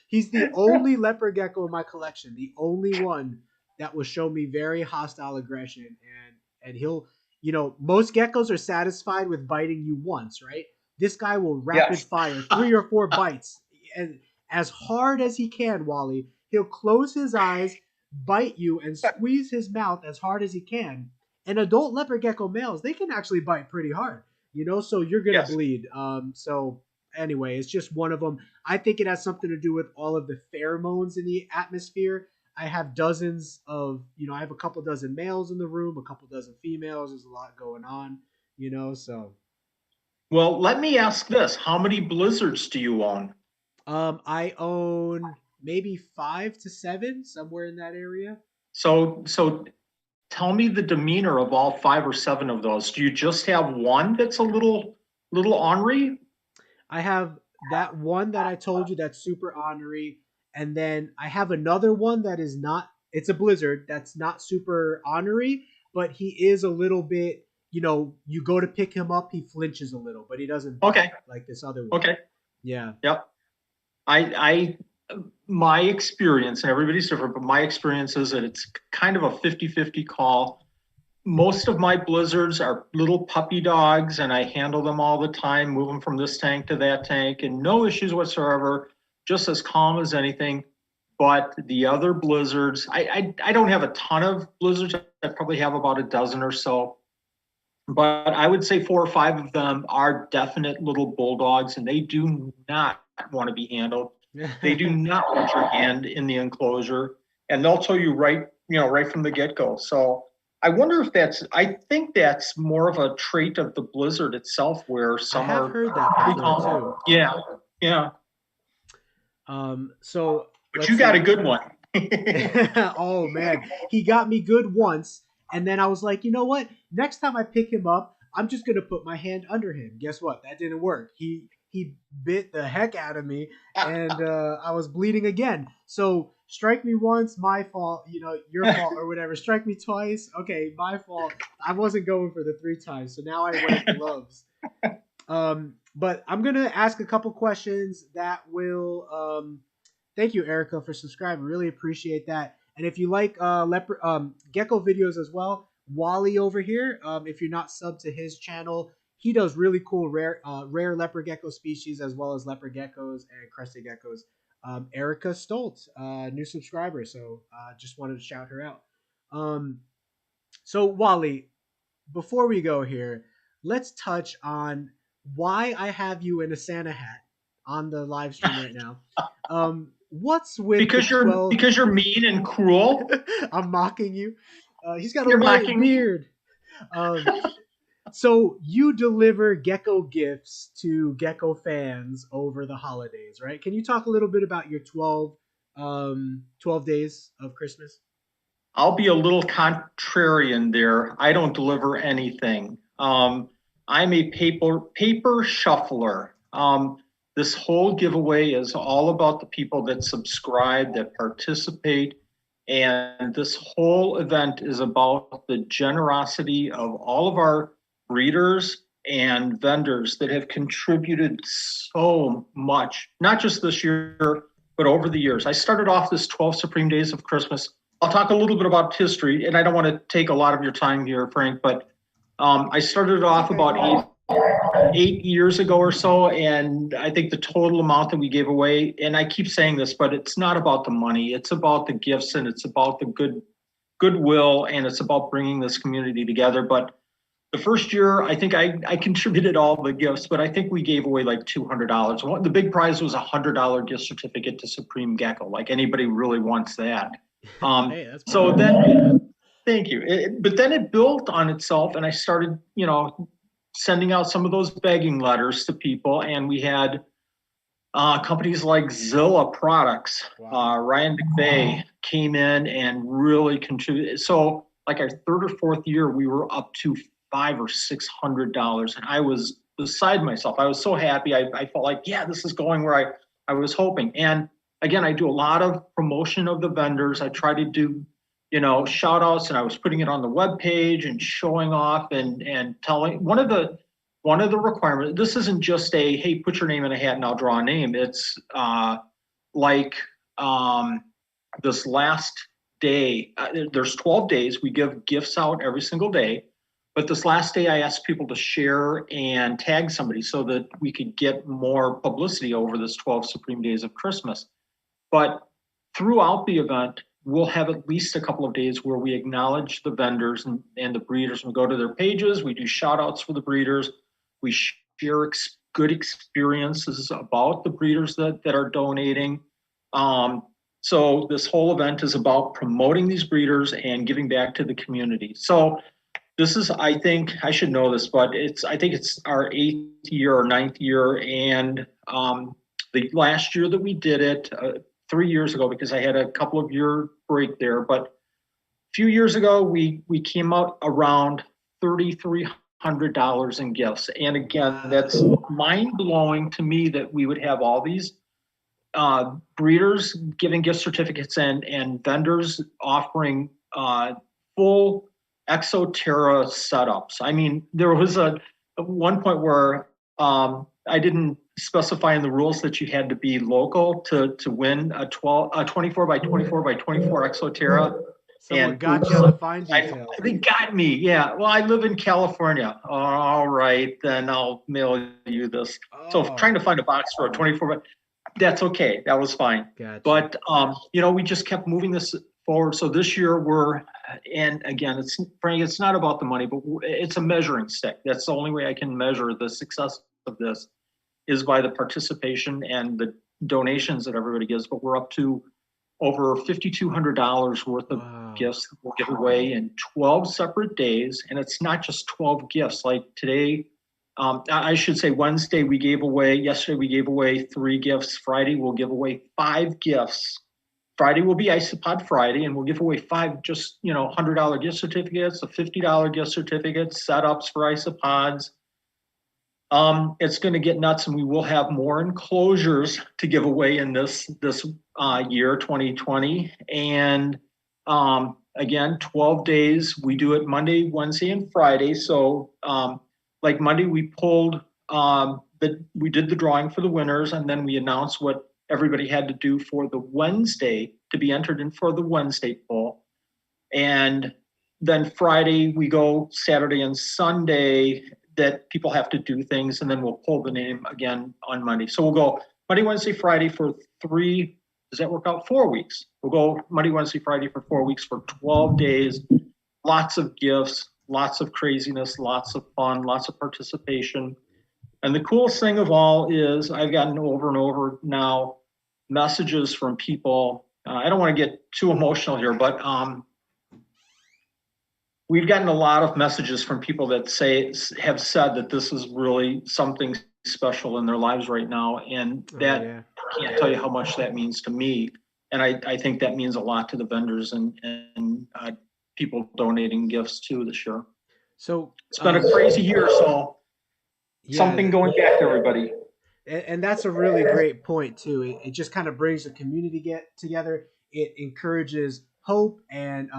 He's the only leopard gecko in my collection, the only one that will show me very hostile aggression. And he'll, you know, most geckos are satisfied with biting you once, right? This guy will rapid fire 3 or 4 bites, and as hard as he can, Wally. He'll close his eyes, bite you, and squeeze his mouth as hard as he can. And adult leopard gecko males, they can actually bite pretty hard, you know, so you're gonna bleed. So anyway, it's just one of them. I think it has something to do with all of the pheromones in the atmosphere. I have dozens of, you know, I have a couple dozen males in the room, a couple dozen females. There's a lot going on, you know, so. Well, let me ask this. How many blizzards do you own? I own maybe 5 to 7, somewhere in that area. So tell me the demeanor of all 5 or 7 of those. Do you just have one that's a little ornery? I have that one that I told you that's super ornery, and then I have another one that is not. It's a blizzard that's not super ornery, but he is a little bit. You go to pick him up, he flinches a little, but he doesn't bite Okay. like this other one. Okay. Yeah. Yep. I my experience, and everybody's different, but my experience is that it's kind of a 50-50 call. Most of my blizzards are little puppy dogs, and I handle them all the time, move them from this tank to that tank, and no issues whatsoever, just as calm as anything. But the other blizzards, I don't have a ton of blizzards. I probably have about a dozen or so. But I would say 4 or 5 of them are definite little bulldogs, and they do not want to be handled. They do not want your hand in the enclosure, and they'll tell you right from the get-go. So I wonder if I think that's more of a trait of the blizzard itself, where I some have are heard that pretty before calm. too. Yeah, yeah. So But let's you got see. a good one. Oh man, he got me good once, and then I was like, you know what? Next time I pick him up, I'm just gonna put my hand under him. Guess what? That didn't work. He bit the heck out of me, and I was bleeding again. So strike me once, my fault. Your fault or whatever. Strike me twice, okay, my fault. I wasn't going for the 3 times, so now I wear gloves. But I'm gonna ask a couple questions that will thank you, Erica, for subscribing. Really appreciate that. And if you like Gecko videos as well, Wally over here, if you're not subbed to his channel, he does really cool rare leopard gecko species as well as leopard geckos and crested geckos. Erica Stoltz, new subscriber, so just wanted to shout her out. So Wally, before we go here, let's touch on why I have you in a Santa hat on the live stream right now. What's with because the 12? you're mean and cruel. I'm mocking you. He's got a You're white mocking. beard. So you deliver Gecko gifts to Gecko fans over the holidays, right? Can you talk a little bit about your 12 days of Christmas? I'll be a little contrarian there. I don't deliver anything. I'm a paper shuffler. This whole giveaway is all about the people that subscribe, that participate, and this whole event is about the generosity of all of our breeders and vendors that have contributed so much, not just this year, but over the years. I started off this 12 Supreme Days of Christmas. I'll talk a little bit about history, and I don't want to take a lot of your time here, Frank, but I started off about 8 years ago or so, and I think the total amount that we gave away, and I keep saying this, but it's not about the money. It's about the gifts, and it's about the goodwill, and it's about bringing this community together. But the first year, I think I contributed all the gifts, but I think we gave away like $200. The big prize was a $100 gift certificate to Supreme Gecko. Like anybody really wants that. Hey, that's So cool. then, thank you. But then it built on itself, and I started, sending out some of those begging letters to people, and we had companies like Zilla Products. Wow. Ryan McVeigh came in and really contributed. So, like our third or fourth year, we were up to $500 or $600, and I was beside myself. I was so happy. I felt like, yeah, this is going where I was hoping. And again, I do a lot of promotion of the vendors. I try to do shout outs, and I was putting it on the web page and showing off and telling one of the requirements. This isn't just a, hey, put your name in a hat and I'll draw a name. It's like this last day, there's 12 days. We give gifts out every single day. But this last day, I asked people to share and tag somebody so that we could get more publicity over this 12 Supreme Days of Christmas. But throughout the event, we'll have at least a couple of days where we acknowledge the vendors and the breeders. We go to their pages, we do shout outs for the breeders, we share good experiences about the breeders that are donating. So this whole event is about promoting these breeders and giving back to the community. So this is, I think, I should know this, but I think it's our 8th year or 9th year. And the last year that we did it, 3 years ago, because I had a couple of year break there, but a few years ago, we came out around $3,300 in gifts. And again, that's mind blowing to me that we would have all these breeders giving gift certificates and vendors offering full Exoterra setups. I mean, there was a one point where I didn't specify in the rules that you had to be local to win a 24 by 24 by 24 Exoterra. Someone got you on the fine details. They got me. Yeah. Well, I live in California. All right, then I'll mail you this. So trying to find a box for a 24 by, that's okay. That was fine. Gotcha. But we just kept moving this forward. So this year and again, it's not about the money, but it's a measuring stick. That's the only way I can measure the success of this is by the participation and the donations that everybody gives. But we're up to over $5,200 worth of gifts that we'll give away in 12 separate days. And it's not just 12 gifts. Like today, I should say Wednesday yesterday we gave away 3 gifts. Friday we'll give away 5 gifts. Friday will be Isopod Friday, and we'll give away 5 just, $100 gift certificates, a $50 gift certificate, setups for isopods. It's going to get nuts, and we will have more enclosures to give away in this year, 2020. And again, 12 days. We do it Monday, Wednesday, and Friday. So like Monday, we pulled we did the drawing for the winners, and then we announced what everybody had to do for the Wednesday to be entered in for the Wednesday poll. And then Friday, we go Saturday and Sunday that people have to do things, and then we'll pull the name again on Monday. So we'll go Monday, Wednesday, Friday for 3, does that work out? 4 weeks. We'll go Monday, Wednesday, Friday for 4 weeks for 12 days, lots of gifts, lots of craziness, lots of fun, lots of participation. And the coolest thing of all is I've gotten over and over now messages from people. I don't want to get too emotional here, but we've gotten a lot of messages from people that have said that this is really something special in their lives right now. And I can't tell you how much that means to me. And I think that means a lot to the vendors and people donating gifts too this year. So it's been a crazy year. So something going back to everybody. And that's a really great point too. It just kind of brings the community together. It encourages hope and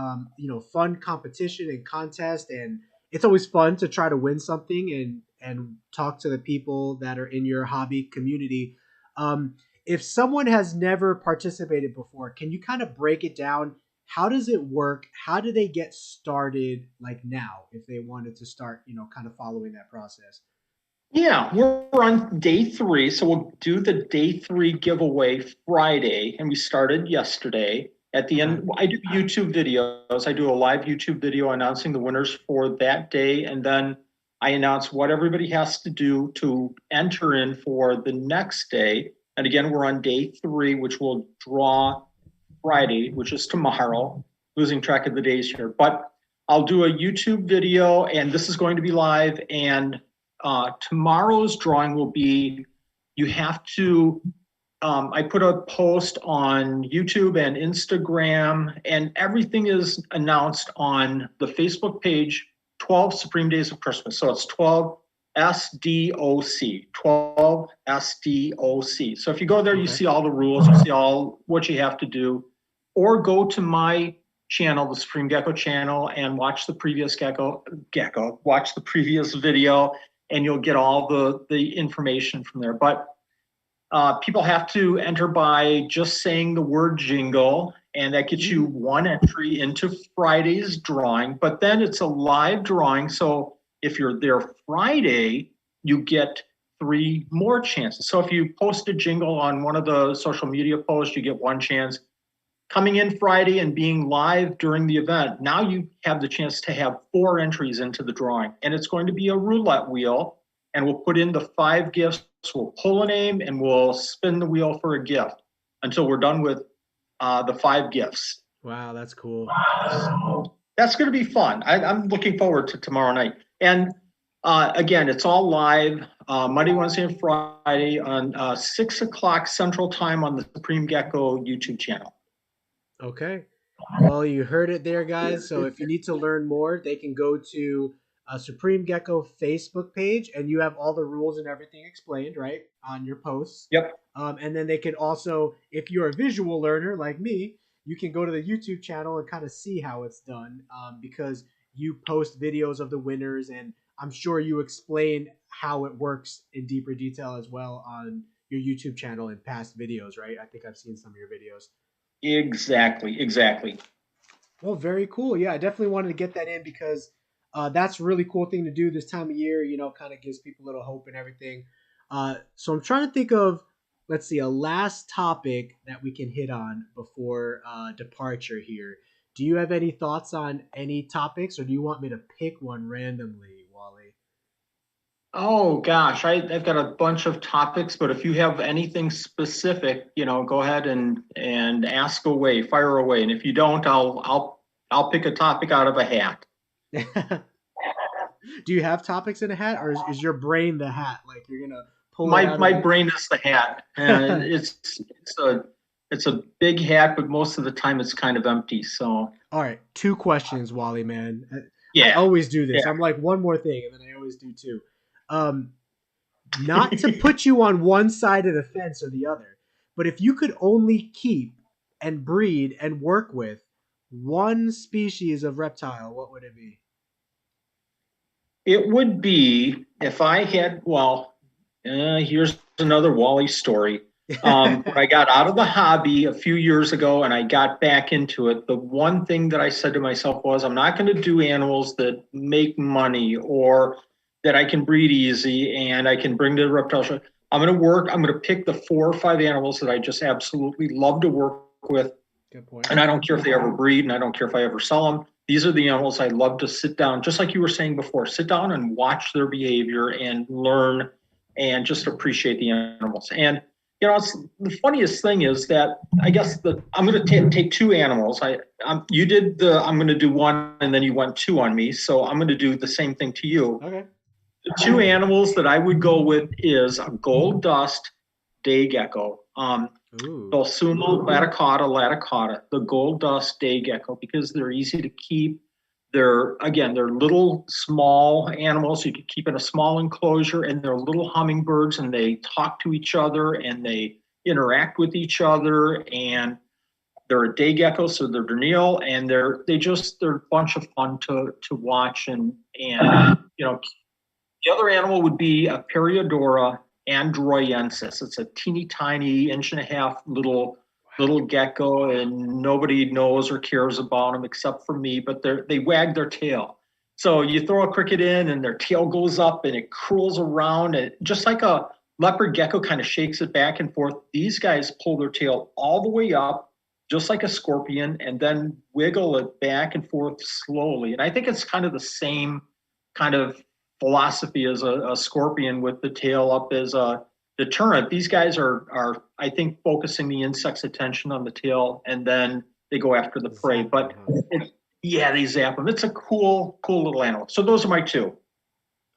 fun competition and contest, and it's always fun to try to win something and talk to the people that are in your hobby community. If someone has never participated before, can you kind of break it down? How does it work? How do they get started like now if they wanted to start, kind of following that process? Yeah, we're on day 3. So we'll do the day 3 giveaway Friday, and we started yesterday. At the end, I do YouTube videos. I do a live YouTube video announcing the winners for that day. And then I announce what everybody has to do to enter in for the next day. And again, we're on day 3, which will draw Friday, which is tomorrow, losing track of the days here. But I'll do a YouTube video, and this is going to be live. And tomorrow's drawing will be, you have to, I put a post on YouTube and Instagram, and everything is announced on the Facebook page, 12 Supreme Days of Christmas. So it's 12 SDOC, 12 SDOC. So if you go there, you see all the rules, you see all what you have to do, or go to my channel, the Supreme Gecko channel, and watch the previous watch the previous video, and you'll get all the information from there. But people have to enter by just saying the word jingle, and that gets you 1 entry into Friday's drawing. But then it's a live drawing, so if you're there Friday, you get 3 more chances. So if you post a jingle on one of the social media posts, you get 1 chance. Coming in Friday and being live during the event, now you have the chance to have 4 entries into the drawing. And it's going to be a roulette wheel, and we'll put in the 5 gifts. We'll pull a name and we'll spin the wheel for a gift until we're done with the 5 gifts. Wow, that's cool. that's going to be fun. I'm looking forward to tomorrow night. And again, it's all live Monday, Wednesday, and Friday on 6 o'clock Central Time on the Supreme Gecko YouTube channel. Okay. Well, you heard it there, guys. So if you need to learn more, they can go to Supreme Gecko Facebook page, and you have all the rules and everything explained, right, on your posts. Yep. And then they can also, if you're a visual learner like me, you can go to the YouTube channel and kind of see how it's done because you post videos of the winners, and I'm sure you explain how it works in deeper detail as well on your YouTube channel in past videos, right? I think I've seen some of your videos. Exactly. Well, very cool. Yeah, I definitely wanted to get that in because that's a really cool thing to do this time of year. You know, kind of gives people a little hope and everything. So I'm trying to think of, let's see, a last topic that we can hit on before departure here. Do you have any thoughts on any topics, or do you want me to pick one randomly, Wally? Oh gosh, I've got a bunch of topics, but if you have anything specific, go ahead and ask away, fire away. And if you don't, I'll pick a topic out of a hat. Do you have topics in a hat, or is your brain the hat? Like you're gonna pull it out My of brain is the hat, and it's a big hat, but most of the time it's kind of empty. So all right, 2 questions, Wally, man. I yeah, always do this. yeah. I'm like one more thing, and then I always do two. Not to put you on one side of the fence or the other, but if you could only keep and breed and work with one species of reptile, what would it be? It would be if I had. Well, here's another Wally story. When I got out of the hobby a few years ago and I got back into it, the one thing that I said to myself was, I'm not going to do animals that make money or that I can breed easy and I can bring to the reptile show. I'm going to pick the 4 or 5 animals that I just absolutely love to work with. Good point. And I don't care if they ever breed and I don't care if I ever sell them. These are the animals I love to sit down, just like you were saying before, sit down and watch their behavior and learn and just appreciate the animals. And the funniest thing is that I guess I'm going to take 2 animals. You did I'm going to do 1 and then you went 2 on me. So I'm going to do the same thing to you. Okay. The 2 animals that I would go with is a gold dust day gecko. Balsuma laticata, the gold dust day gecko, because they're easy to keep. They're little small animals you can keep in a small enclosure, and they're little hummingbirds, and they talk to each other and they interact with each other, and they're a day gecko, so they're vernal, and they're a bunch of fun to watch. And the other animal would be a Periodora androyensis. It's a teeny tiny 1.5 inch little gecko, and nobody knows or cares about them except for me, but they wag their tail. So you throw a cricket in and their tail goes up and it curls around, and just like a leopard gecko kind of shakes it back and forth. These guys pull their tail all the way up, just like a scorpion, and then wiggle it back and forth slowly. And I think it's kind of the same kind of philosophy as a scorpion with the tail up as a deterrent. These guys are I think focusing the insect's attention on the tail, and then they go after the prey. But they zap them. It's a cool little animal. So those are my 2.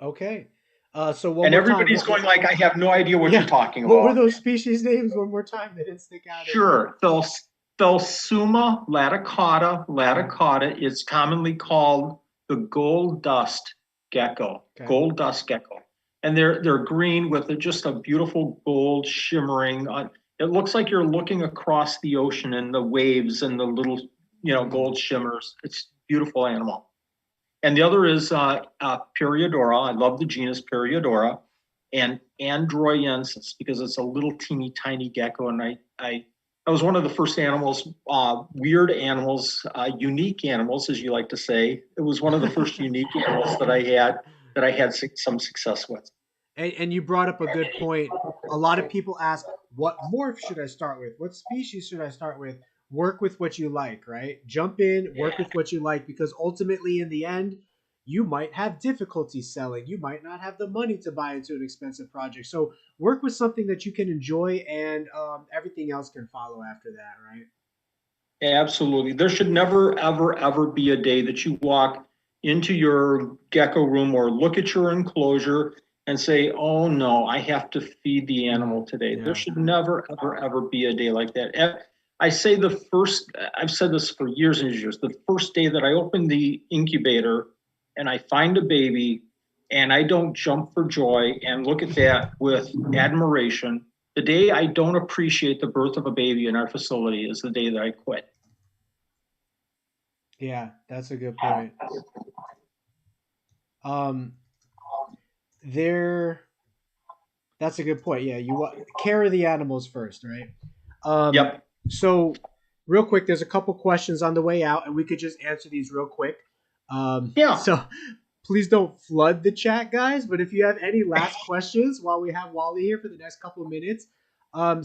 Okay. And everybody's going like, I have no idea what you're talking about. What were those species names one more time? They didn't stick out. Sure. Balsuma laticata is commonly called the gold dust gecko. Okay. Gold dust gecko. And they're green with just a beautiful gold shimmering. It looks like you're looking across the ocean and the waves and the little, gold shimmers. It's a beautiful animal. And the other is Periodora. I love the genus Periodora, and Androyensis, because it's a little teeny tiny gecko. And I was one of the first animals, weird animals, unique animals, as you like to say. It was one of the first unique animals that I had some success with. And you brought up a good point. A lot of people ask, what morph should I start with? What species should I start with? Work with what you like, right? Jump in, work with what you like, because ultimately in the end, you might have difficulty selling. You might not have the money to buy into an expensive project. So work with something that you can enjoy, and everything else can follow after that, right? Absolutely. There should never, ever, ever be a day that you walk into your gecko room or look at your enclosure and say, oh no, I have to feed the animal today. Yeah. There should never, ever, ever be a day like that. I say I've said this for years and years, the first day that I open the incubator and I find a baby and I don't jump for joy and look at that with admiration, the day I don't appreciate the birth of a baby in our facility is the day that I quit. Yeah, that's a good point. Um, there, that's a good point. Yeah, care of the animals first, right? Yep. So, real quick, there's a couple questions on the way out, and we could just answer these real quick. Yeah. So, please don't flood the chat, guys. But if you have any last questions while we have Wally here for the next couple of minutes,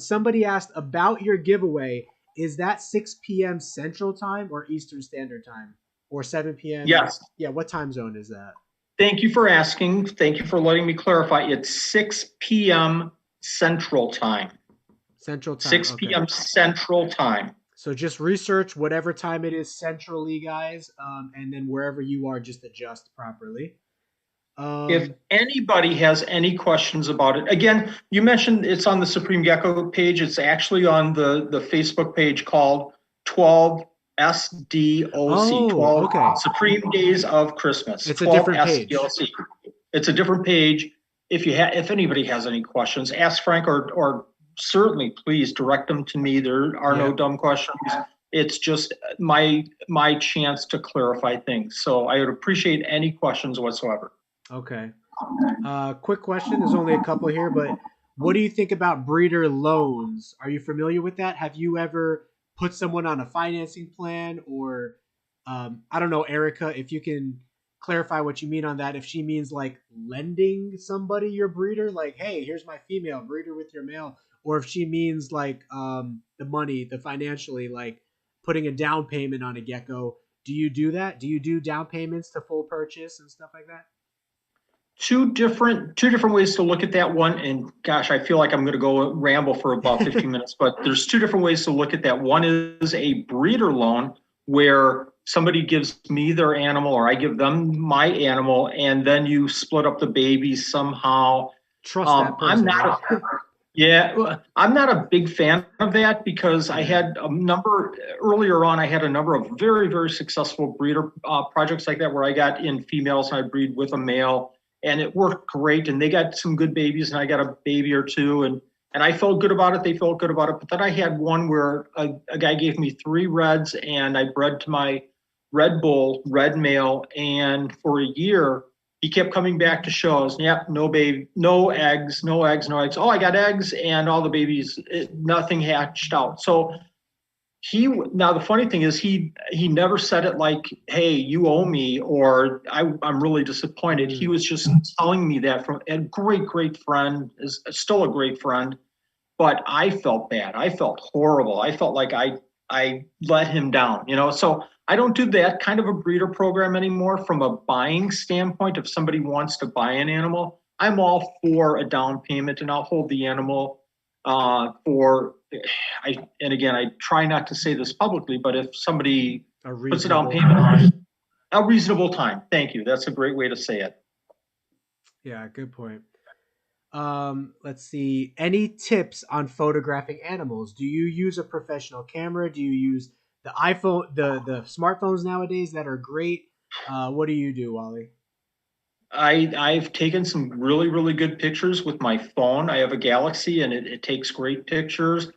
somebody asked about your giveaway. Is that 6 p.m. Central Time or Eastern Standard Time, or 7 p.m.? Yes. Yeah. What time zone is that? Thank you for asking. Thank you for letting me clarify. It's 6 p.m. Central Time. Central Time. 6 p.m. Central Time. So just research whatever time it is centrally, guys, and then wherever you are, just adjust properly. If anybody has any questions about it, again, you mentioned it's on the Supreme Gecko page. It's actually on the Facebook page called 12 SDOC, 12 Supreme Days of Christmas. It's a different page. SDOC. It's a different page. If anybody has any questions, ask Frank or certainly please direct them to me. There are no dumb questions. It's just my chance to clarify things. So I would appreciate any questions whatsoever. Okay. Quick question. There's only a couple here, but what do you think about breeder loans? Are you familiar with that? Have you ever put someone on a financing plan, or I don't know, Erica, if you can clarify what you mean on that. If she means like lending somebody your breeder, like, hey, here's my female, breeder with your male, or if she means like the money, the financially, like putting a down payment on a gecko. Do you do that? Do you do down payments to full purchase and stuff like that? Two different ways to look at that one. And gosh, I feel like I'm going to go ramble for about 15 minutes, but there's two different ways to look at that. One is a breeder loan where somebody gives me their animal or I give them my animal, and then you split up the babies somehow. Trust that person. I'm not a big fan of that because I had earlier on, I had a number of very, very successful breeder projects like that where I got in females and I breed with a male. And it worked great, and they got some good babies, and I got a baby or two, and I felt good about it. They felt good about it. But then I had one where a guy gave me 3 reds, and I bred to my red bull, red male, and for a year he kept coming back to shows. Yep, no baby, no eggs, no eggs, no eggs. Oh, I got eggs, and all the babies, nothing hatched out. So now the funny thing is he never said it like, hey, you owe me, or I'm really disappointed. He was just telling me that from a great friend, is still a great friend, but I felt bad. I felt horrible. I felt like I let him down, so I don't do that kind of a breeder program anymore. From a buying standpoint, if somebody wants to buy an animal, I'm all for a down payment, and I'll hold the animal and again, I try not to say this publicly, but if somebody puts a down payment on a reasonable time, thank you. That's a great way to say it. Yeah, good point. Let's see. Any tips on photographing animals? Do you use a professional camera? Do you use the iPhone, the smartphones nowadays that are great? What do you do, Wally? I've taken some really, really good pictures with my phone. I have a Galaxy, and it takes great pictures.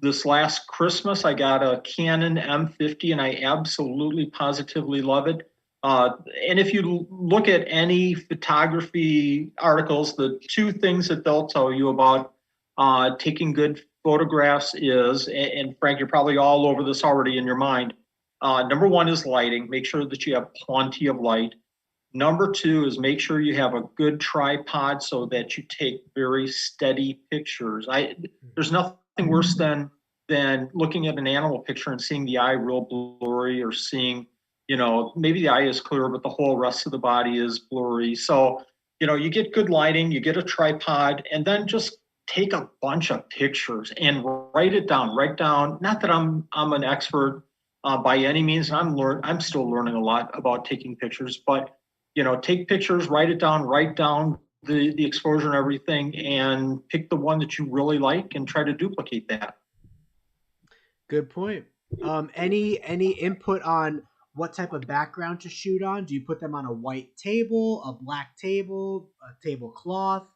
This last Christmas, I got a Canon M50, and I absolutely positively love it. And if you look at any photography articles, the 2 things that they'll tell you about taking good photographs is, and Frank, you're probably all over this already in your mind. Number 1 is lighting. Make sure that you have plenty of light. Number 2 is make sure you have a good tripod so that you take very steady pictures. There's nothing worse than looking at an animal picture and seeing the eye real blurry, or seeing, maybe the eye is clear, but the whole rest of the body is blurry. So, you get good lighting, you get a tripod, and then just take a bunch of pictures and write it down. Write down. Not that I'm an expert by any means. I'm still learning a lot about taking pictures, but take pictures, write it down, write down the exposure and everything, and pick the one that you really like and try to duplicate that. Good point. Any input on what type of background to shoot on? Do you put them on a white table, a black table, a tablecloth?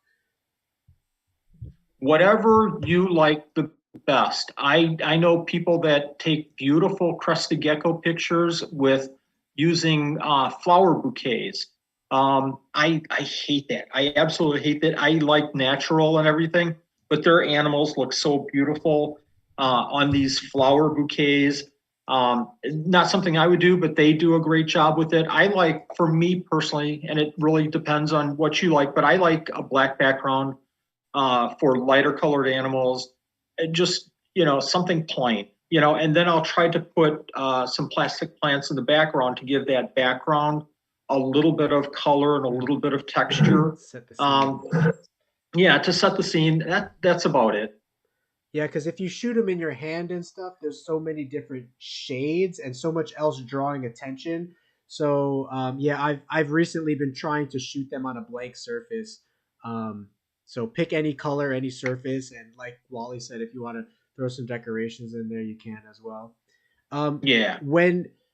Whatever you like the best. I know people that take beautiful crested gecko pictures with using flower bouquets. I hate that. I absolutely hate that. I like natural and everything, but their animals look so beautiful on these flower bouquets. Not something I would do, but they do a great job with it. I like, for me personally, and it really depends on what you like, but I like a black background for lighter colored animals, just, something plain, and then I'll try to put some plastic plants in the background to give that background a little bit of color and a little bit of texture. Set the scene. Yeah, to set the scene. That's about it. Yeah, because if you shoot them in your hand and stuff, there's so many different shades and so much else drawing attention. So I've recently been trying to shoot them on a blank surface. So pick any color, any surface, and like Wally said, if you want to throw some decorations in there, you can as well. Yeah.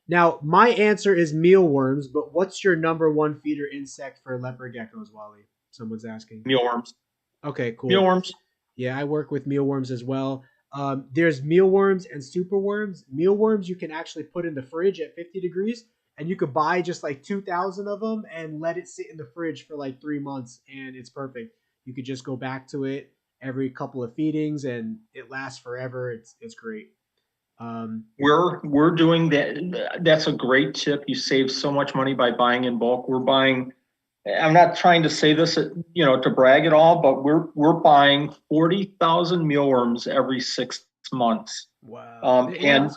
Now my answer is mealworms, but what's your number one feeder insect for leopard geckos, Wally? Someone's asking. Mealworms. Okay, cool. Mealworms. Yeah, I work with mealworms as well. There's mealworms and superworms. Mealworms you can actually put in the fridge at 50 degrees, and you could buy just like 2,000 of them and let it sit in the fridge for like 3 months, and it's perfect. You could just go back to it every couple of feedings, and it lasts forever. It's great. We're doing that. That's a great tip. You save so much money by buying in bulk. We're buying. I'm not trying to say this, to brag at all, but we're buying 40,000 mealworms every 6 months. Wow. And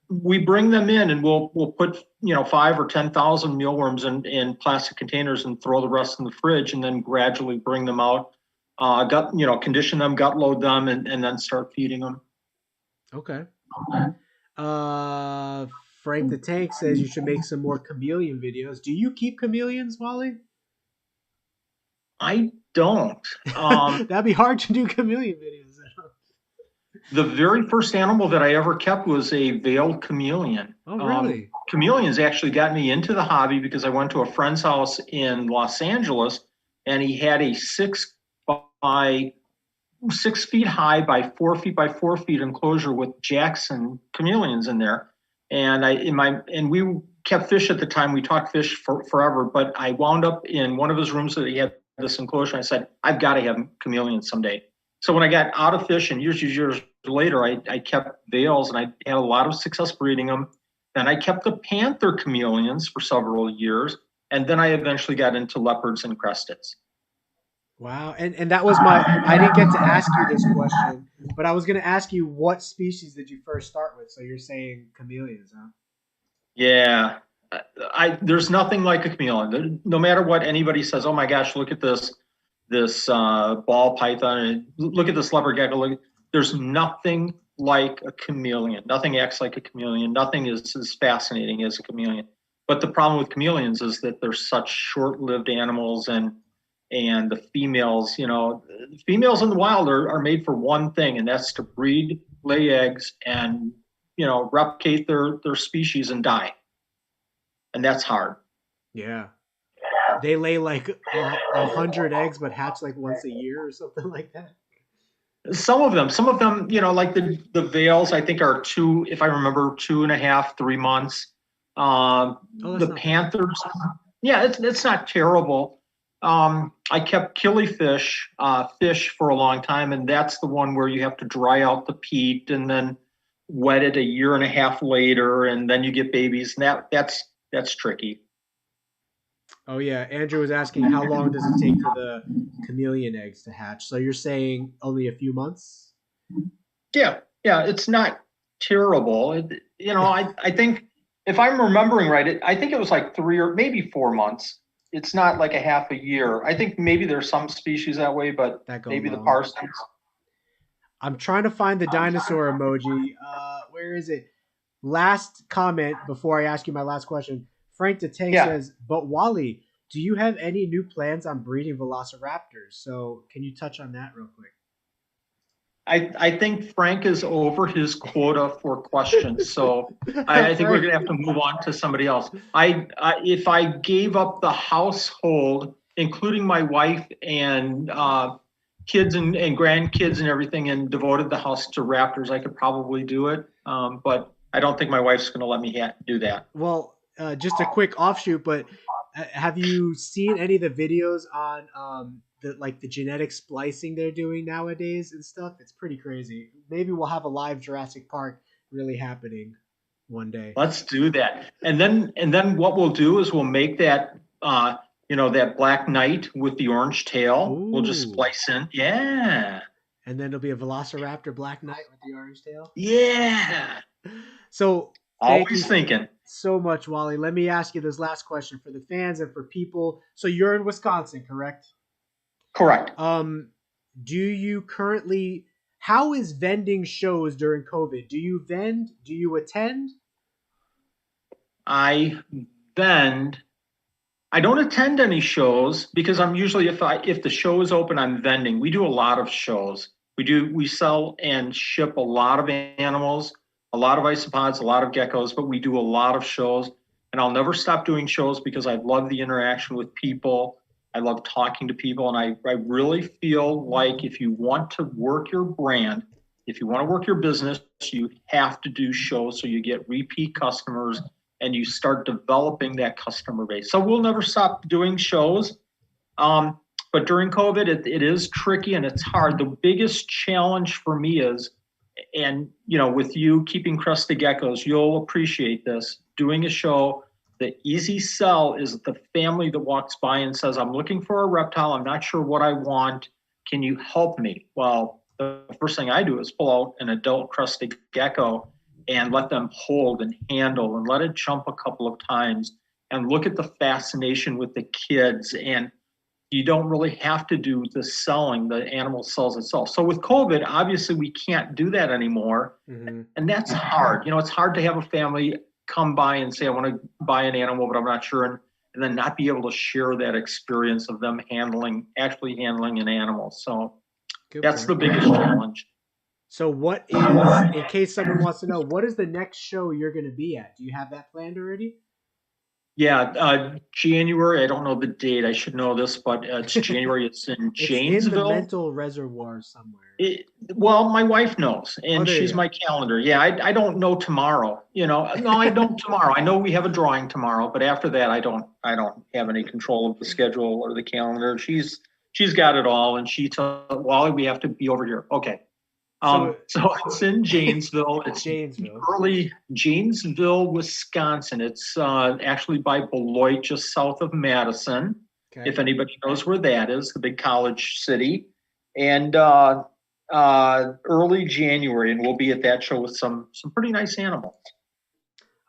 we bring them in, and we'll put 5 or 10,000 mealworms in plastic containers and throw the rest in the fridge, and then gradually bring them out. Condition them, gut load them, and then start feeding them. Okay. Frank the Tank says you should make some more chameleon videos. Do you keep chameleons, Wally? I don't. That'd be hard to do chameleon videos. The very first animal that I ever kept was a veiled chameleon. Oh, really? Chameleons actually got me into the hobby because I went to a friend's house in Los Angeles, and he had a 6 feet high by 4 feet by 4 feet enclosure with Jackson chameleons in there. And we kept fish at the time. We talked fish forever, but I wound up in one of his rooms that he had this enclosure. I said, I've got to have chameleons someday. So when I got out of fish, and years later, I kept veils, and I had a lot of success breeding them. Then I kept the panther chameleons for several years, and then I eventually got into leopards and cresteds. Wow. And that was I didn't get to ask you this question, but I was going to ask you, what species did you first start with? So you're saying chameleons, huh? Yeah. There's nothing like a chameleon. No matter what anybody says, oh my gosh, look at this ball python, look at this leopard gecko. There's nothing like a chameleon. Nothing acts like a chameleon. Nothing is as fascinating as a chameleon. But the problem with chameleons is that they're such short-lived animals, and the females, females in the wild are made for one thing, and that's to breed, lay eggs, and, replicate their species and die. And that's hard. Yeah. They lay like 100 eggs, but hatch like once a year or something like that. Some of them, like the veils, I think are 2, if I remember, 2.5, 3 months. The panthers, yeah, it's not terrible. I kept killifish fish for a long time, and that's the one where you have to dry out the peat and then wet it 1.5 years later, and then you get babies, and that's tricky. Oh yeah, Andrew was asking how long does it take for the chameleon eggs to hatch? So you're saying only a few months? Yeah, it's not terrible. I think if I'm remembering right, I think it was like 3 or maybe 4 months. it's not like a half a year. I think maybe there's some species that way, but That go maybe the long. parsons. I'm trying to find the dinosaur emoji. Where is it? Last comment before I ask you my last question. Frank the Tank Yeah. says, but Wally, do you have any new plans on breeding velociraptors? So can you touch on that real quick? I think Frank is over his quota for questions, so I think we're gonna have to move on to somebody else. If I gave up the household, including my wife and kids and grandkids and everything, and devoted the house to raptors, I could probably do it. But I don't think my wife's gonna let me do that. Well, just a quick offshoot, but have you seen any of the videos on the genetic splicing they're doing nowadays and stuff? It's pretty crazy. Maybe we'll have a live Jurassic Park really happening one day. Let's do that. And then what we'll do is we'll make that that black knight with the orange tail. We'll just Ooh. splice in. Yeah. And then it'll be a Velociraptor Black Knight with the orange tail. Yeah. So Always thinking. So much, Wally. Let me ask you this last question for the fans and for people. So you're in Wisconsin, correct? Correct. Do you currently? How is vending shows during COVID? Do you vend? Do you attend? I vend. I don't attend any shows because I'm usually if the show is open, I'm vending. We do a lot of shows. We sell and ship a lot of animals, a lot of isopods, a lot of geckos, but we do a lot of shows. And I'll never stop doing shows because I love the interaction with people. I love talking to people. And I really feel like if you want to work your brand, if you want to work your business, you have to do shows so you get repeat customers and you start developing that customer base. So we'll never stop doing shows. But during COVID, it is tricky and it's hard. The biggest challenge for me is, and with you keeping crusty geckos, you'll appreciate this. Doing a show, the easy sell is the family that walks by and says, I'm looking for a reptile. I'm not sure what I want. Can you help me? Well, the first thing I do is pull out an adult crusty gecko and let them hold and handle and let it jump a couple of times and look at the fascination with the kids. And you don't really have to do the selling. The animal sells itself. So with COVID, obviously we can't do that anymore. Mm-hmm. And that's hard. It's hard to have a family come by and say, I want to buy an animal, but I'm not sure. And then not be able to share that experience of them actually handling an animal. So that's the biggest challenge. So what is, in case someone wants to know, what is the next show you're going to be at? Do you have that planned already? Yeah, January. I don't know the date. I should know this, but it's January. It's in Janesville. It's in the mental reservoir somewhere. Well, my wife knows, and she's my calendar. Yeah, I don't know tomorrow. No, I don't tomorrow. I know we have a drawing tomorrow, but after that, I don't have any control of the schedule or the calendar. She's got it all, and she told Wally, we have to be over here. Okay. So it's in Janesville. It's early Janesville, Wisconsin. It's actually by Beloit, just south of Madison. Okay. If anybody knows where that is, the big college city. And early January, and we'll be at that show with some pretty nice animals.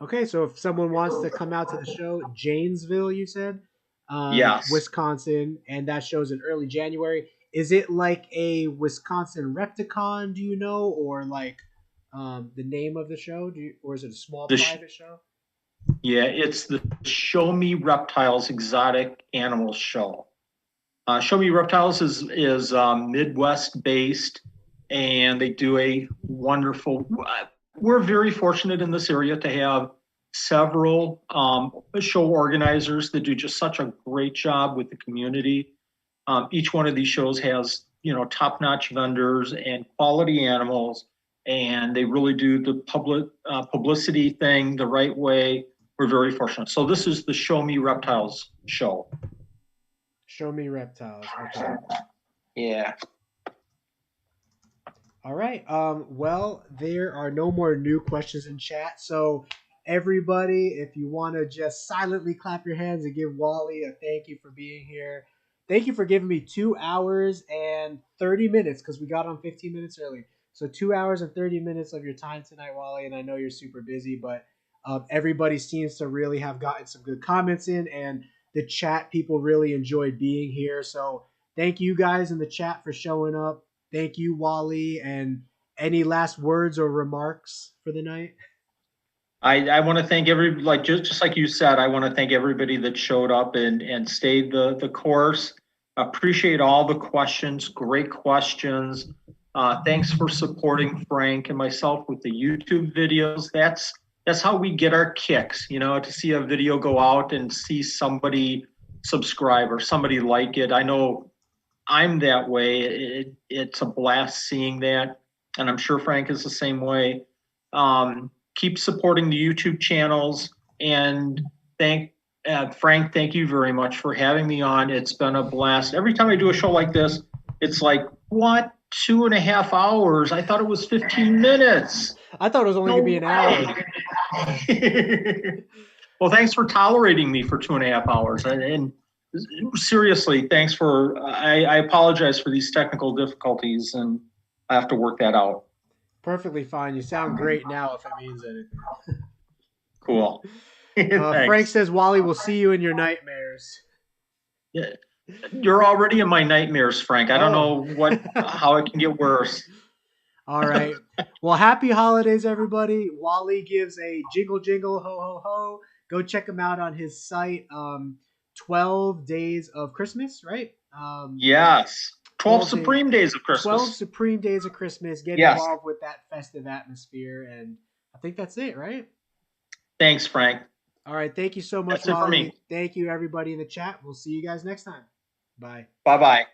Okay, so if someone wants to come out to the show, Janesville, you said? Yes. Wisconsin, and that show's in early January. Is it like a Wisconsin Repticon, do you know, or like the name of the show? Or is it a small private show? Yeah, it's the Show Me Reptiles Exotic Animal Show. Show Me Reptiles is Midwest based, and they do a wonderful. We're very fortunate in this area to have several show organizers that do just such a great job with the community. Each one of these shows has, top-notch vendors and quality animals, and they really do the publicity thing the right way. We're very fortunate. So this is the Show Me Reptiles show. Show Me Reptiles. Okay. Yeah. All right. Well, there are no more new questions in chat. So everybody, if you want to just silently clap your hands and give Wally a thank you for being here. Thank you for giving me 2 hours and 30 minutes because we got on 15 minutes early. So 2 hours and 30 minutes of your time tonight, Wally. And I know you're super busy, but everybody seems to really have gotten some good comments in. And the chat, people really enjoyed being here. So thank you guys in the chat for showing up. Thank you, Wally. And any last words or remarks for the night? I want to thank just like you said, I want to thank everybody that showed up and stayed the course. Appreciate all the questions, great questions. Thanks for supporting Frank and myself with the YouTube videos. That's how we get our kicks, to see a video go out and see somebody subscribe or somebody like it. I know I'm that way. It's a blast seeing that, and I'm sure Frank is the same way. Keep supporting the YouTube channels, and Frank, thank you very much for having me on. It's been a blast. Every time I do a show like this, it's like, what, 2.5 hours? I thought it was 15 minutes. I thought it was only going to be an hour. Well, thanks for tolerating me for 2.5 hours. And seriously, thanks for, I apologize for these technical difficulties, and I have to work that out. Perfectly fine. You sound great now, if it means anything. Cool. Frank says, Wally, will see you in your nightmares. Yeah. You're already in my nightmares, Frank. I don't know how it can get worse. All right. Well, happy holidays, everybody. Wally gives a jingle, jingle, ho, ho, ho. Go check him out on his site. 12 Days of Christmas, right? Yes. 12 Supreme Days of Christmas. 12 Supreme Days of Christmas. Get involved with that festive atmosphere. And I think that's it, right? Thanks, Frank. All right. Thank you so much, That's it for me. Thank you, everybody in the chat. We'll see you guys next time. Bye. Bye-bye.